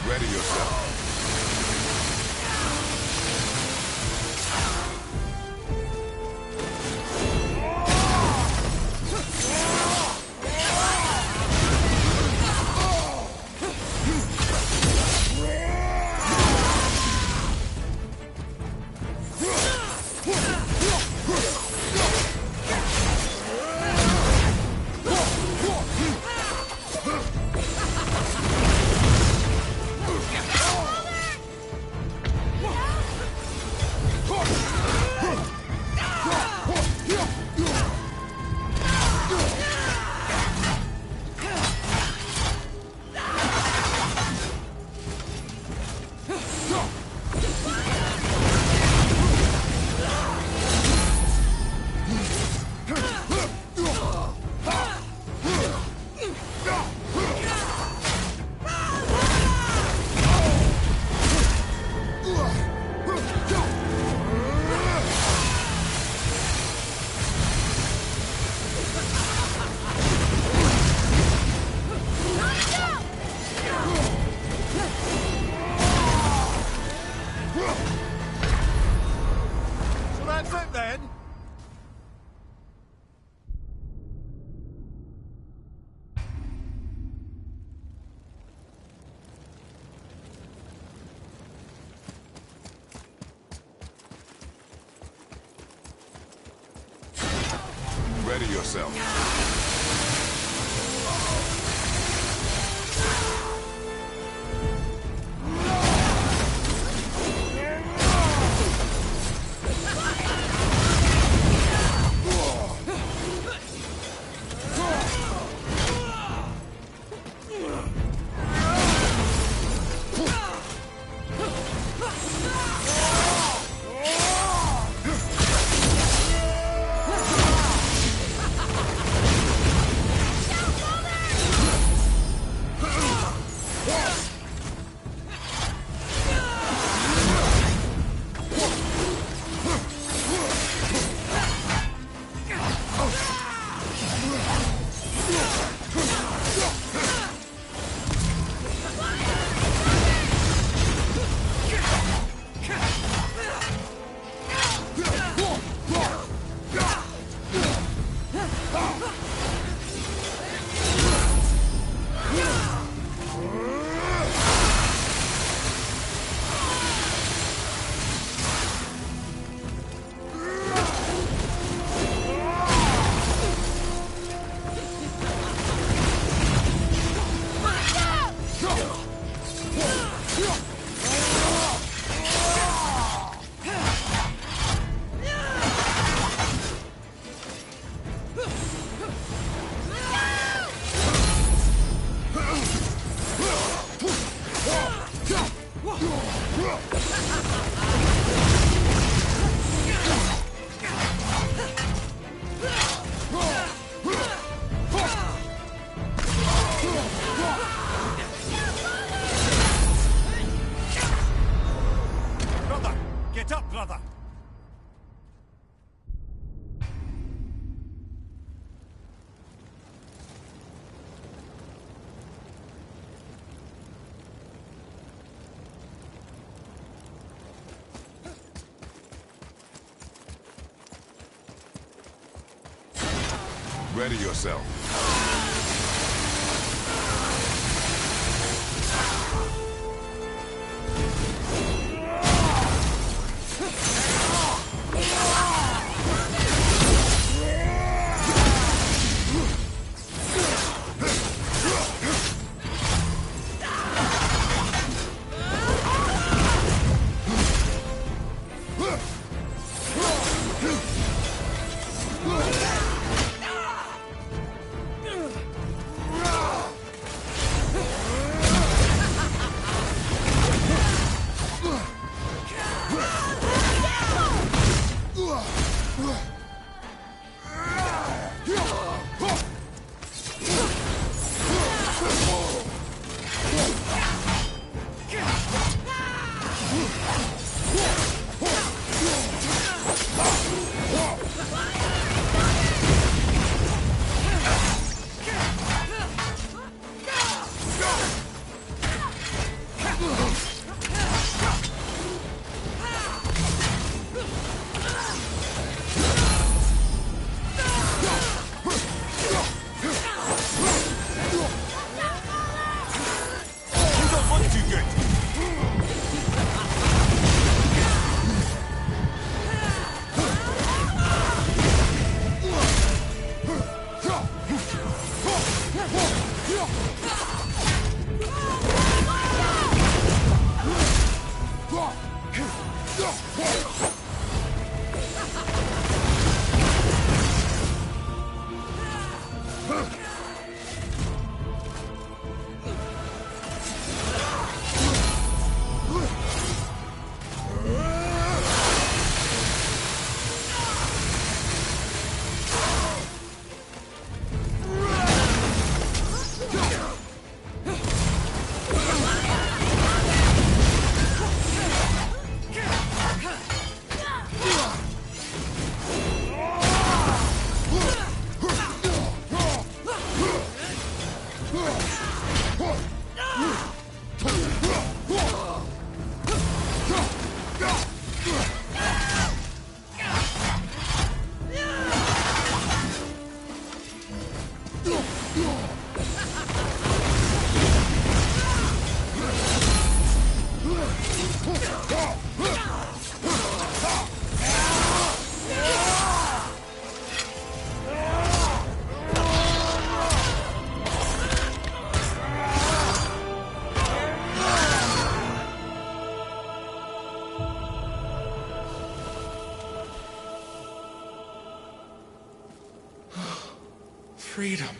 A: Ready yourself. Ready yourself.
H: Get up, brother!
A: Ready yourself.
L: Freedom.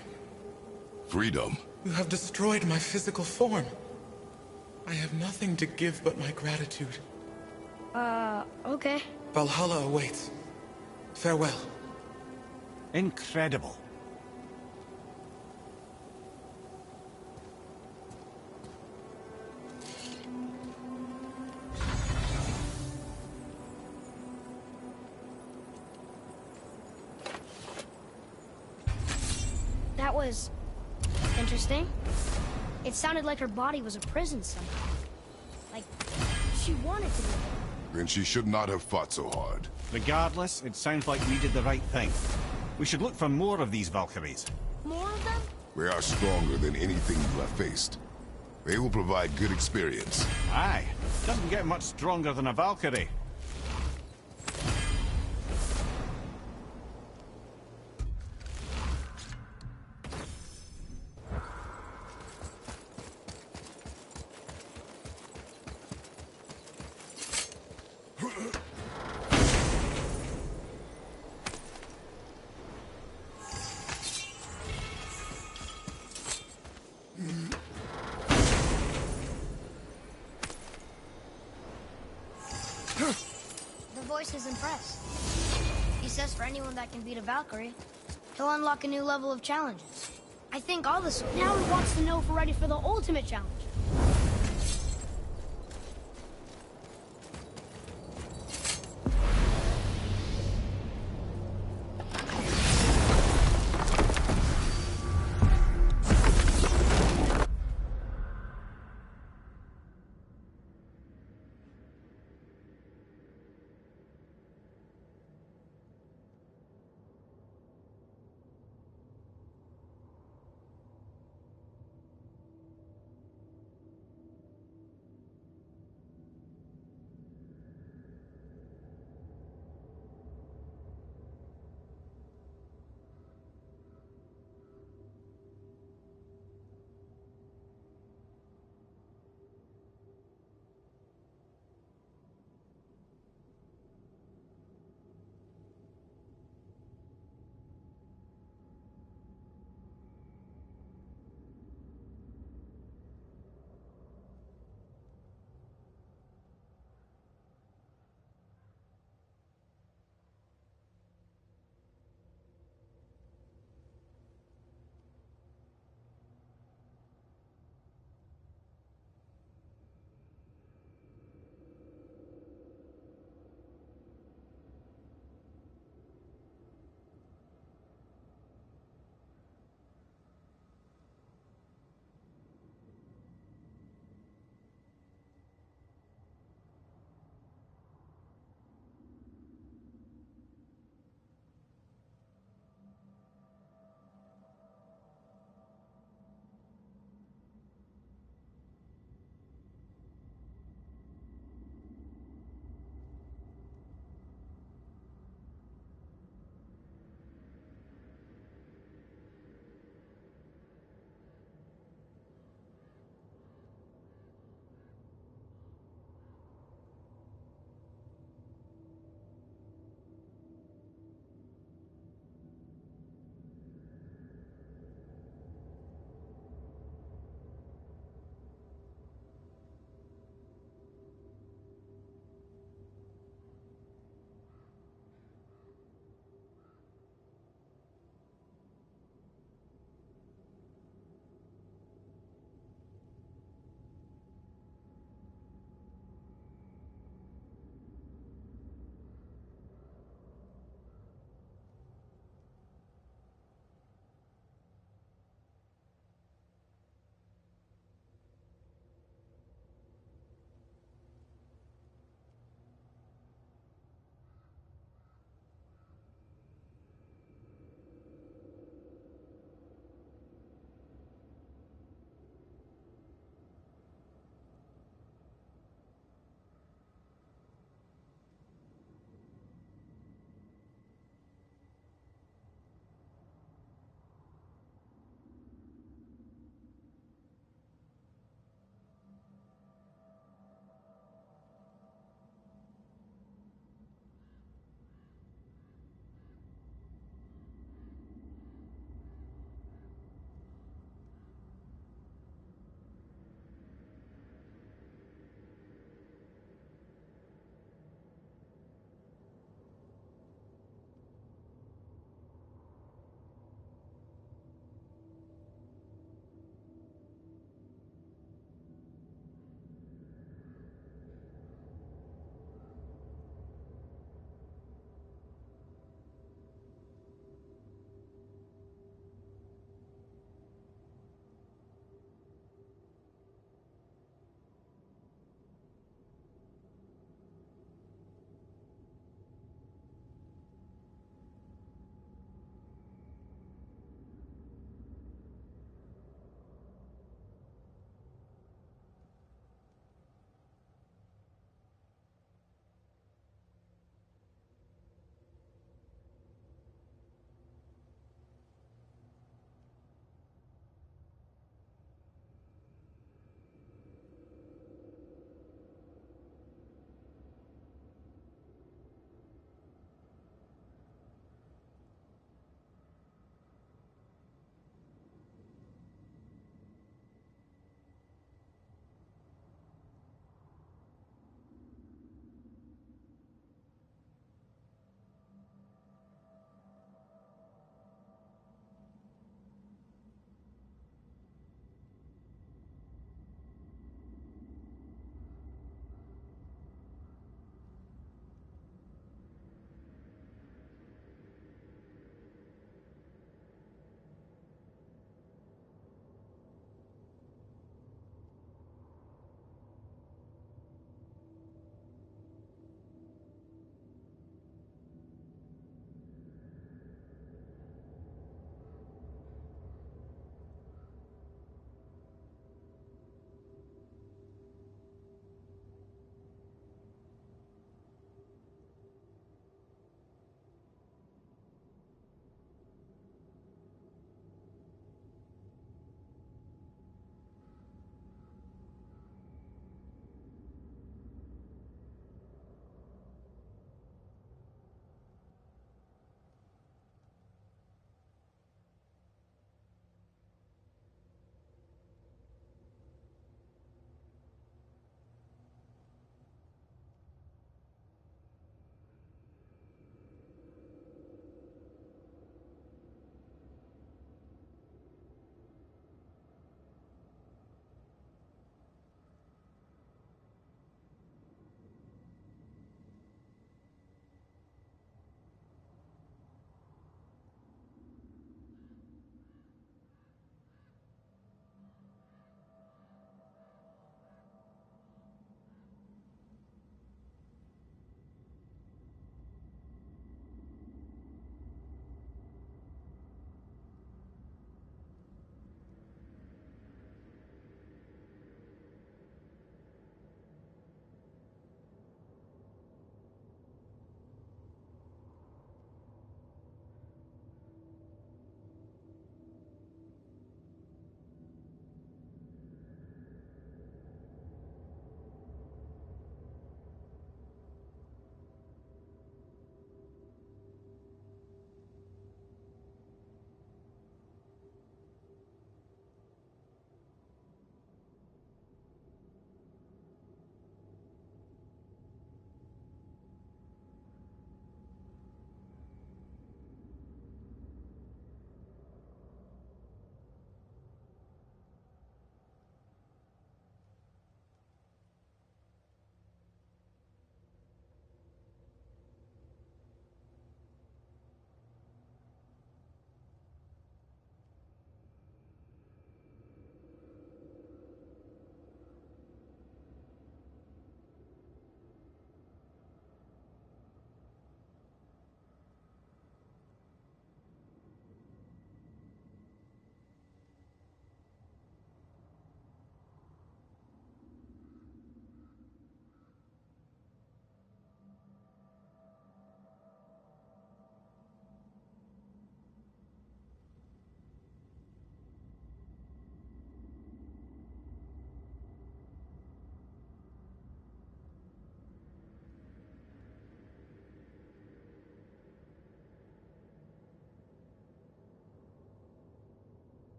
A: Freedom?
L: You have destroyed my physical form. I have nothing to give but my gratitude.
B: Okay.
L: Valhalla awaits. Farewell.
F: Incredible.
B: That was interesting. It sounded like her body was a prison somehow. Like she wanted to be there.
A: Then she should not have fought so hard.
F: Regardless, it sounds like we did the right thing. We should look for more of these Valkyries.
B: More of them?
A: They are stronger than anything you have faced. They will provide good experience.
F: Aye. Doesn't get much stronger than a Valkyrie.
E: The voice is impressed. He says for anyone that can beat a Valkyrie, he'll unlock a new level of challenges. I think all the soldiers...
B: Now he wants to know if we're ready for the ultimate challenge.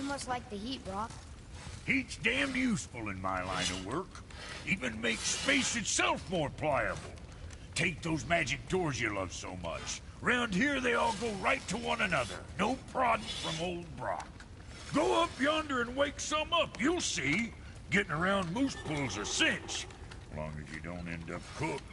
B: Must like the heat, Brock.
D: Heat's damned useful in my line of work. Even makes space itself more pliable. Take those magic doors you love so much. Round here, they all go right to one another. No prodding from old Brock. Go up yonder and wake some up. You'll see. Getting around moose pools a cinch. As long as you don't end up cooked.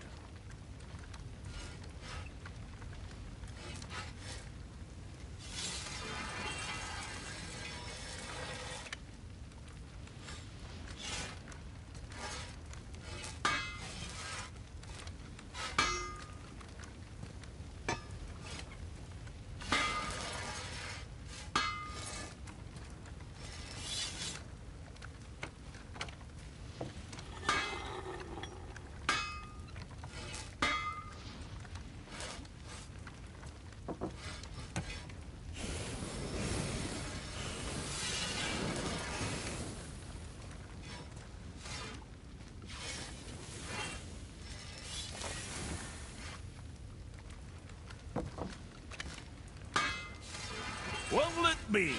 D: What'll it be?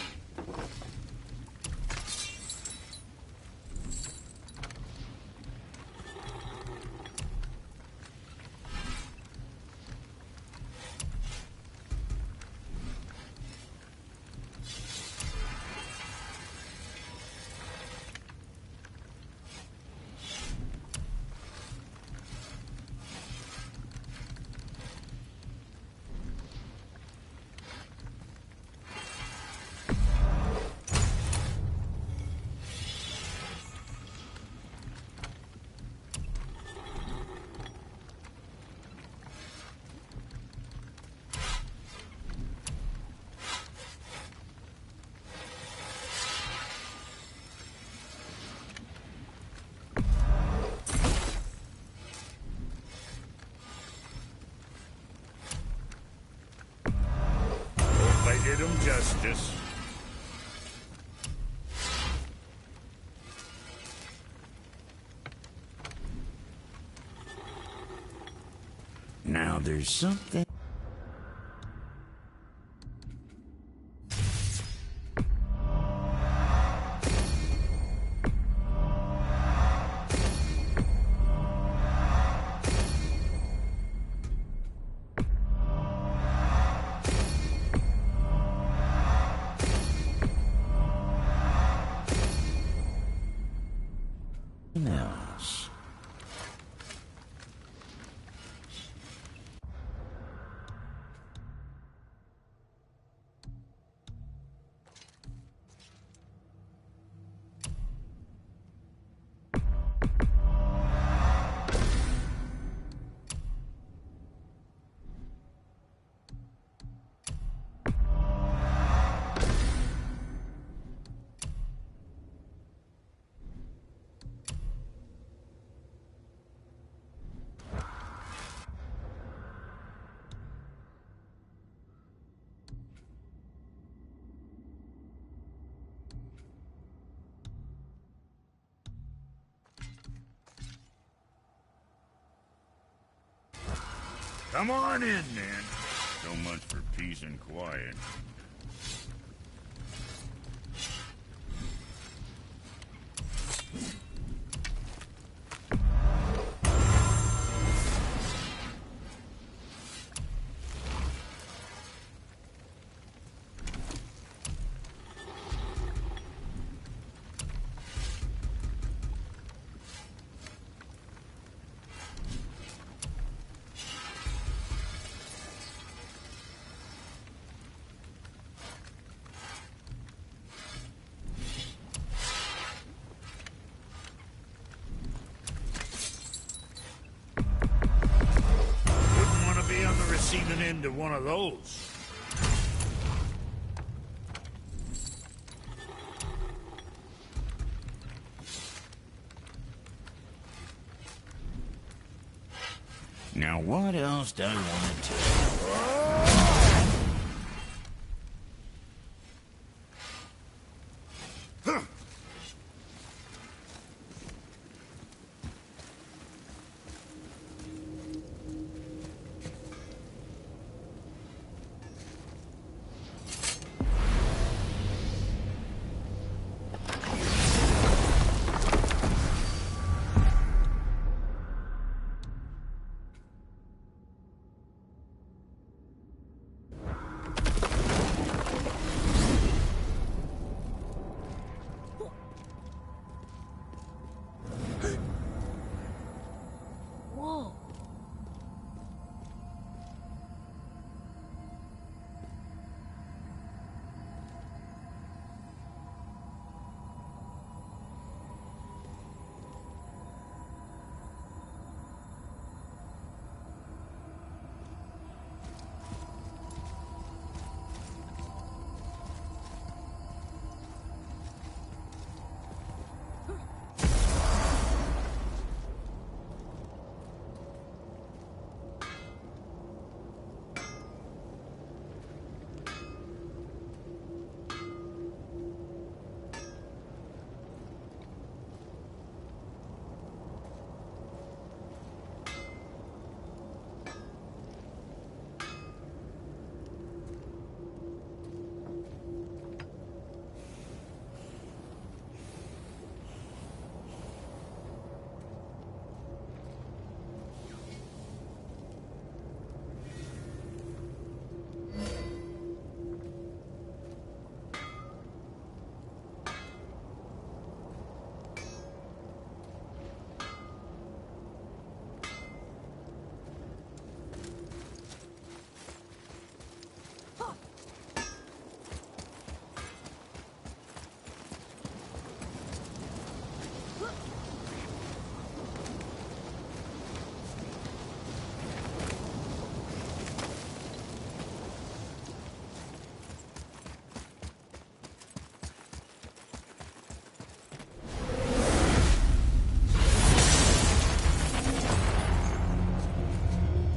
D: did him justice. Now there's something... else. Come on in, then. So much for peace and quiet. Receiving into one of those. Now what else do I want to tell you?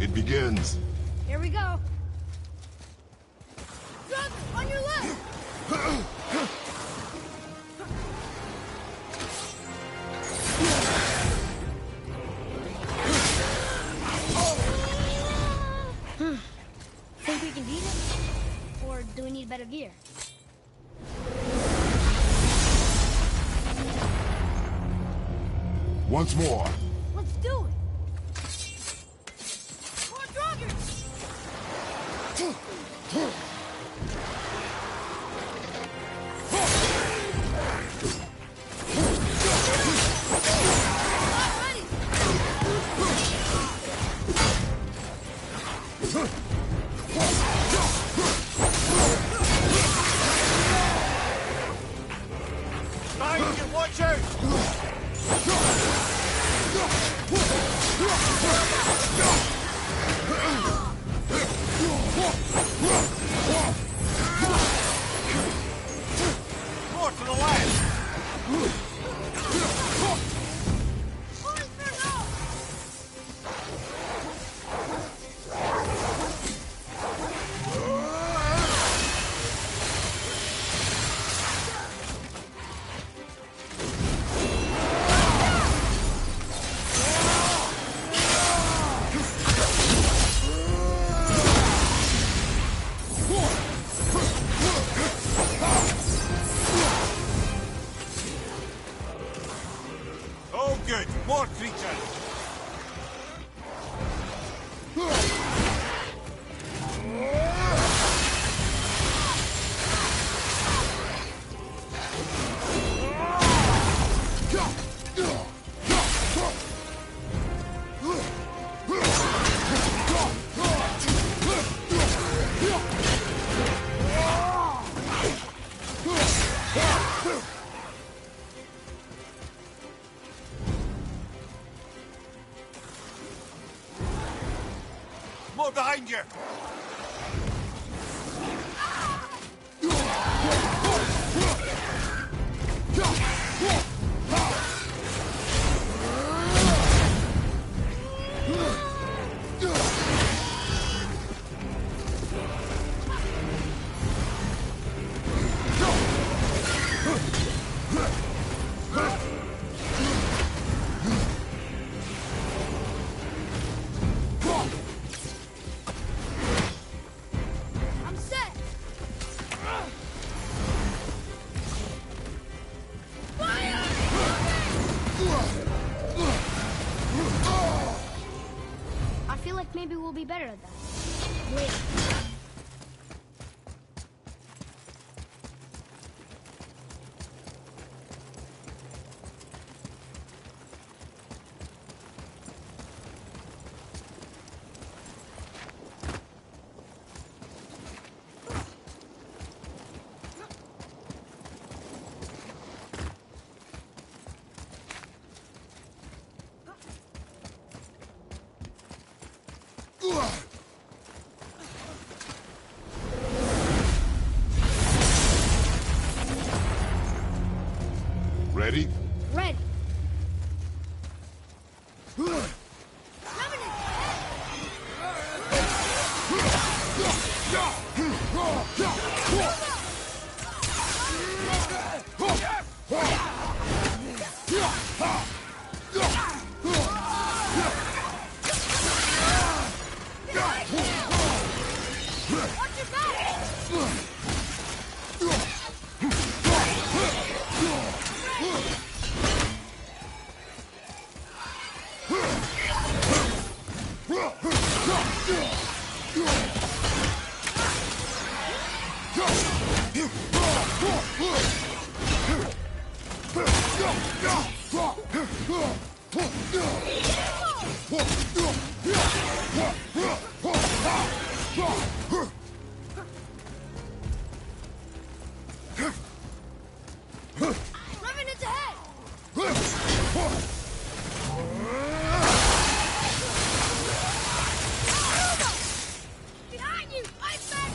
A: It begins.
B: Here we go. Drop on your do we need better gear?
A: Once more.
B: Let's do it! More Draugrs!
H: Watch out! More to the left! Oh, good. More creatures. More behind you!
B: I'm set! Fire! I feel like maybe we'll be better at that. Later.
A: Ready?
B: Ready. Watch your back! Revenant's ahead! Behind you! I'm back!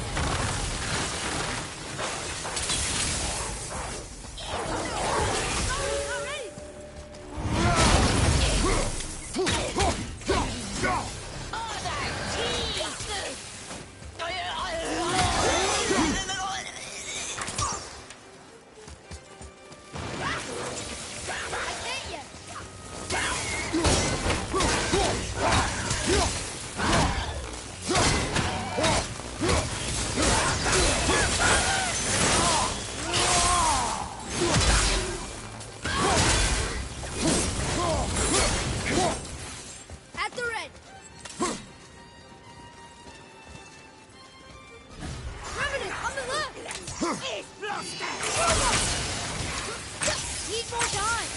B: Not ready!
K: Need more time.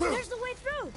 B: There's the way through!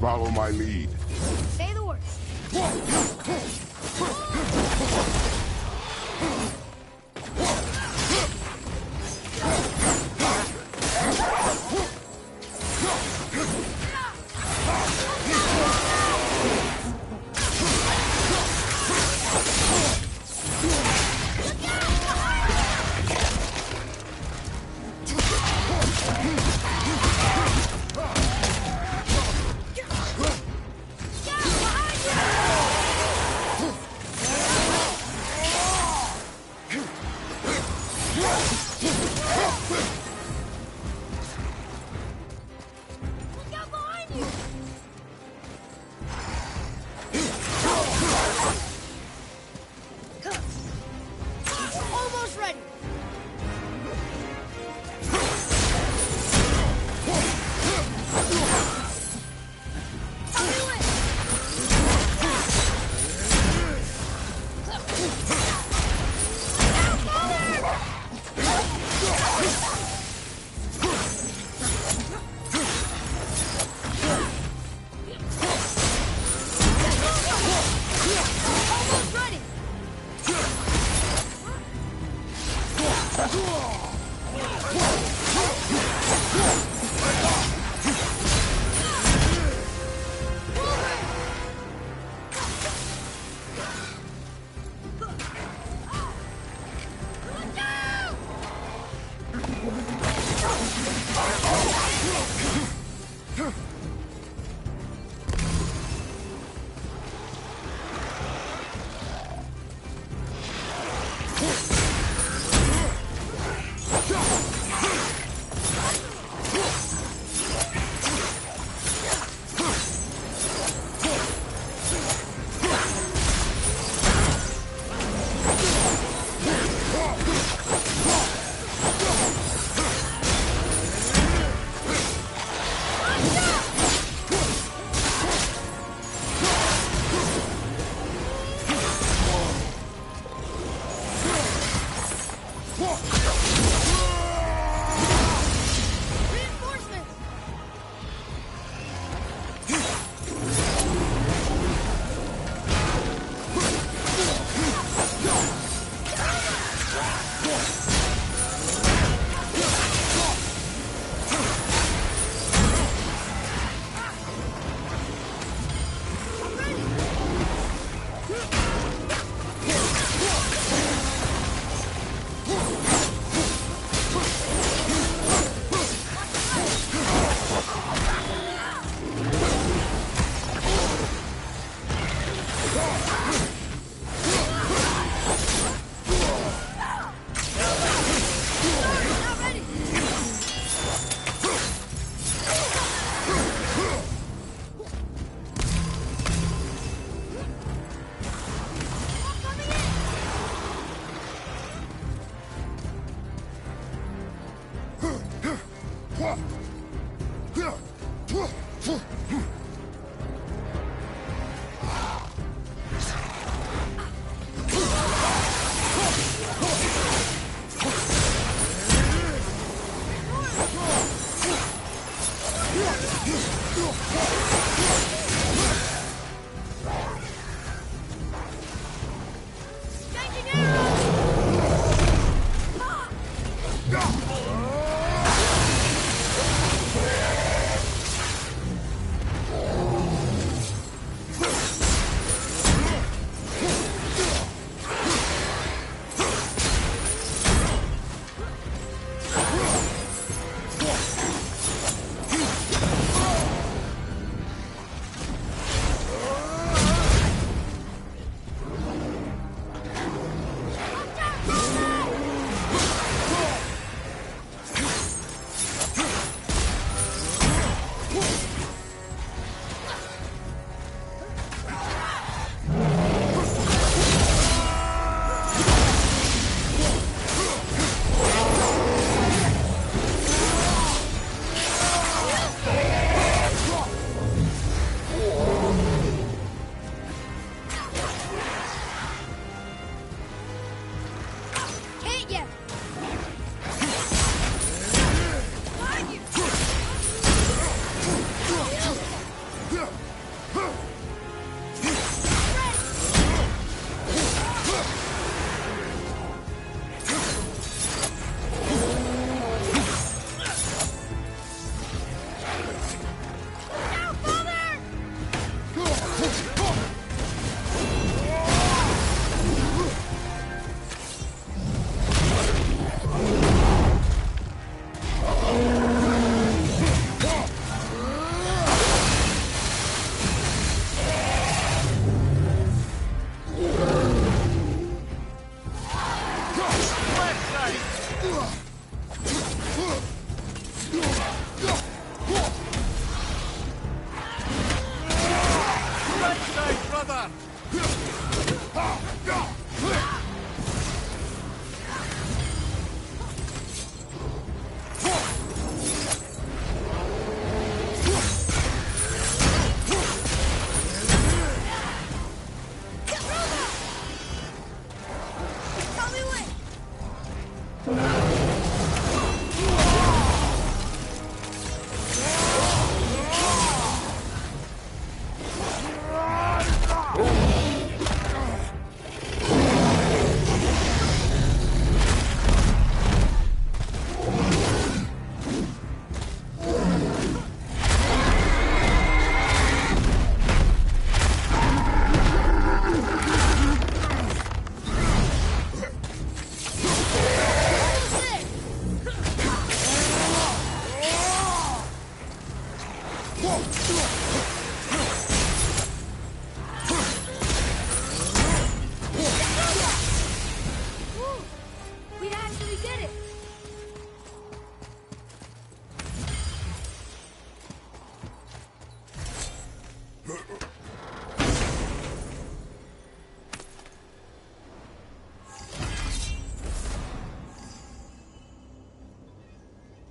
A: Follow my lead.
B: Say the word.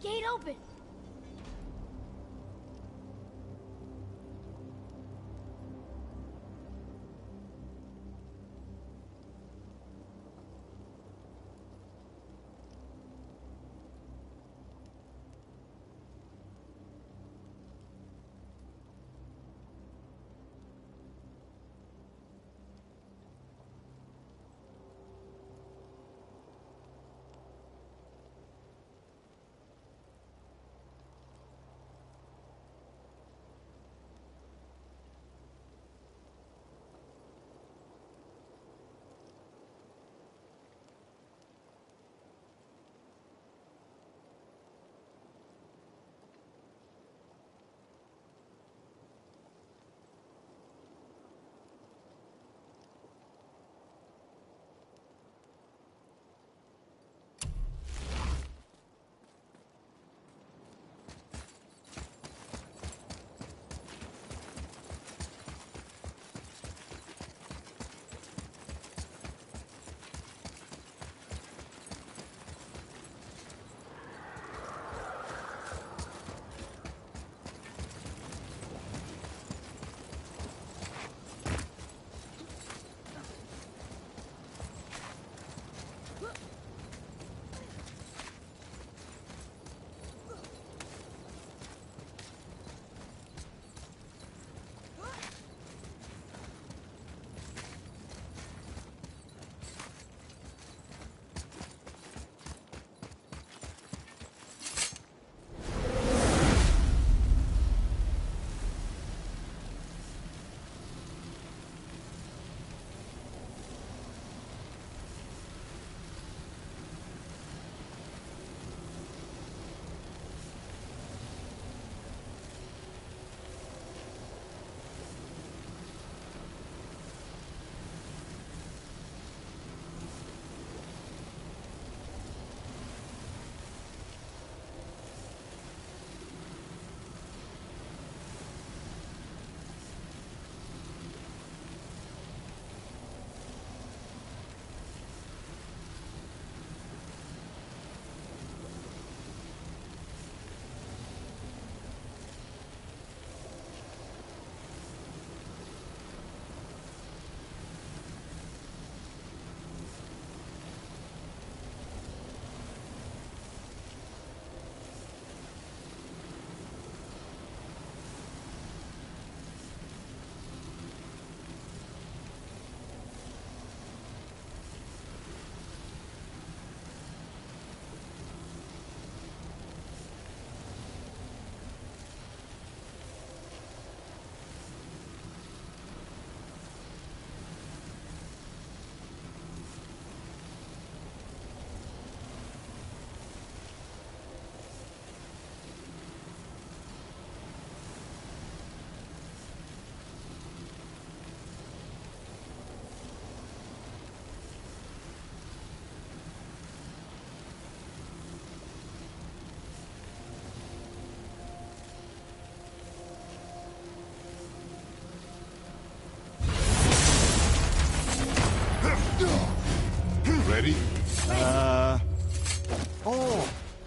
K: Gate open.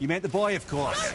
F: You meant the boy, of course.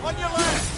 H: On your left!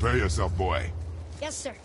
A: Prepare yourself, boy.
B: Yes, sir.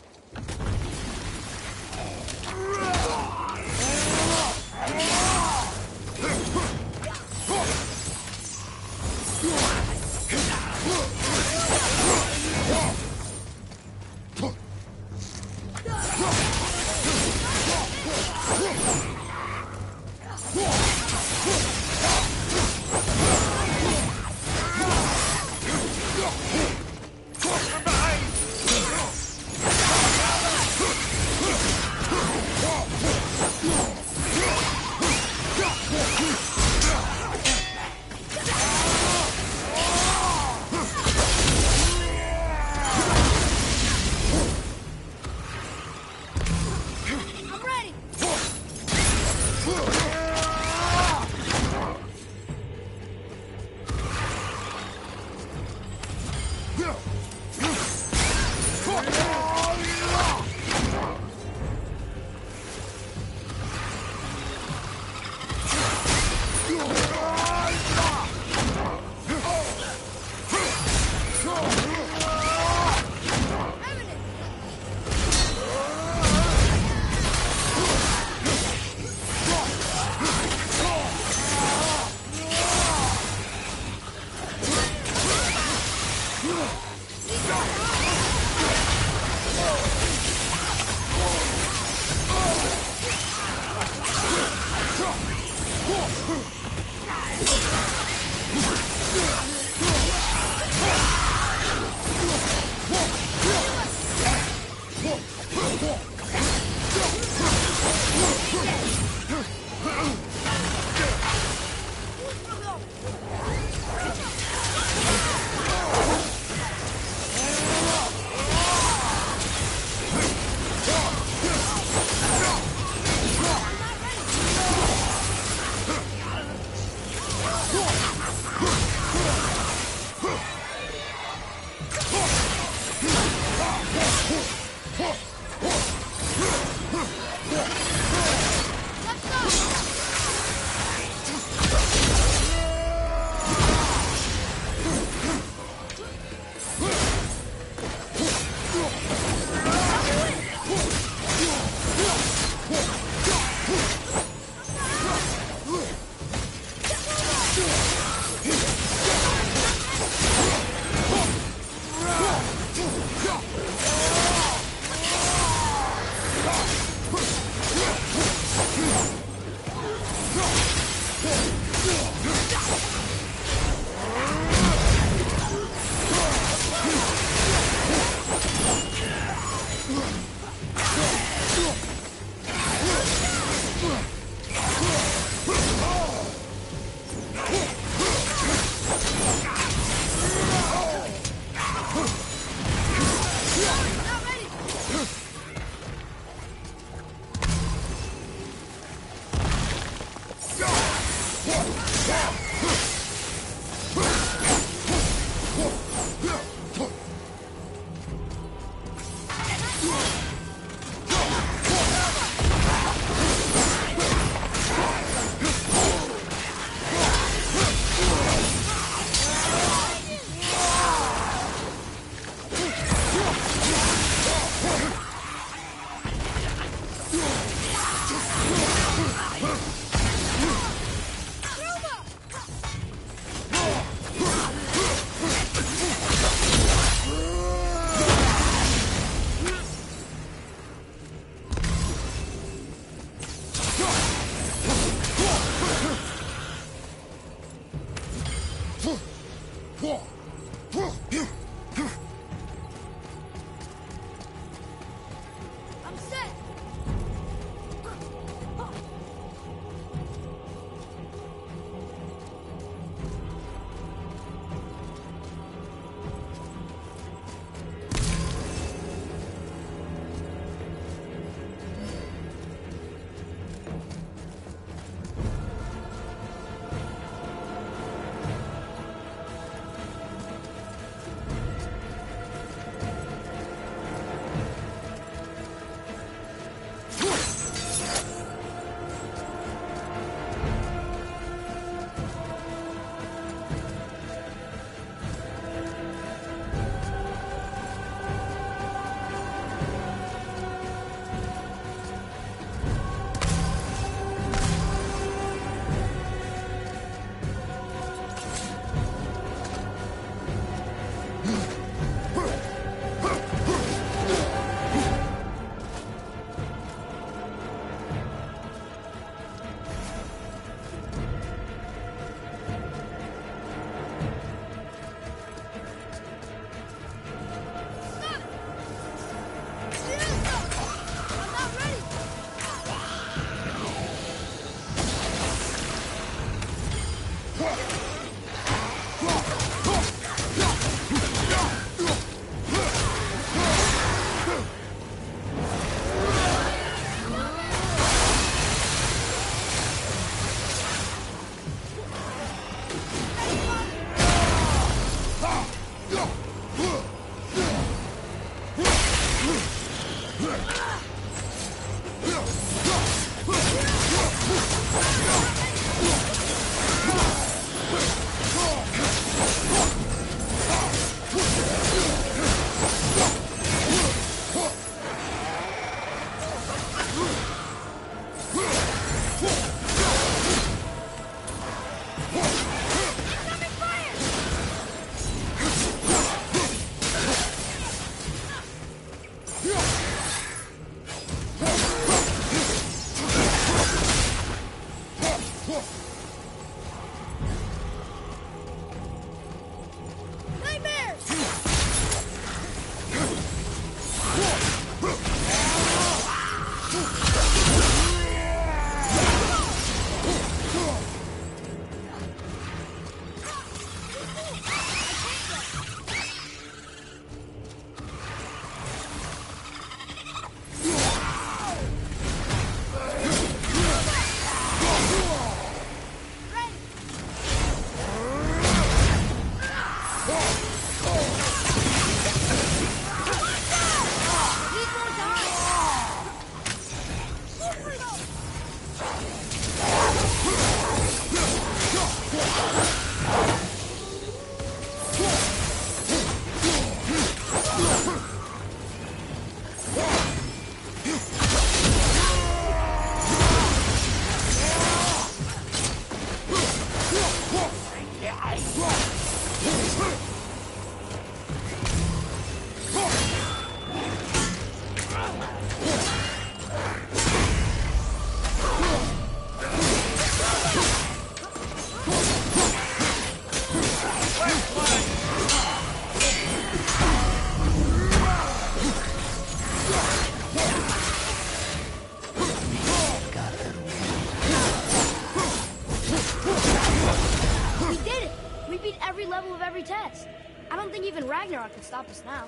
B: best. I don't think even Ragnarok can stop us now.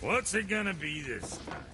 D: What's it gonna be this time?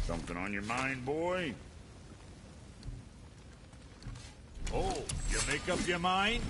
D: Something on your mind, boy? Oh, you make up your mind?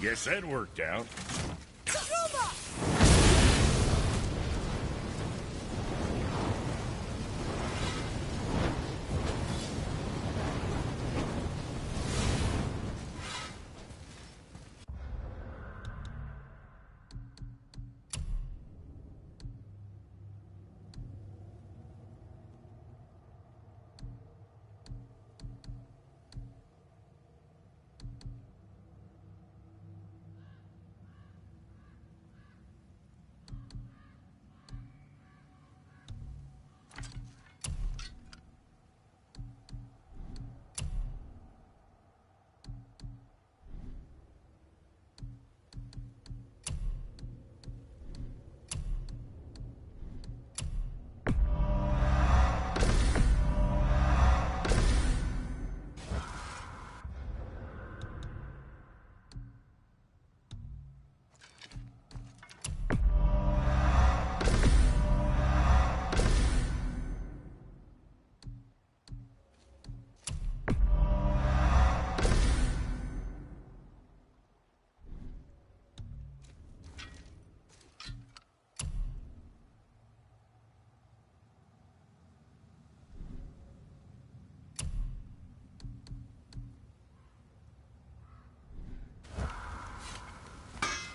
D: Guess that worked out.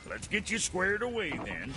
D: Let's get you squared away, then.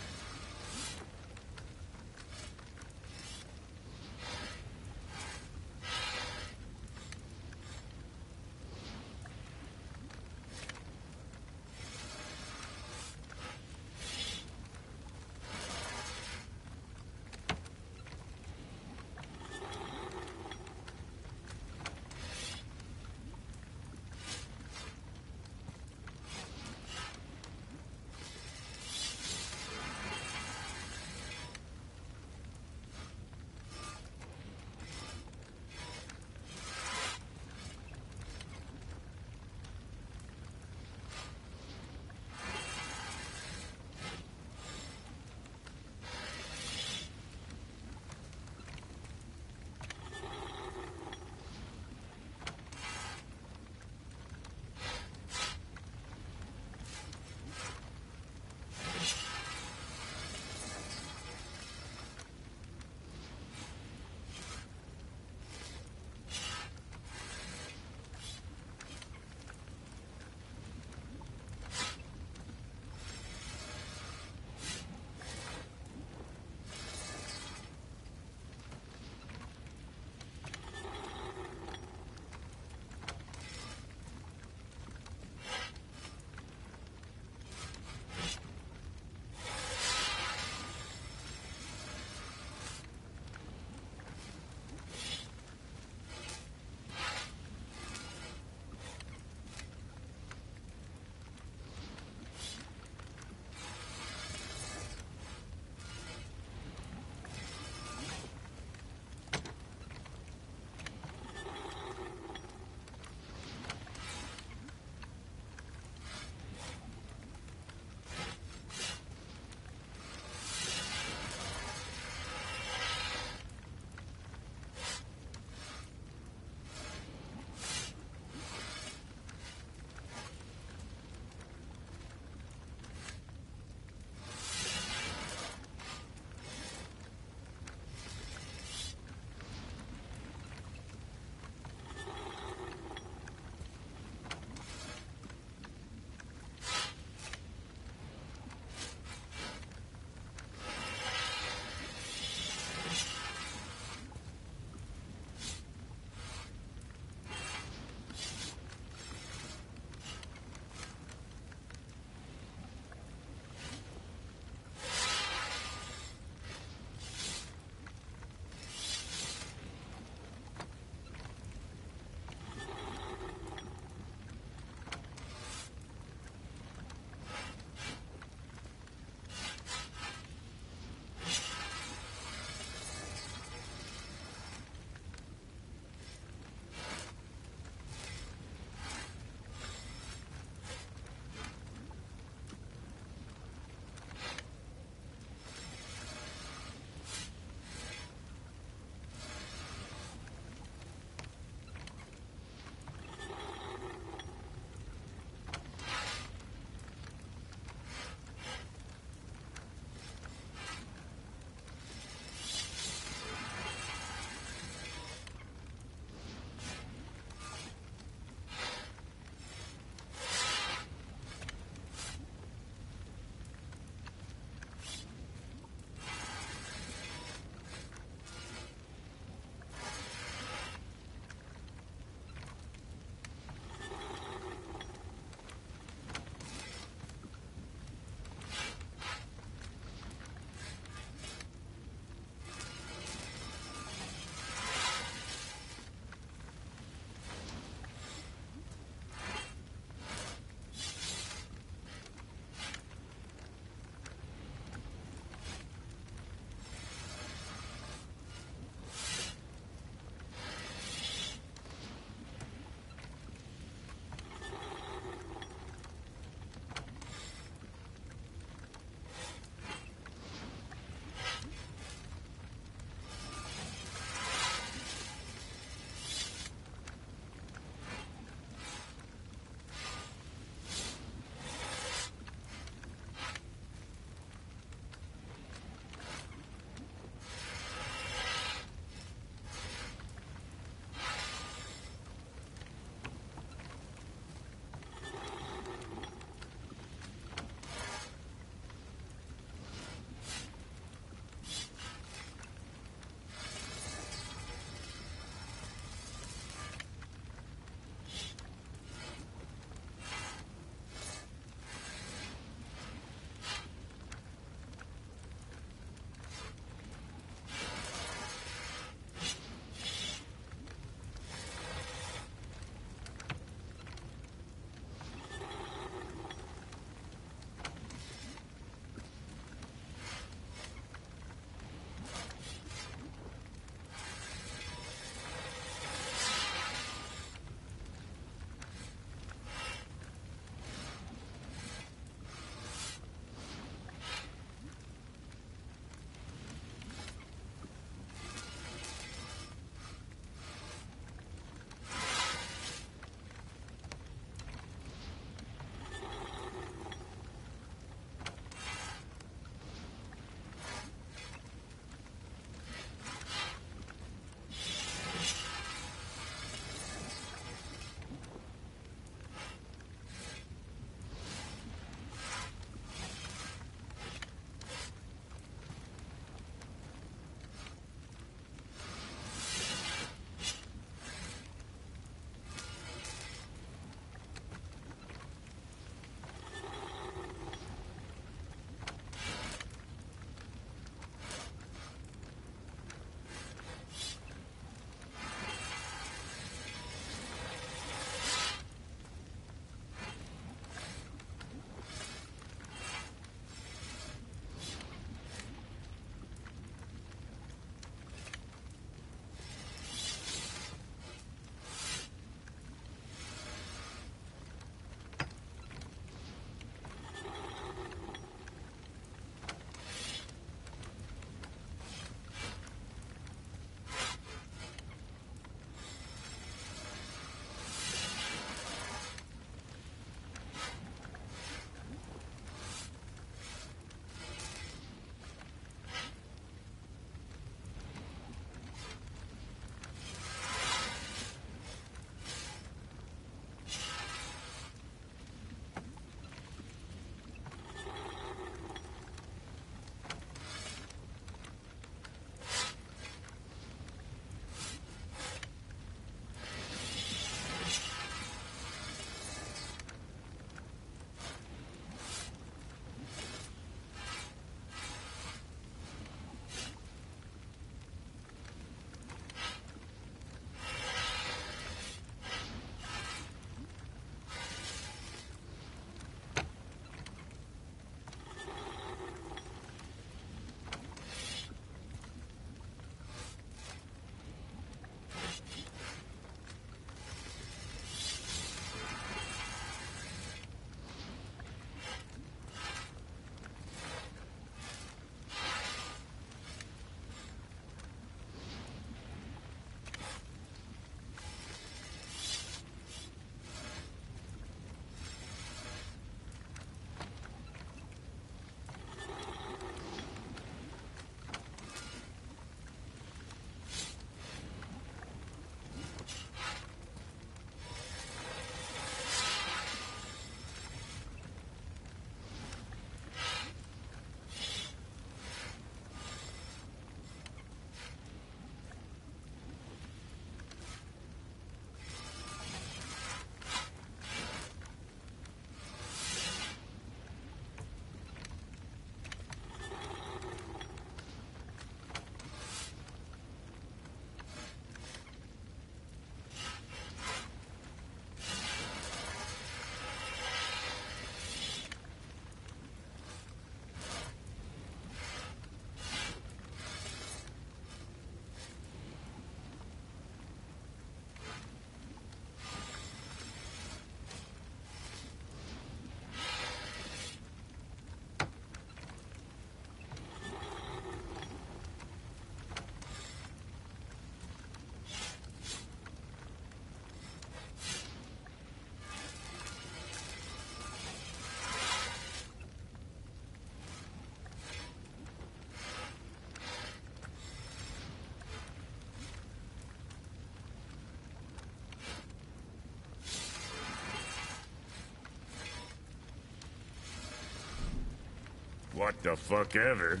D: What the fuck ever.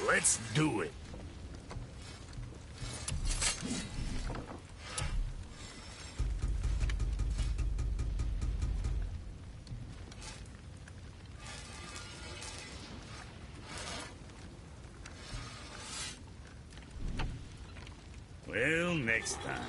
D: Let's do it. Well, next time.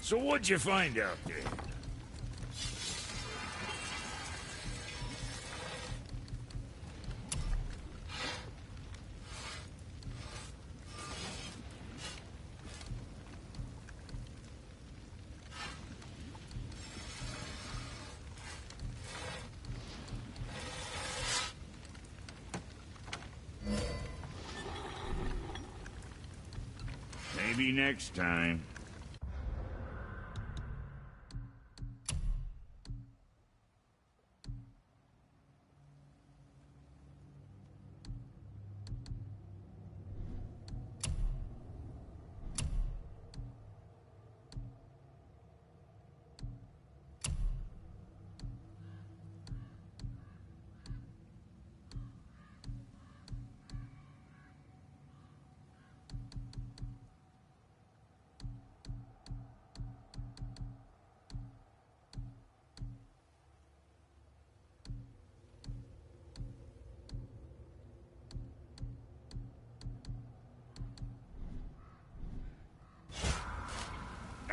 D: So what'd you find out there? Maybe next time.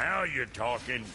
D: Now you're talking.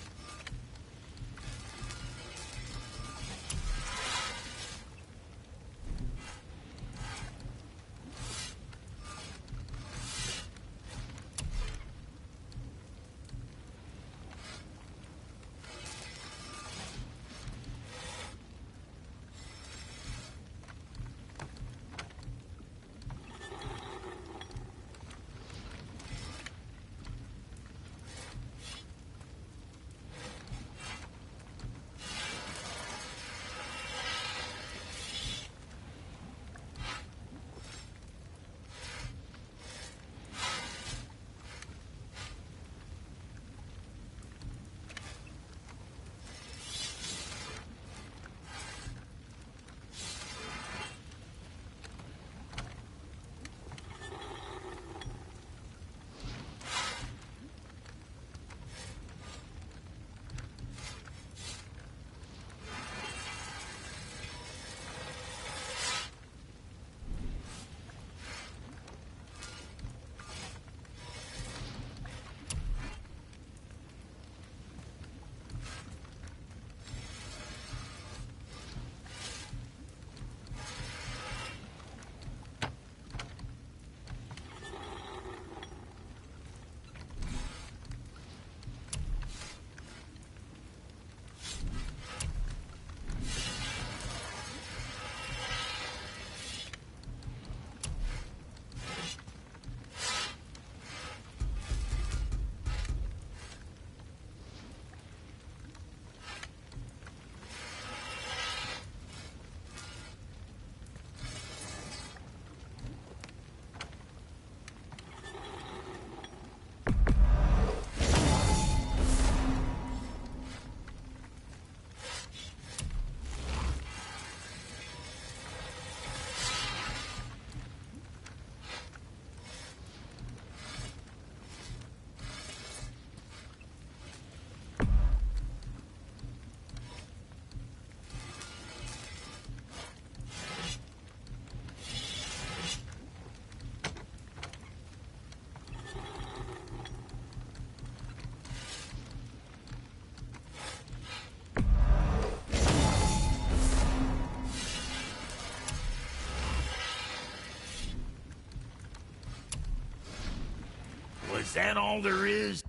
D: Is that all there is?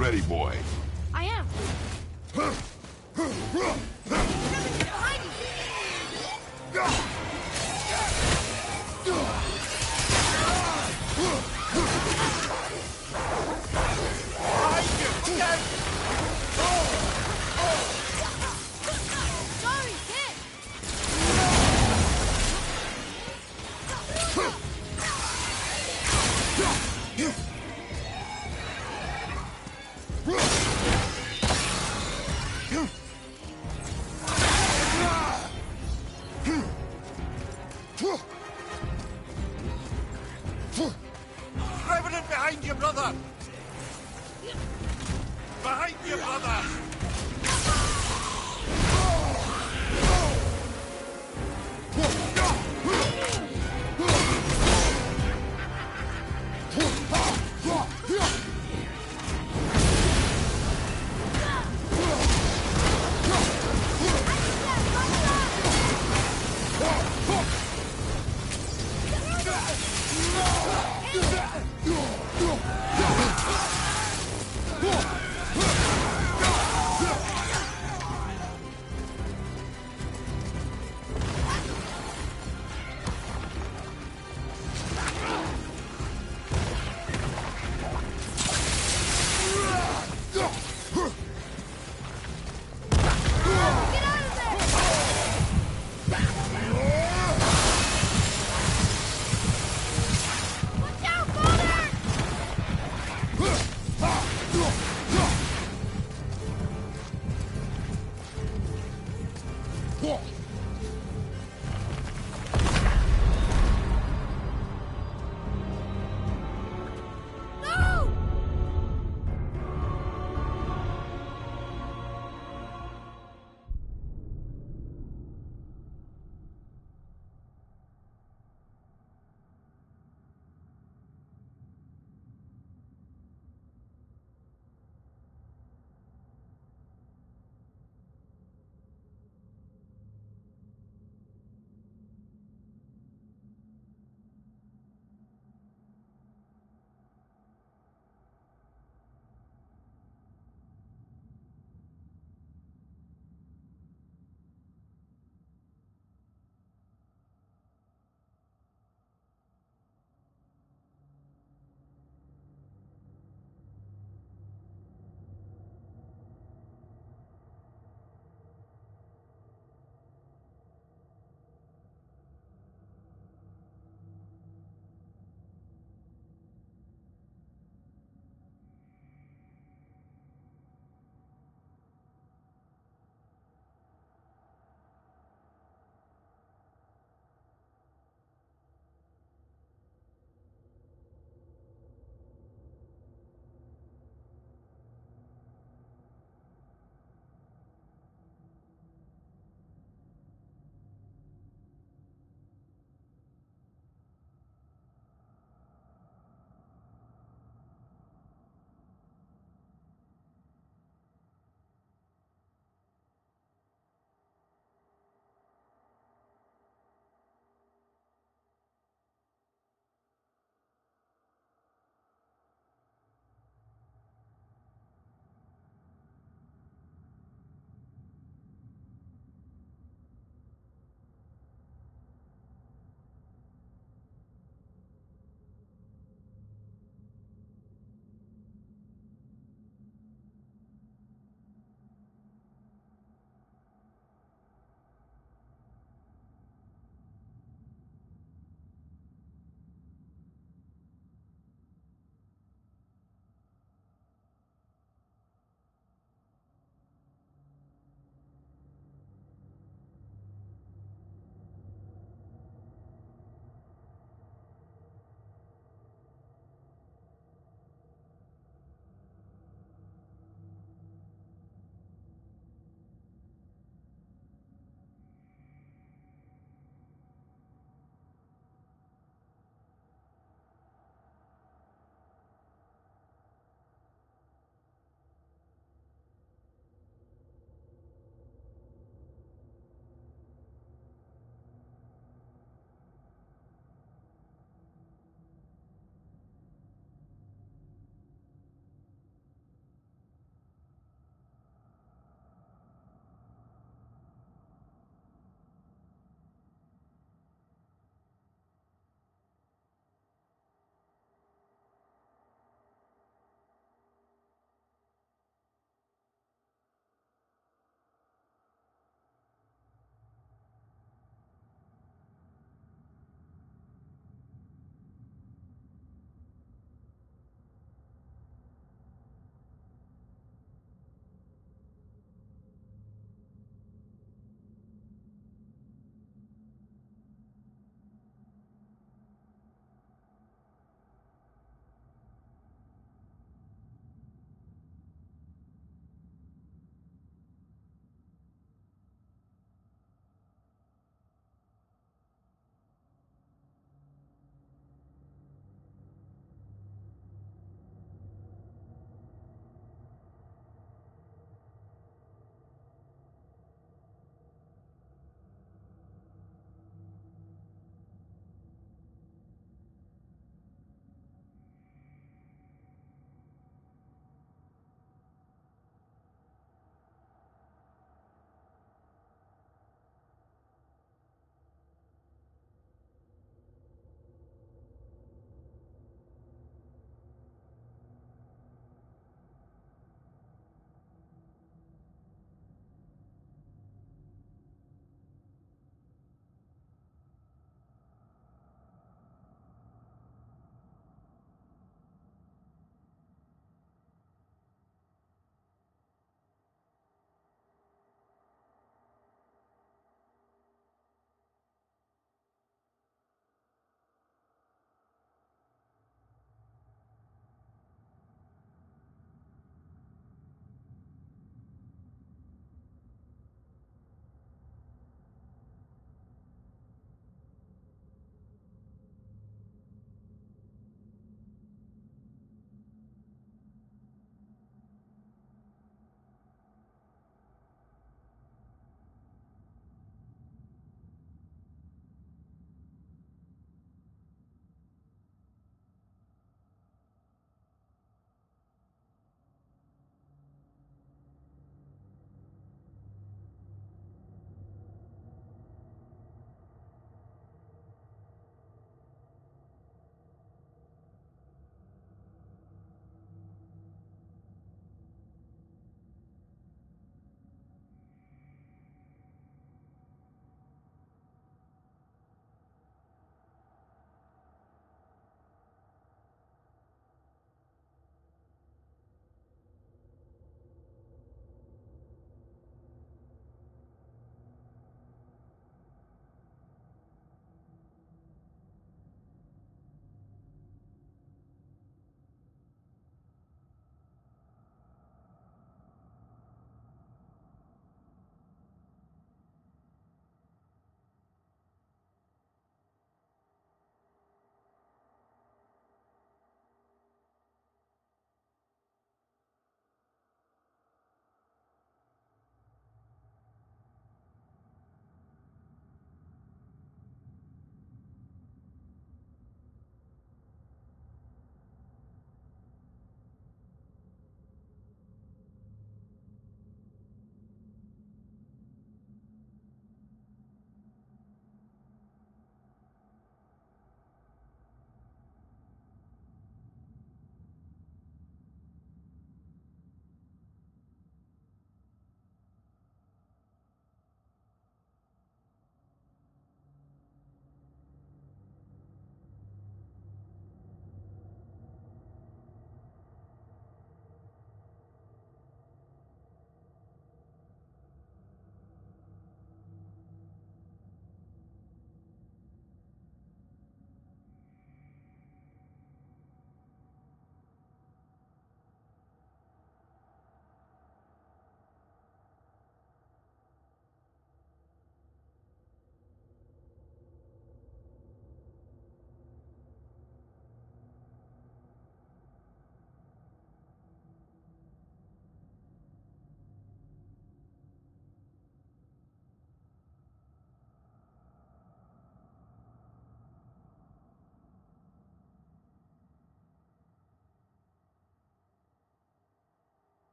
A: ready, boy.
K: I am. Sorry, kid.
H: Revenant behind you, brother! Behind you, brother!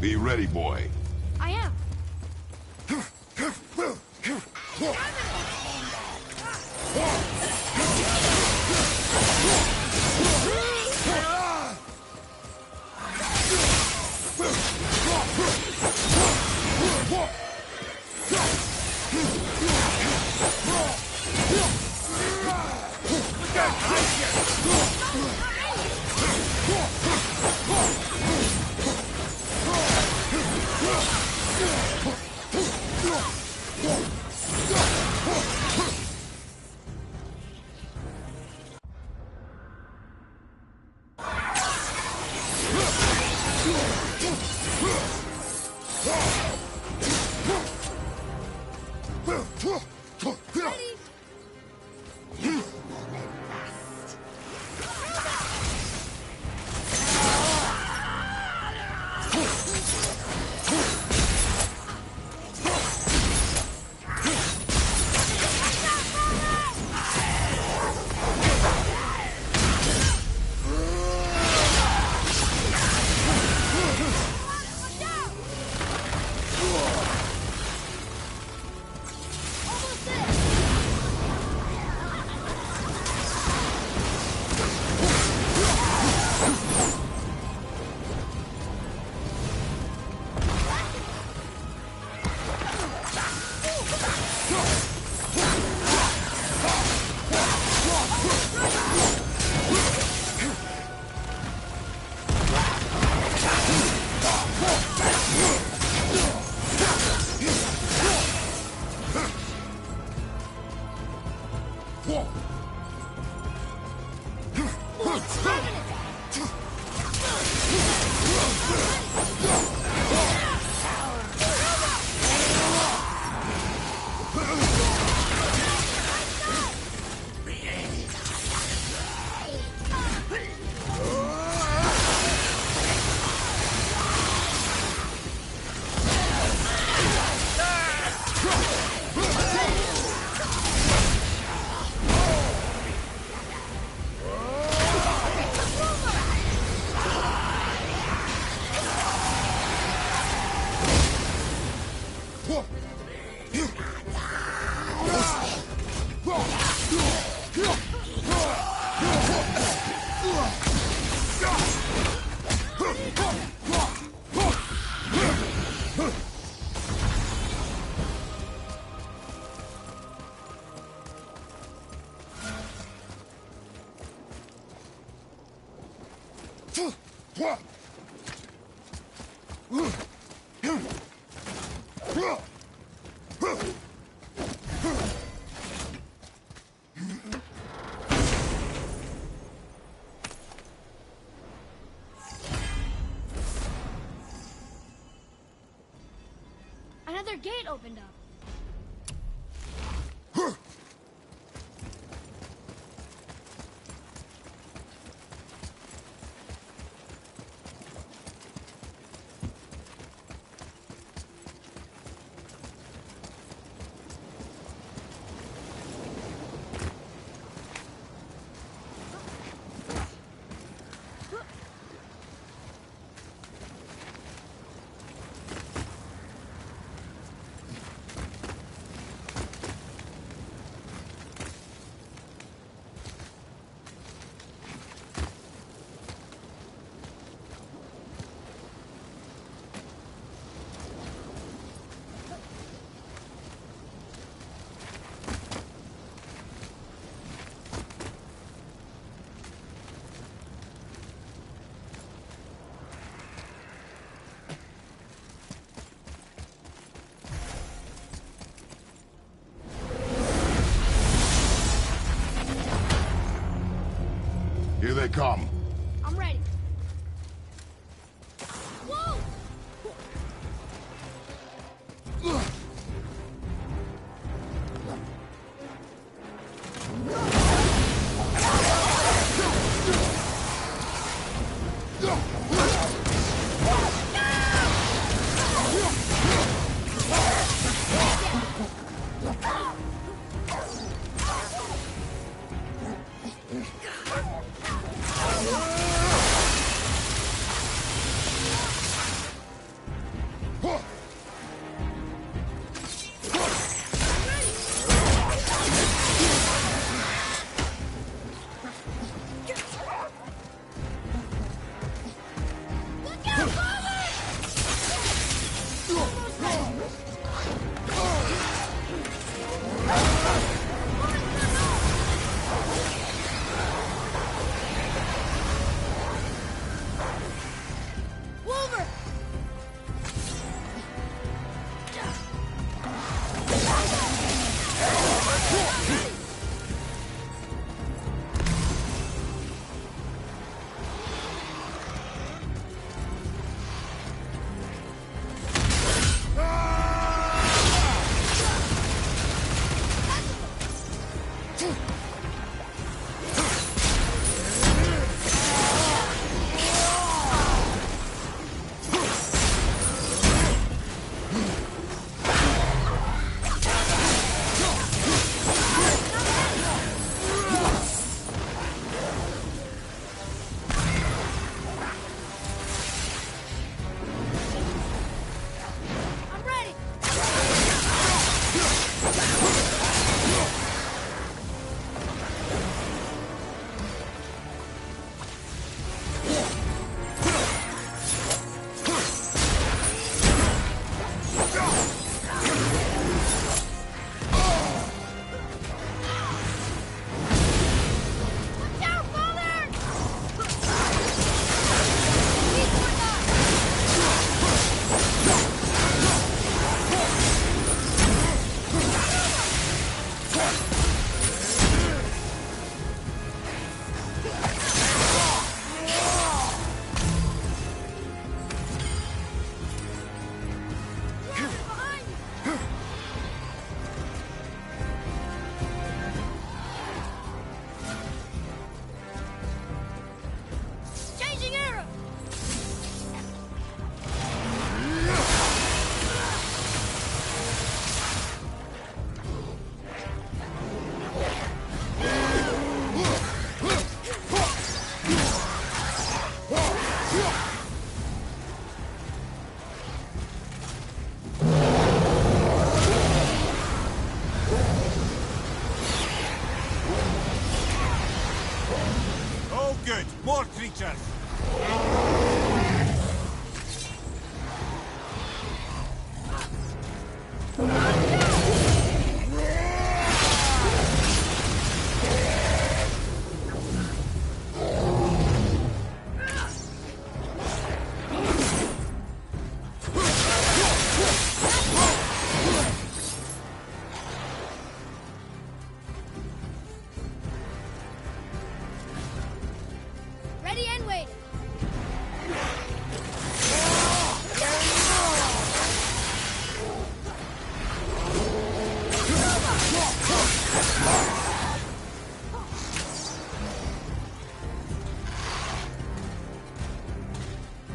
A: Be ready, boy.
K: I am. Another gate opened up.
A: Here they come.
K: I'm ready. Whoa!
H: creatures!
K: Ready and waiting.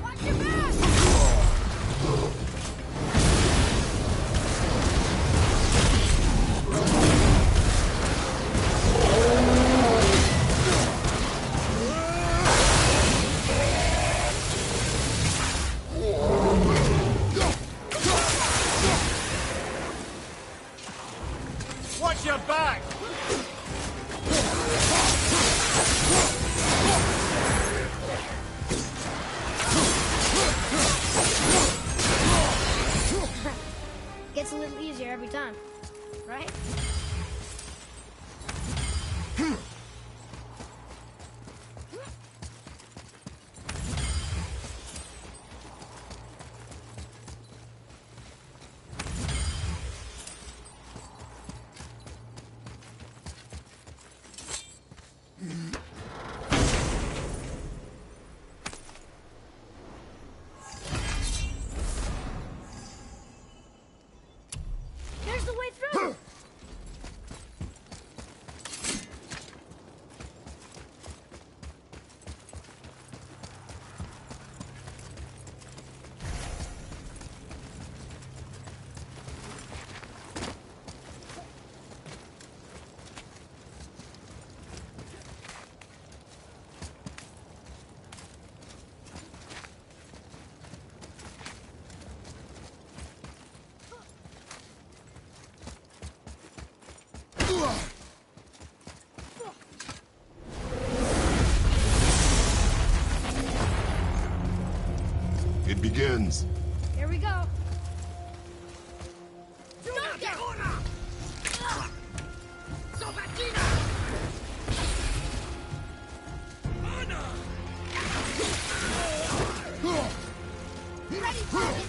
K: Watch your back!
H: Watch your back!
B: Gets a little easier every time, right?
K: There's the way through.
A: It begins.
K: Here we go.
B: Ready, target!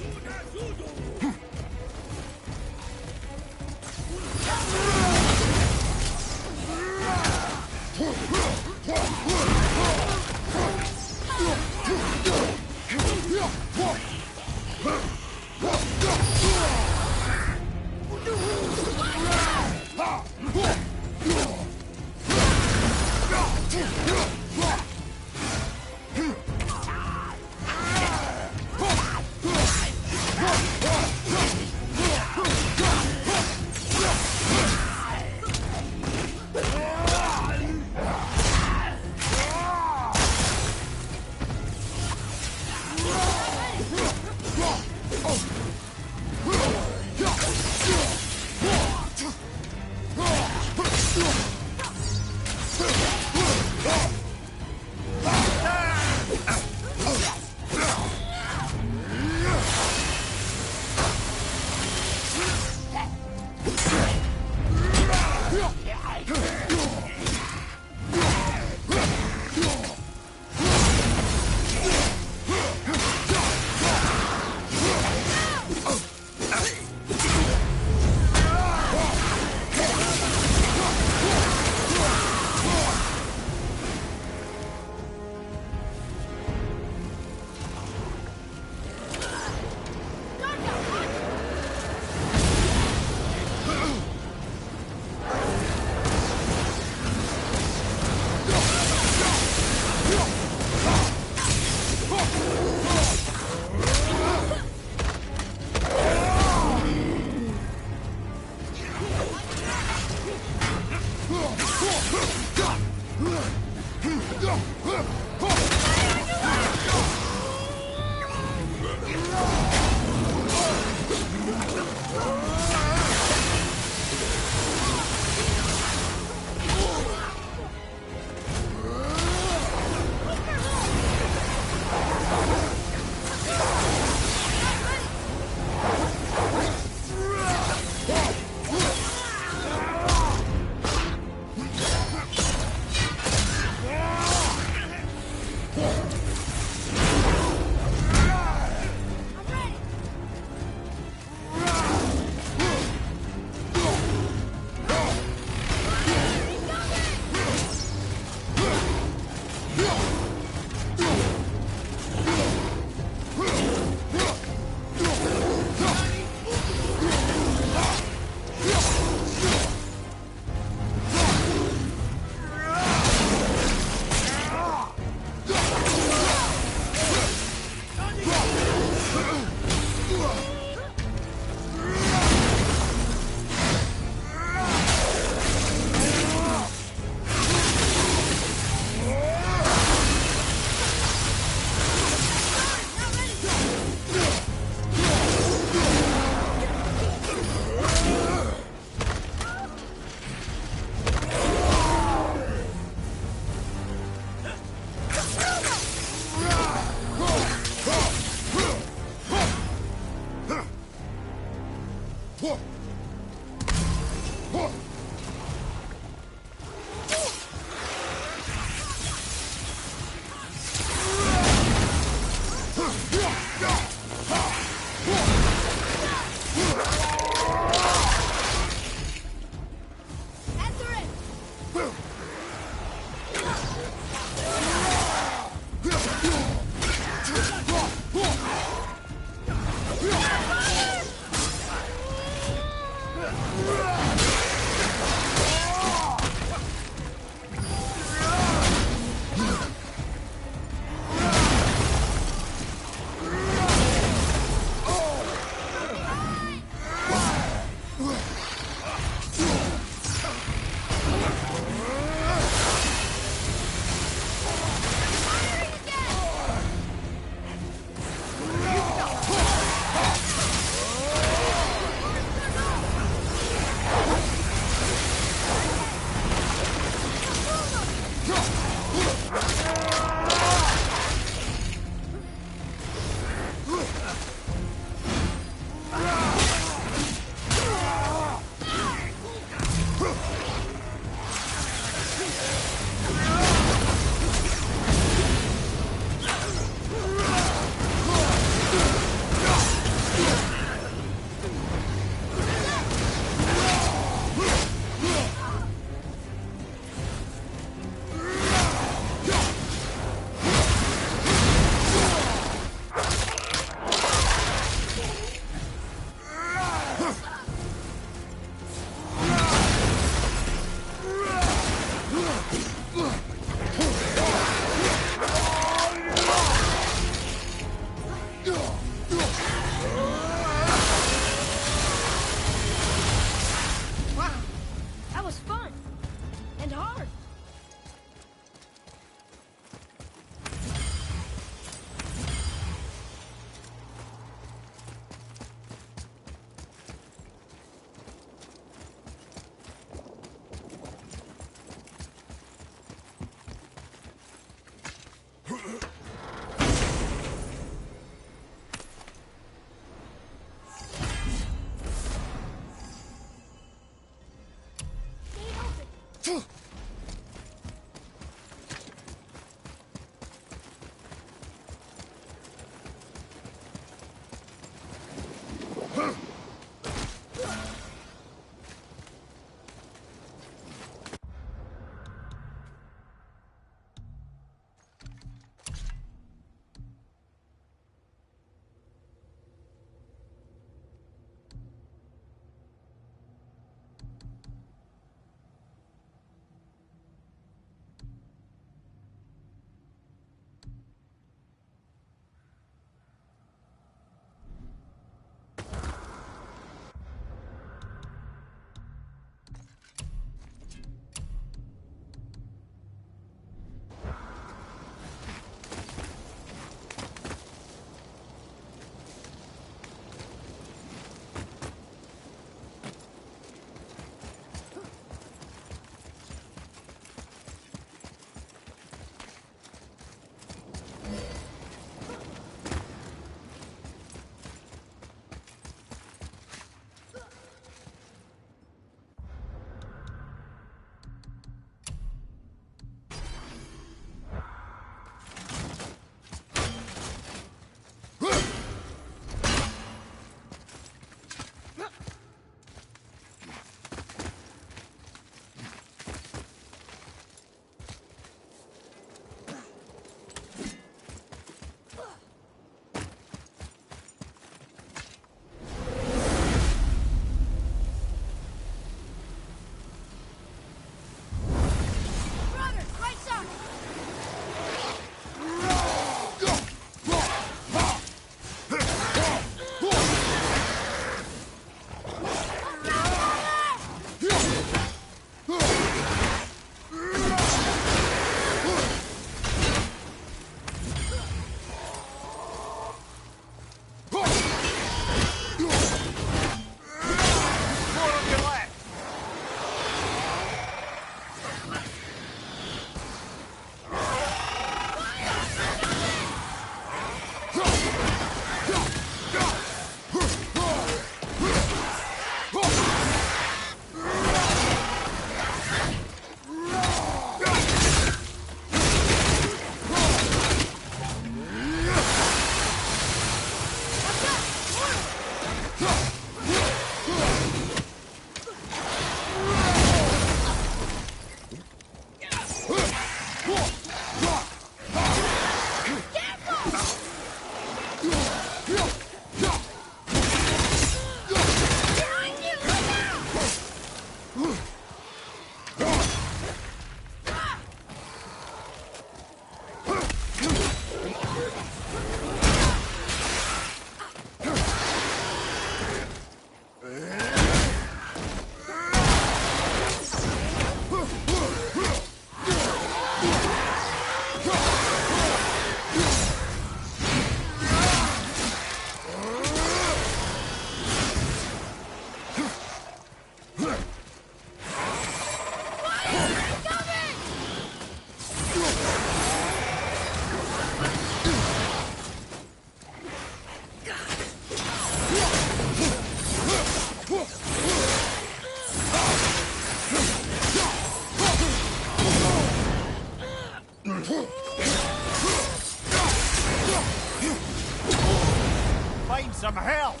H: Find some help!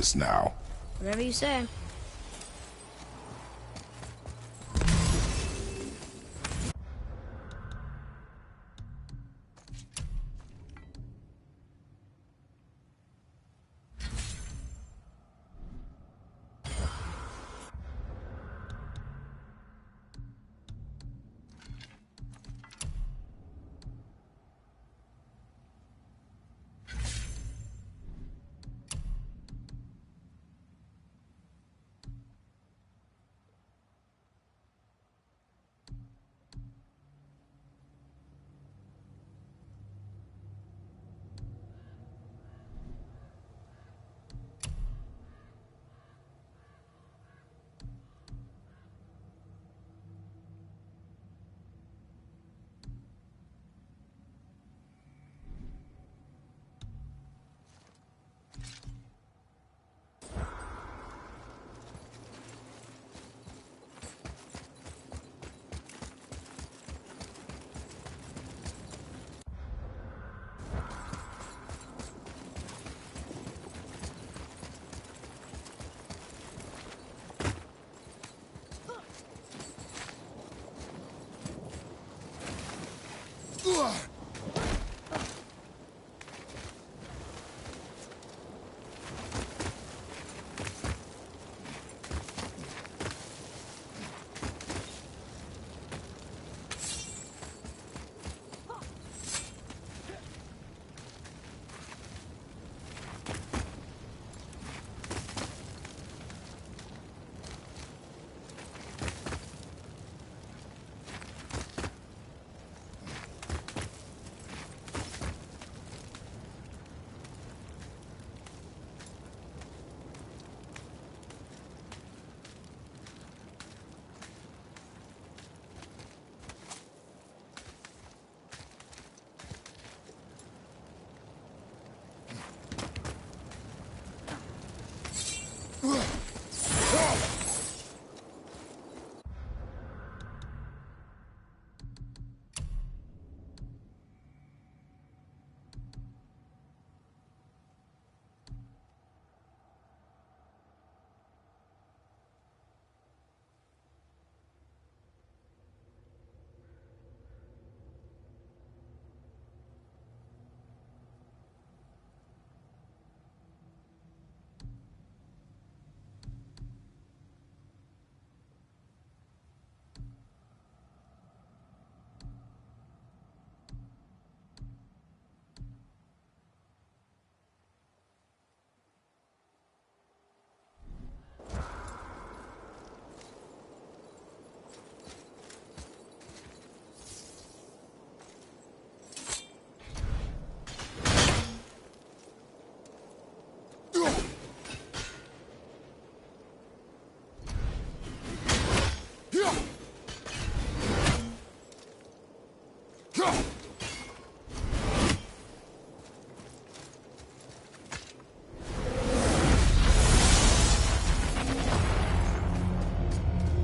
A: This now.
B: Whatever you say.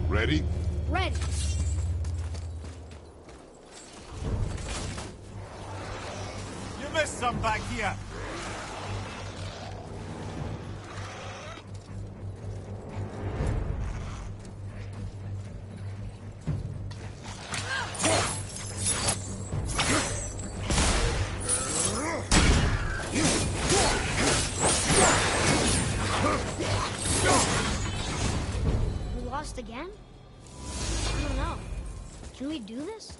A: Ready?
K: Ready.
H: You missed some back here.
B: We lost again? I don't know. Can we do this?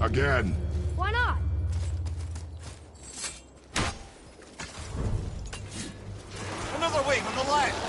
A: Again.
K: Why not?
H: Another wing on the left.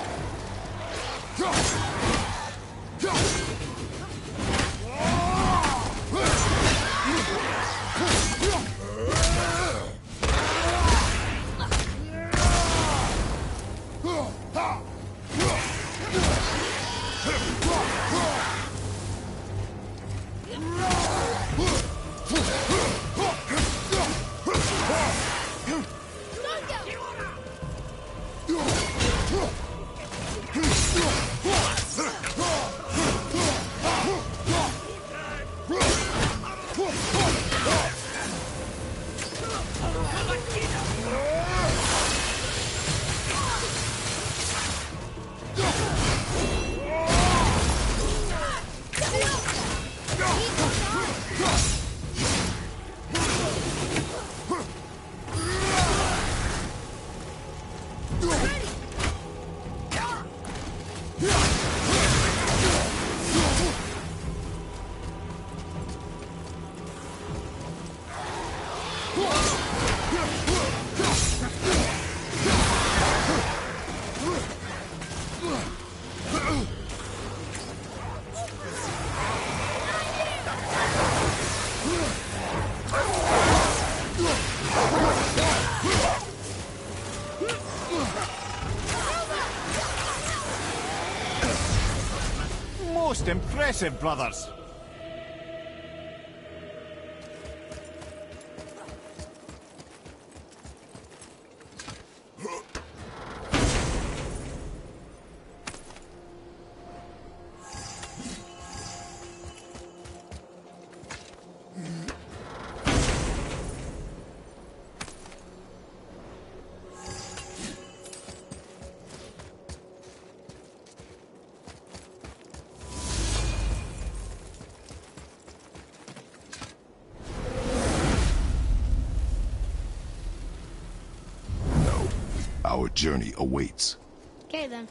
H: Most impressive, brothers.
A: Our journey awaits.
B: Okay then.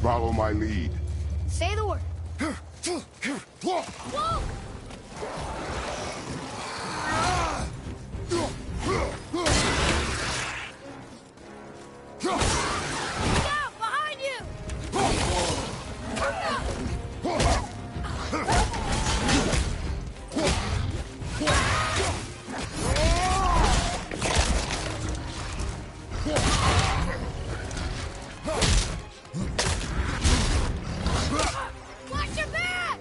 A: Follow my lead.
B: Say the word. Whoa! Look out! Behind you! Watch your back!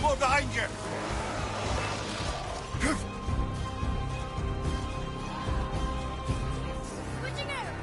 H: More behind you!
K: Switching out!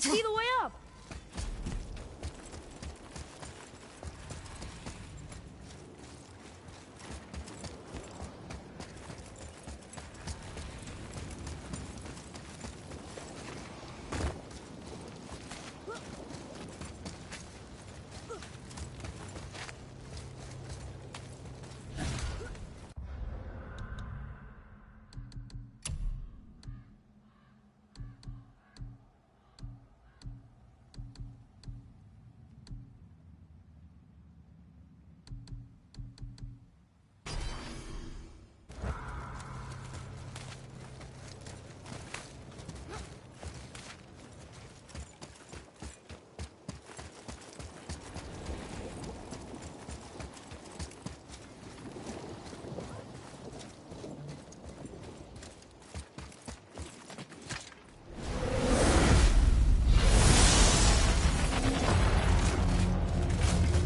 B: see the way up.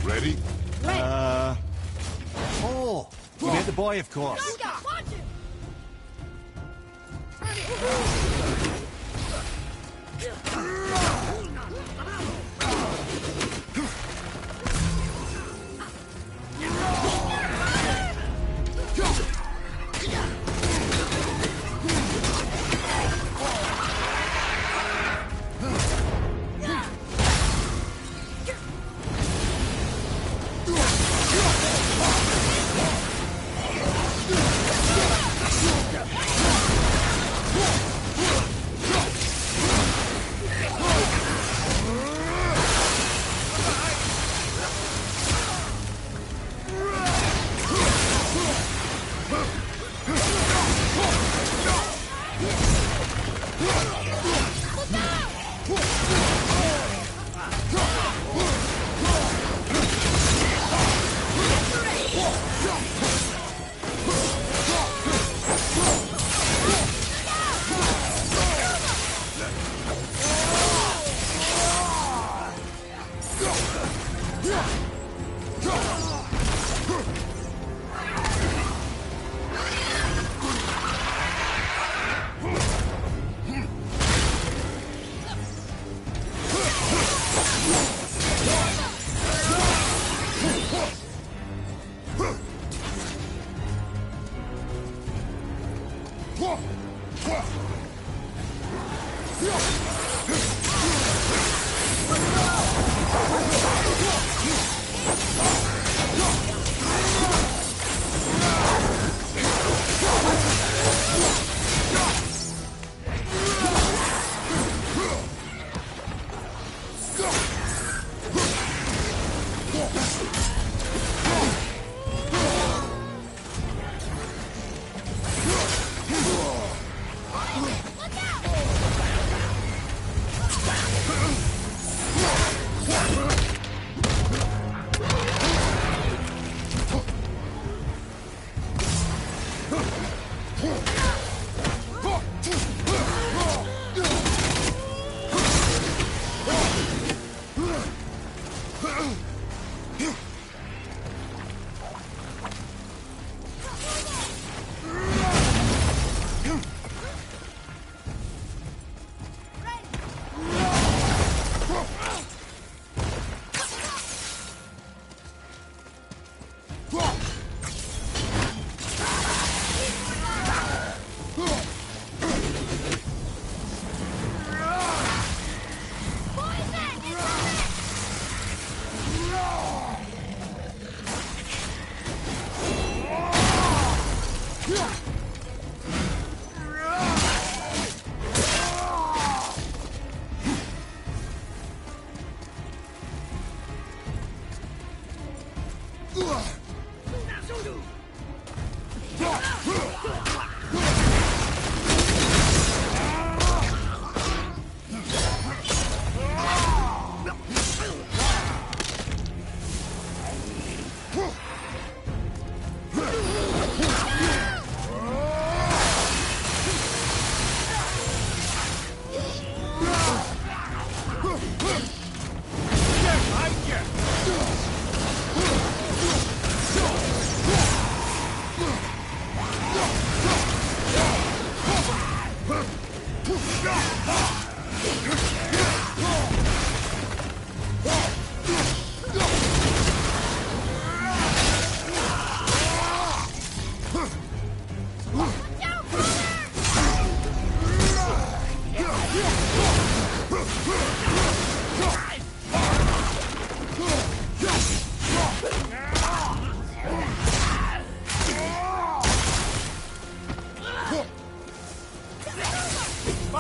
A: Ready?
H: Oh, you meant the boy, of course.
K: Watch it!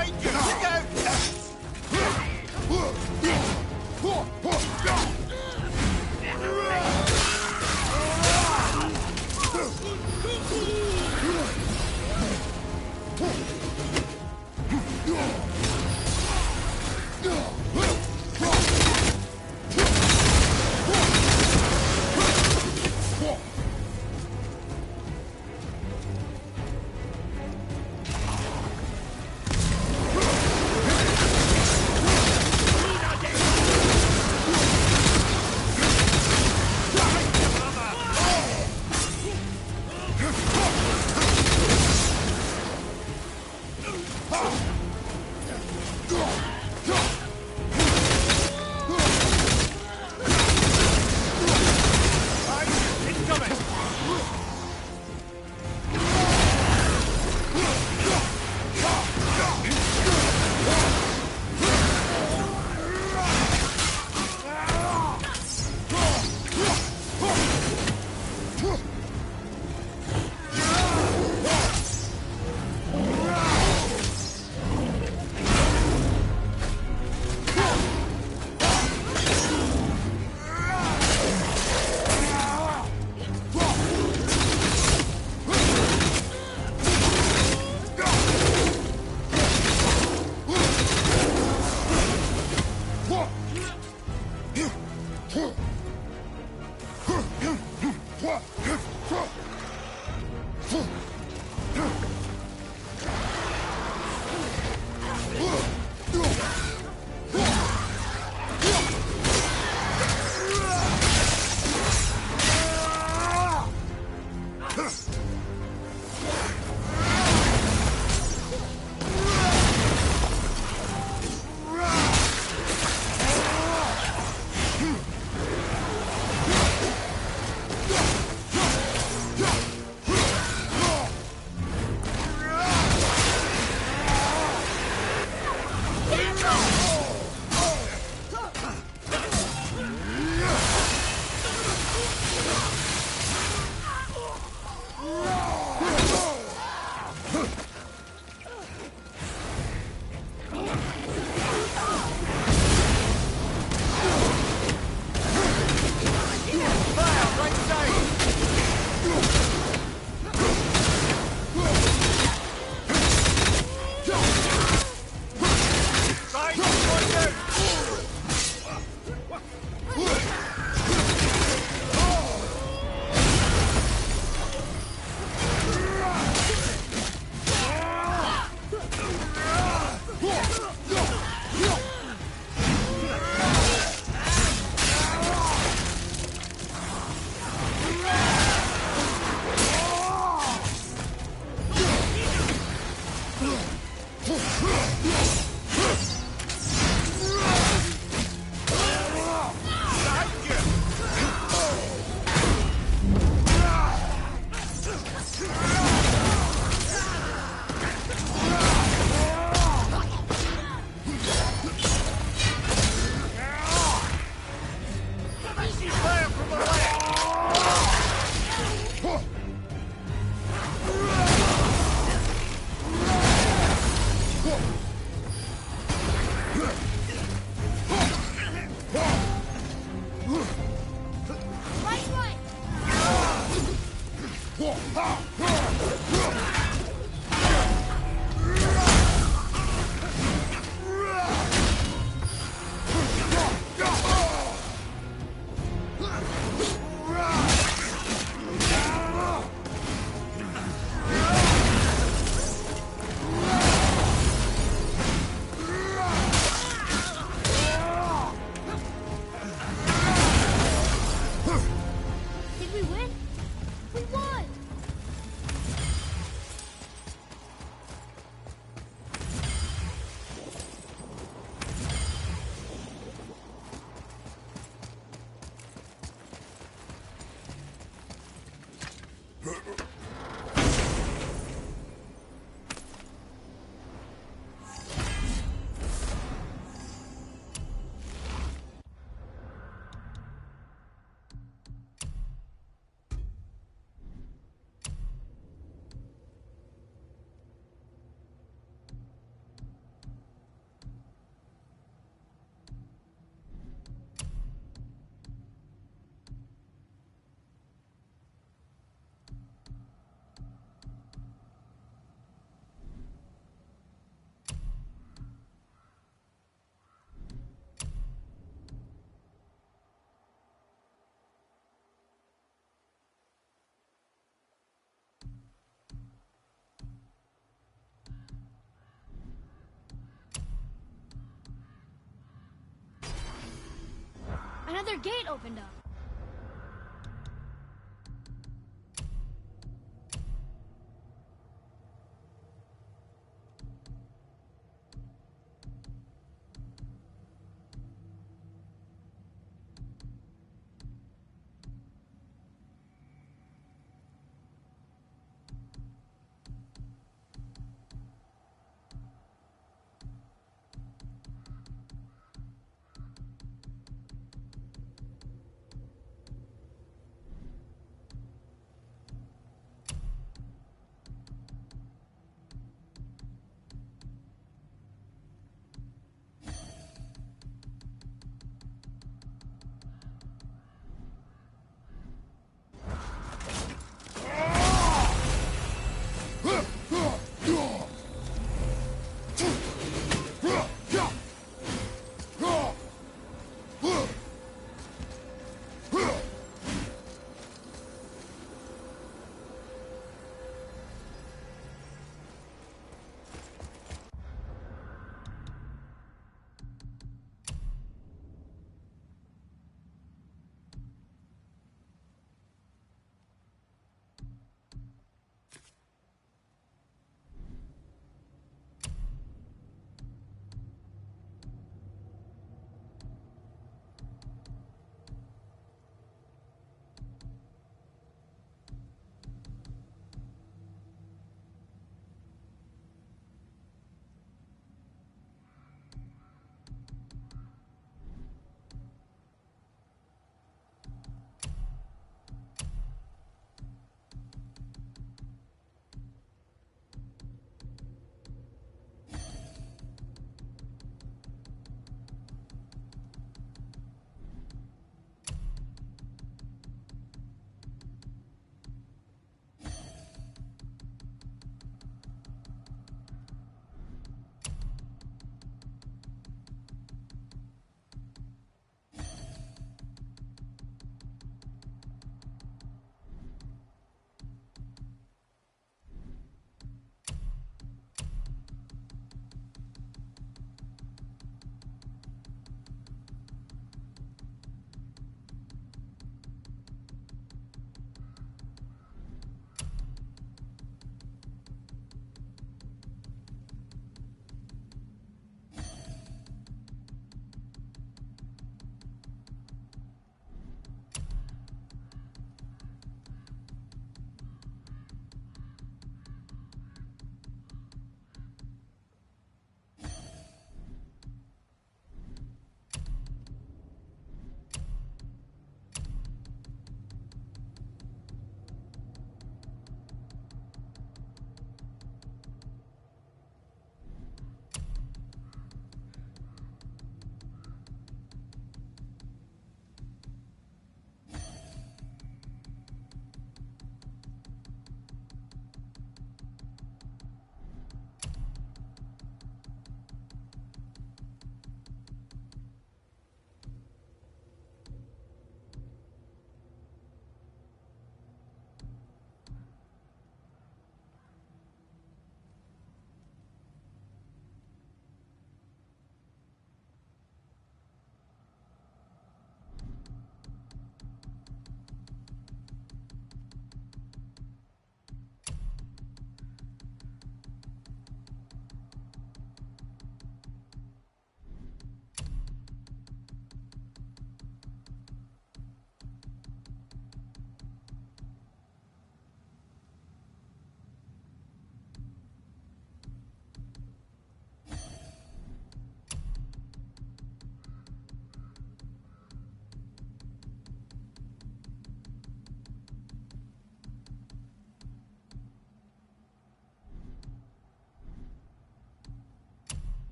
H: Danger! Look out!
K: Another gate opened up.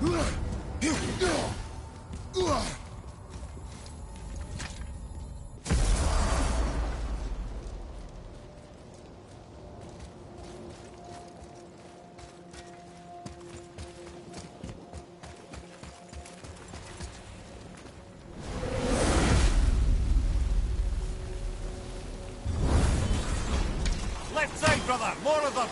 F: Left side, brother! More of them!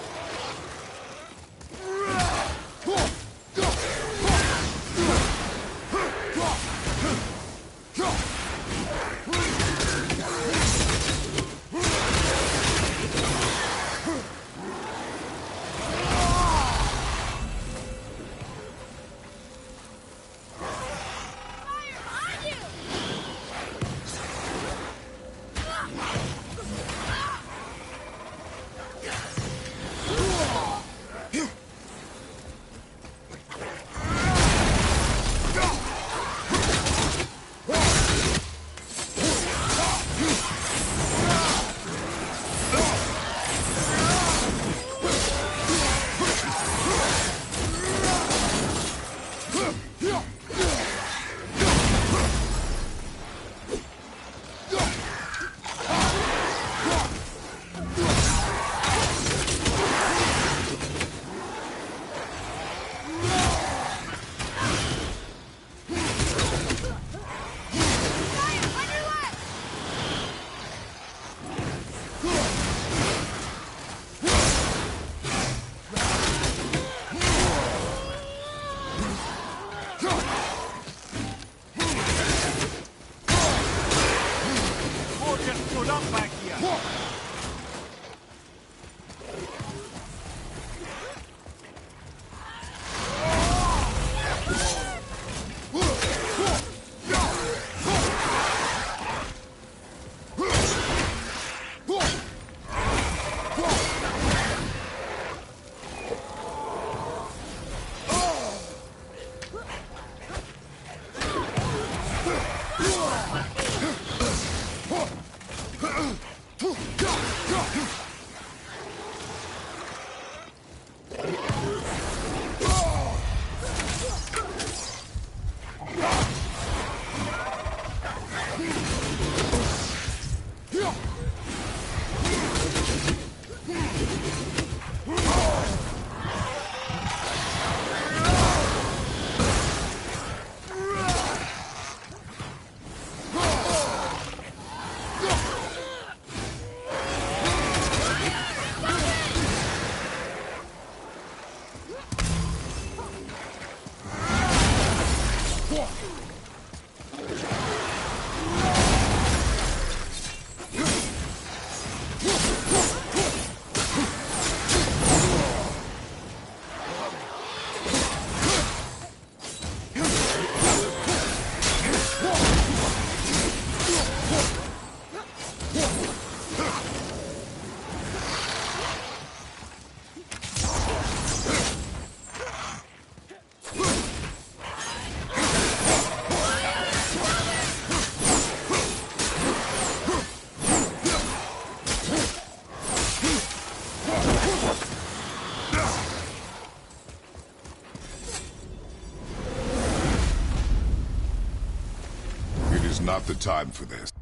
A: Not the time for this.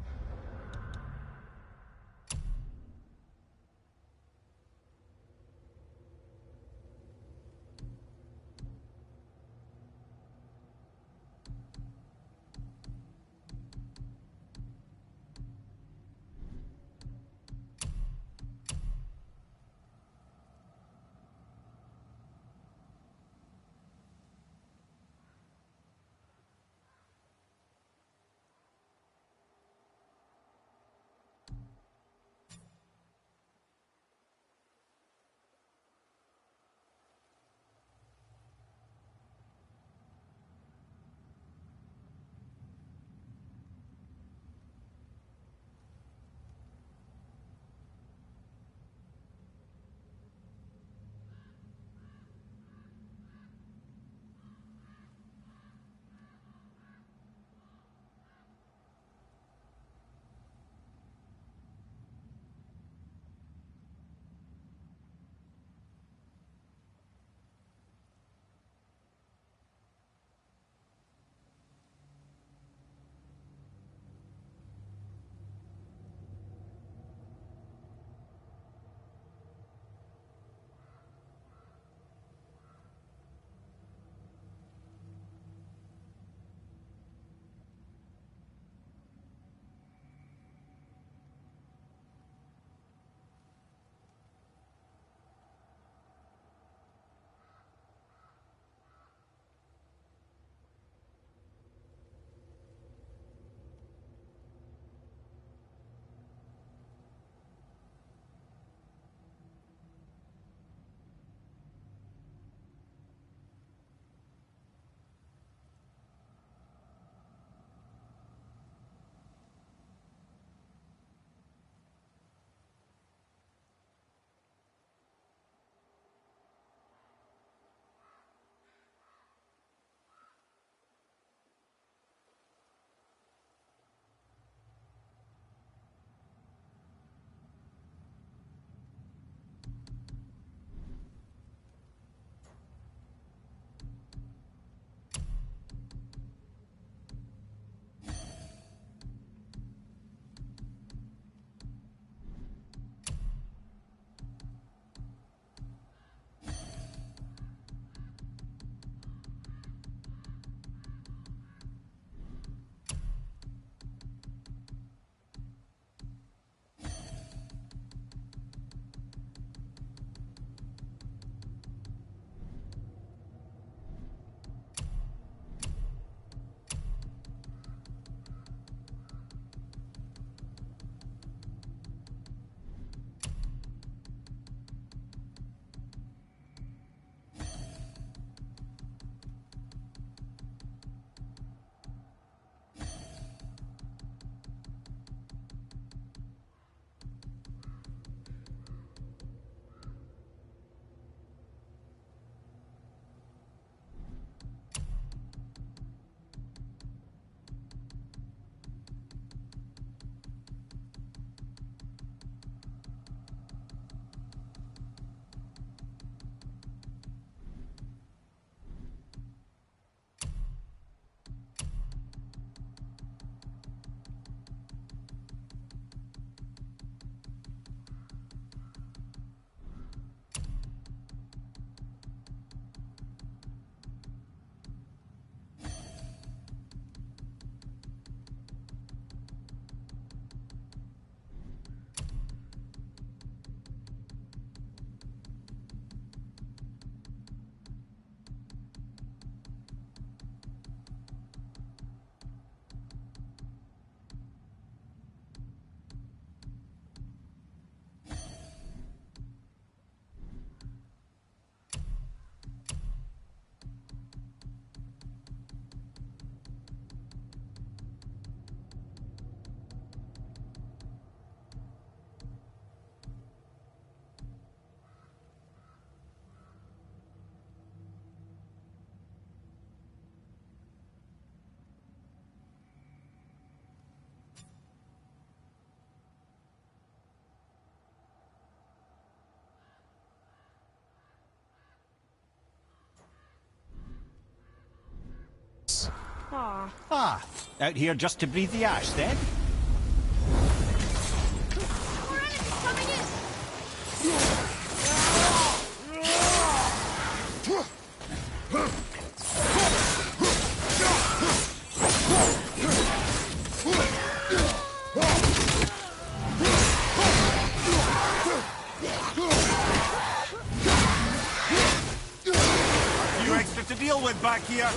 B: Aw.
F: Ah, out here just to breathe the ash, then?
K: More enemies coming in!
H: You extra to deal with back here.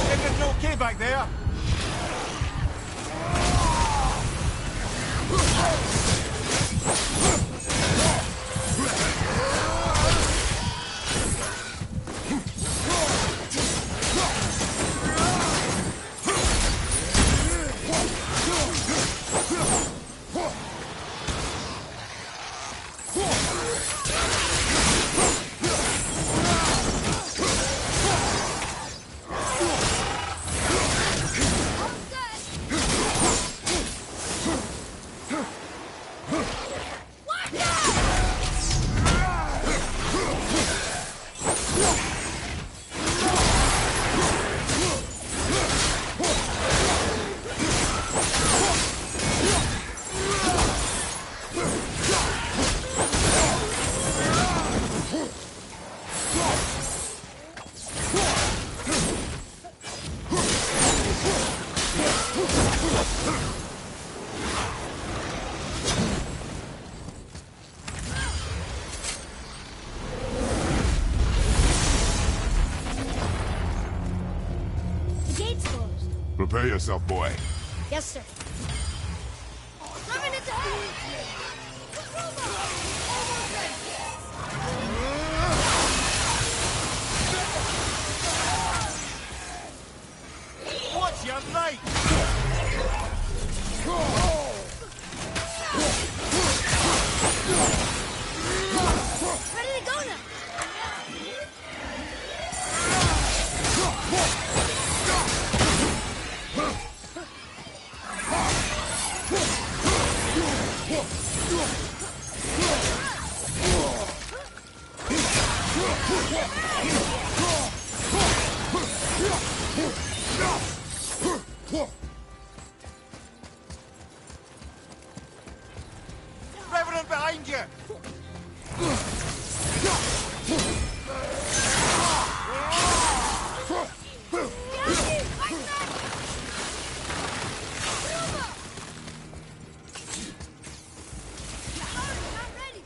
H: Everything okay back there?
K: The gate's closed.
A: Prepare yourself, boy.
K: Yes, sir. Revenant's ahead!
H: What's your right?
K: Ready to go now!
H: Revenant behind you!
K: Not ready!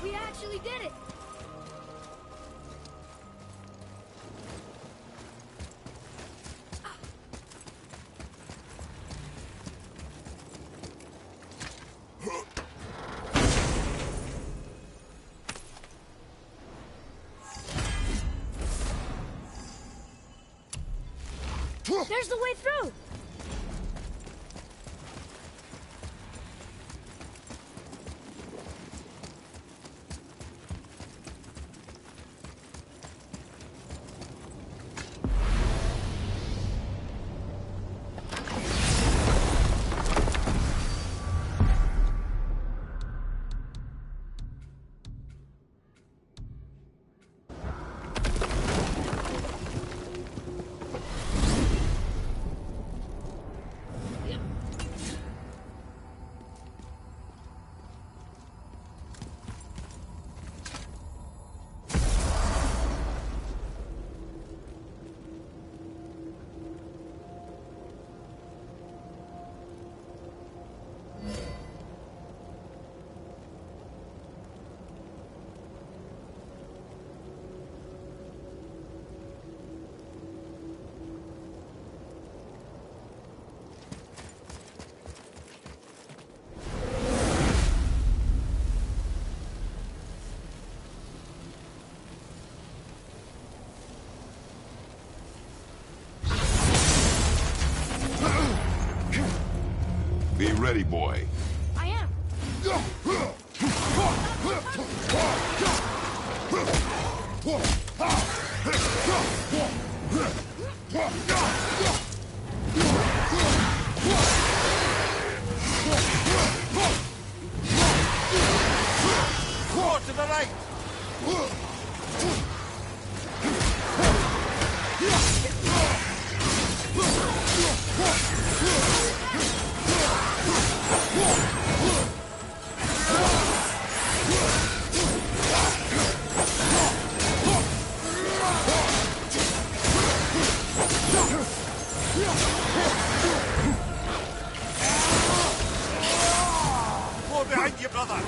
B: We actually did it! There's the way through!
A: Be ready, boy.
B: I am.
H: More to the right! More behind you, brother!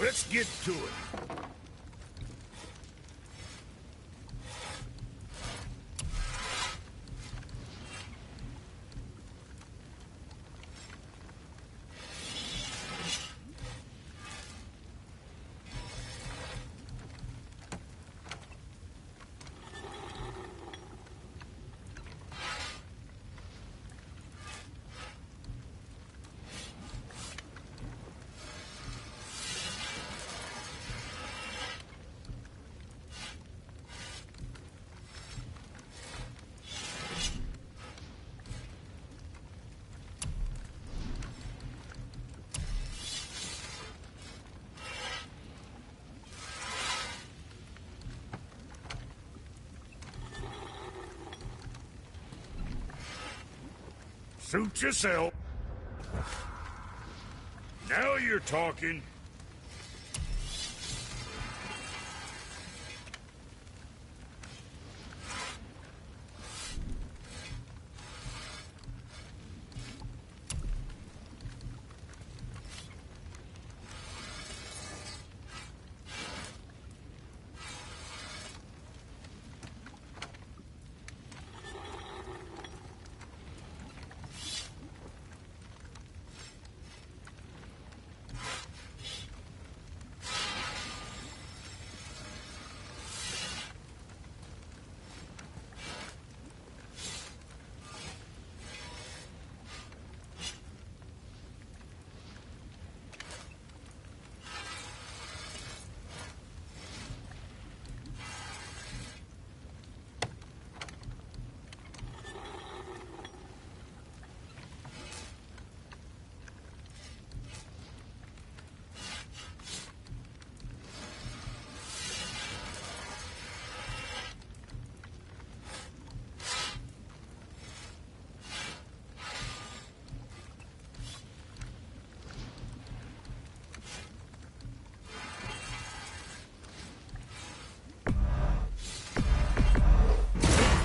D: Let's get to it. Suit yourself. Now you're talking.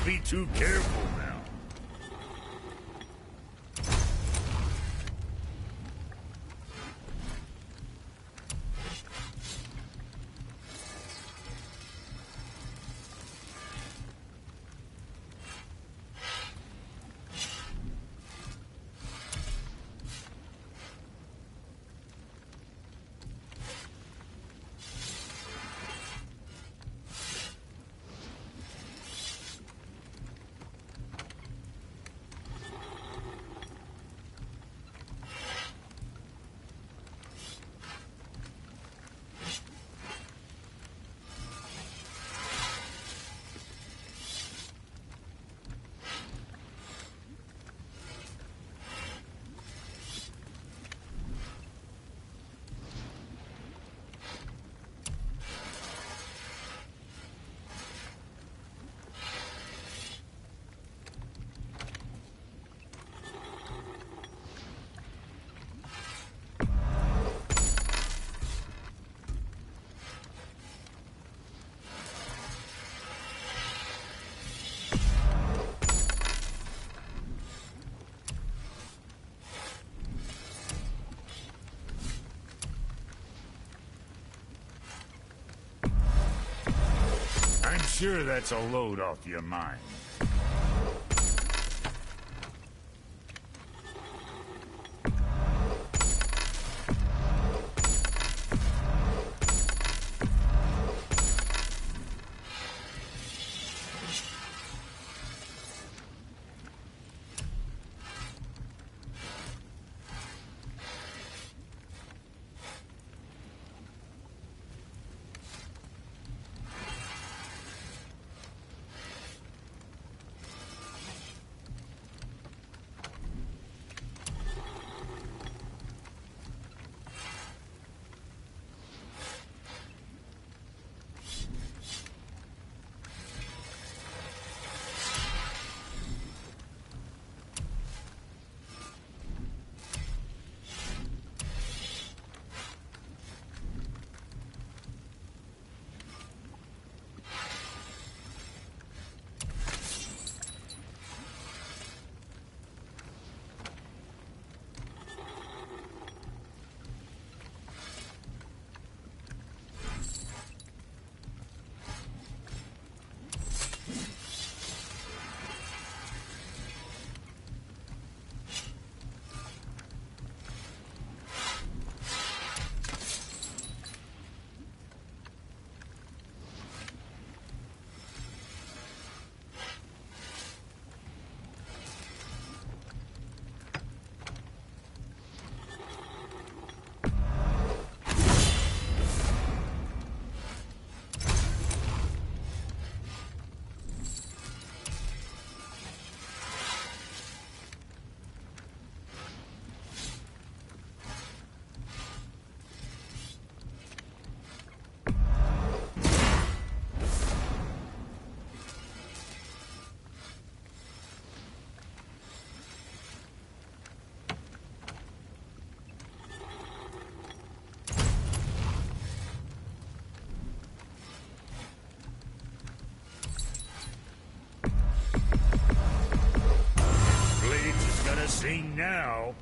D: Be too careful now. I'm sure that's a load off your mind. sing now.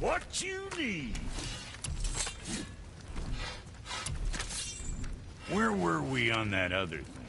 D: What you need? Where were we on that other thing?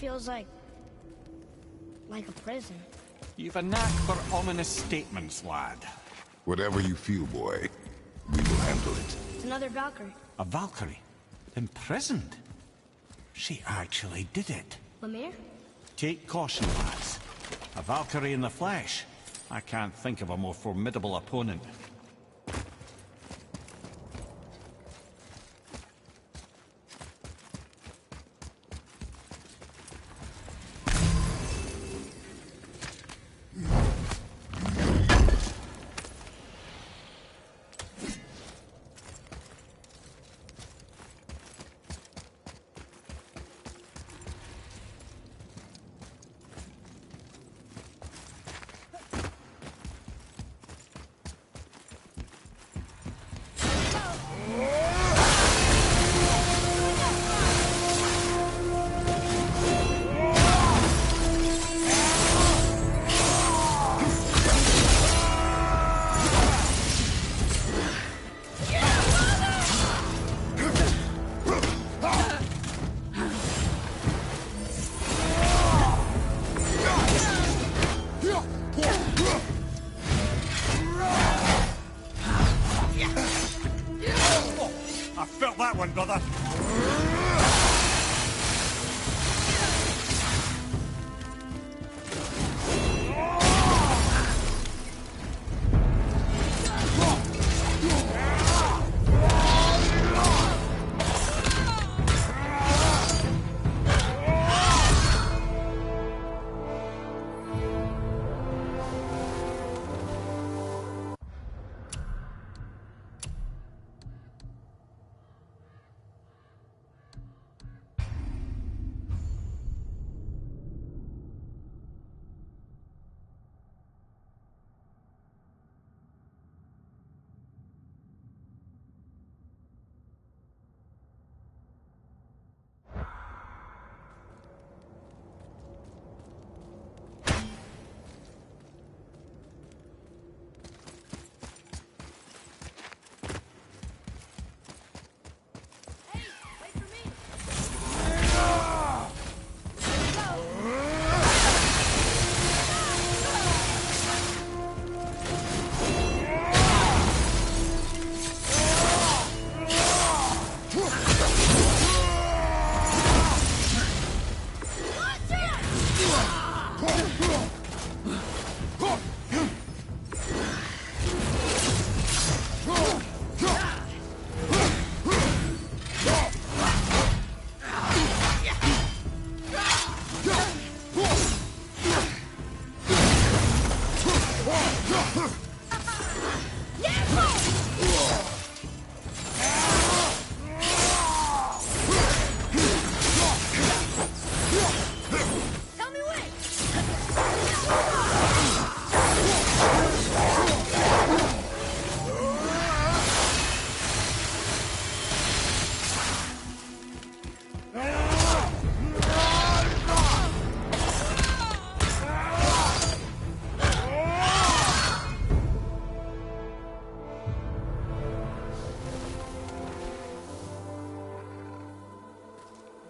B: feels like a prison.
F: You've a knack for ominous statements, lad.
A: Whatever you feel, boy, we will handle it.
B: It's another Valkyrie.
F: A Valkyrie? Imprisoned? She actually did it.
B: Lemire?
F: Take caution, lads. A Valkyrie in the flesh. I can't think of a more formidable opponent.
H: I felt that one, brother.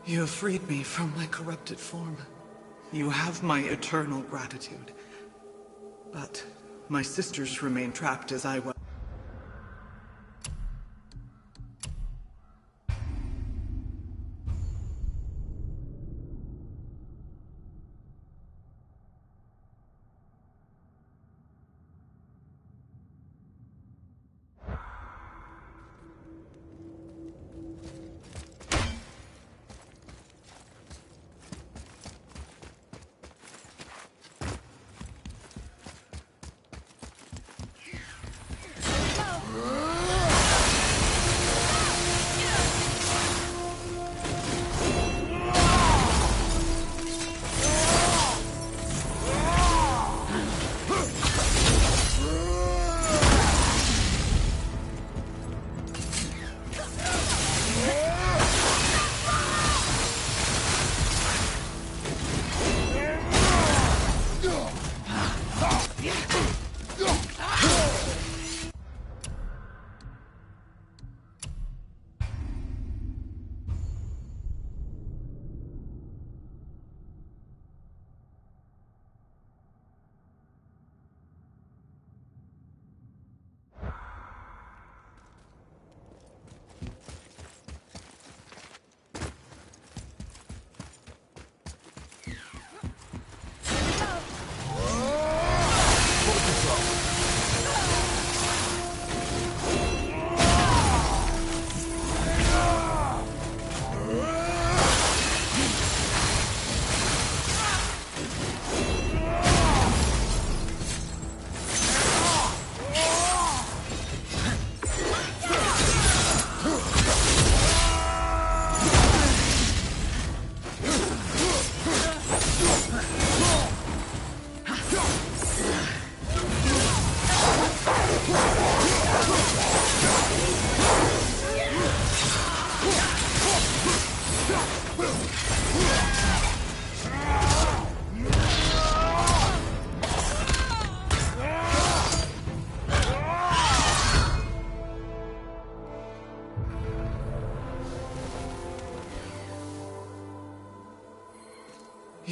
L: You have freed me from my corrupted form. You have my eternal gratitude. But my sisters remain trapped as I was.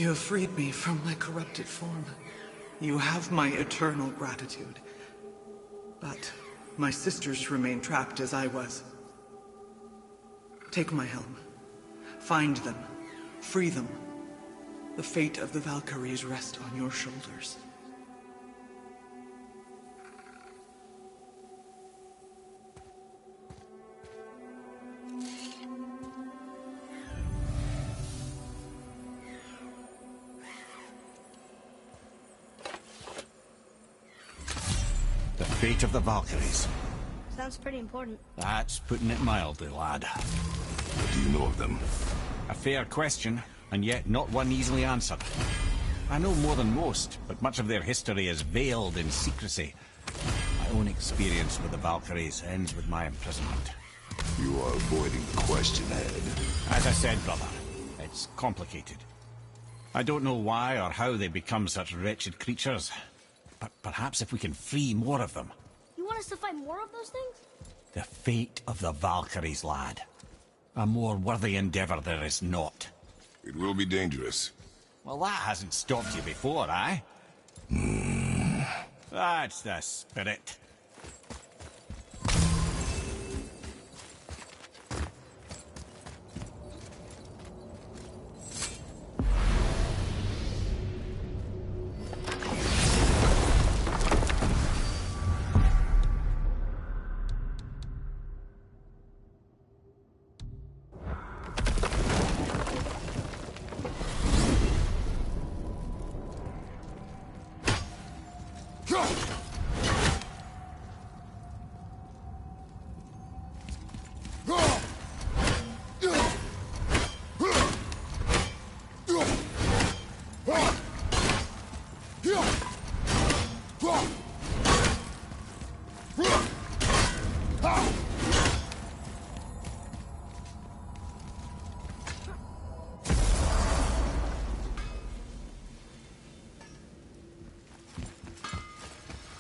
L: You have freed me from my corrupted form. You have my eternal gratitude. But my sisters remain trapped as I was. Take my helm. Find them. Free them. The fate of the Valkyries rests on your shoulders.
F: The fate of the Valkyries.
B: Sounds pretty important.
F: That's putting it mildly, lad.
A: What do you know of them?
F: A fair question, and yet not one easily answered. I know more than most, but much of their history is veiled in secrecy. My own experience with the Valkyries ends with my imprisonment.
A: You are avoiding the question, Head.
F: As I said, brother, it's complicated. I don't know why or how they become such wretched creatures, but perhaps if we can free more of them.
K: You want us to fight more of those things?
F: The fate of the Valkyries, lad. A more worthy endeavor there is not.
A: It will be dangerous.
F: Well, that hasn't stopped you before, eh? That's the spirit.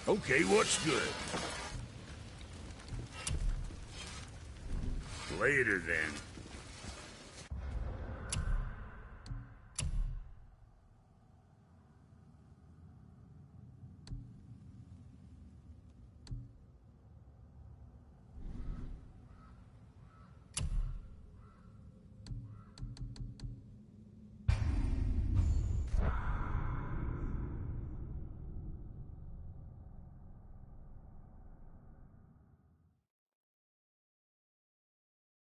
D: Okay, what's good? Later, then.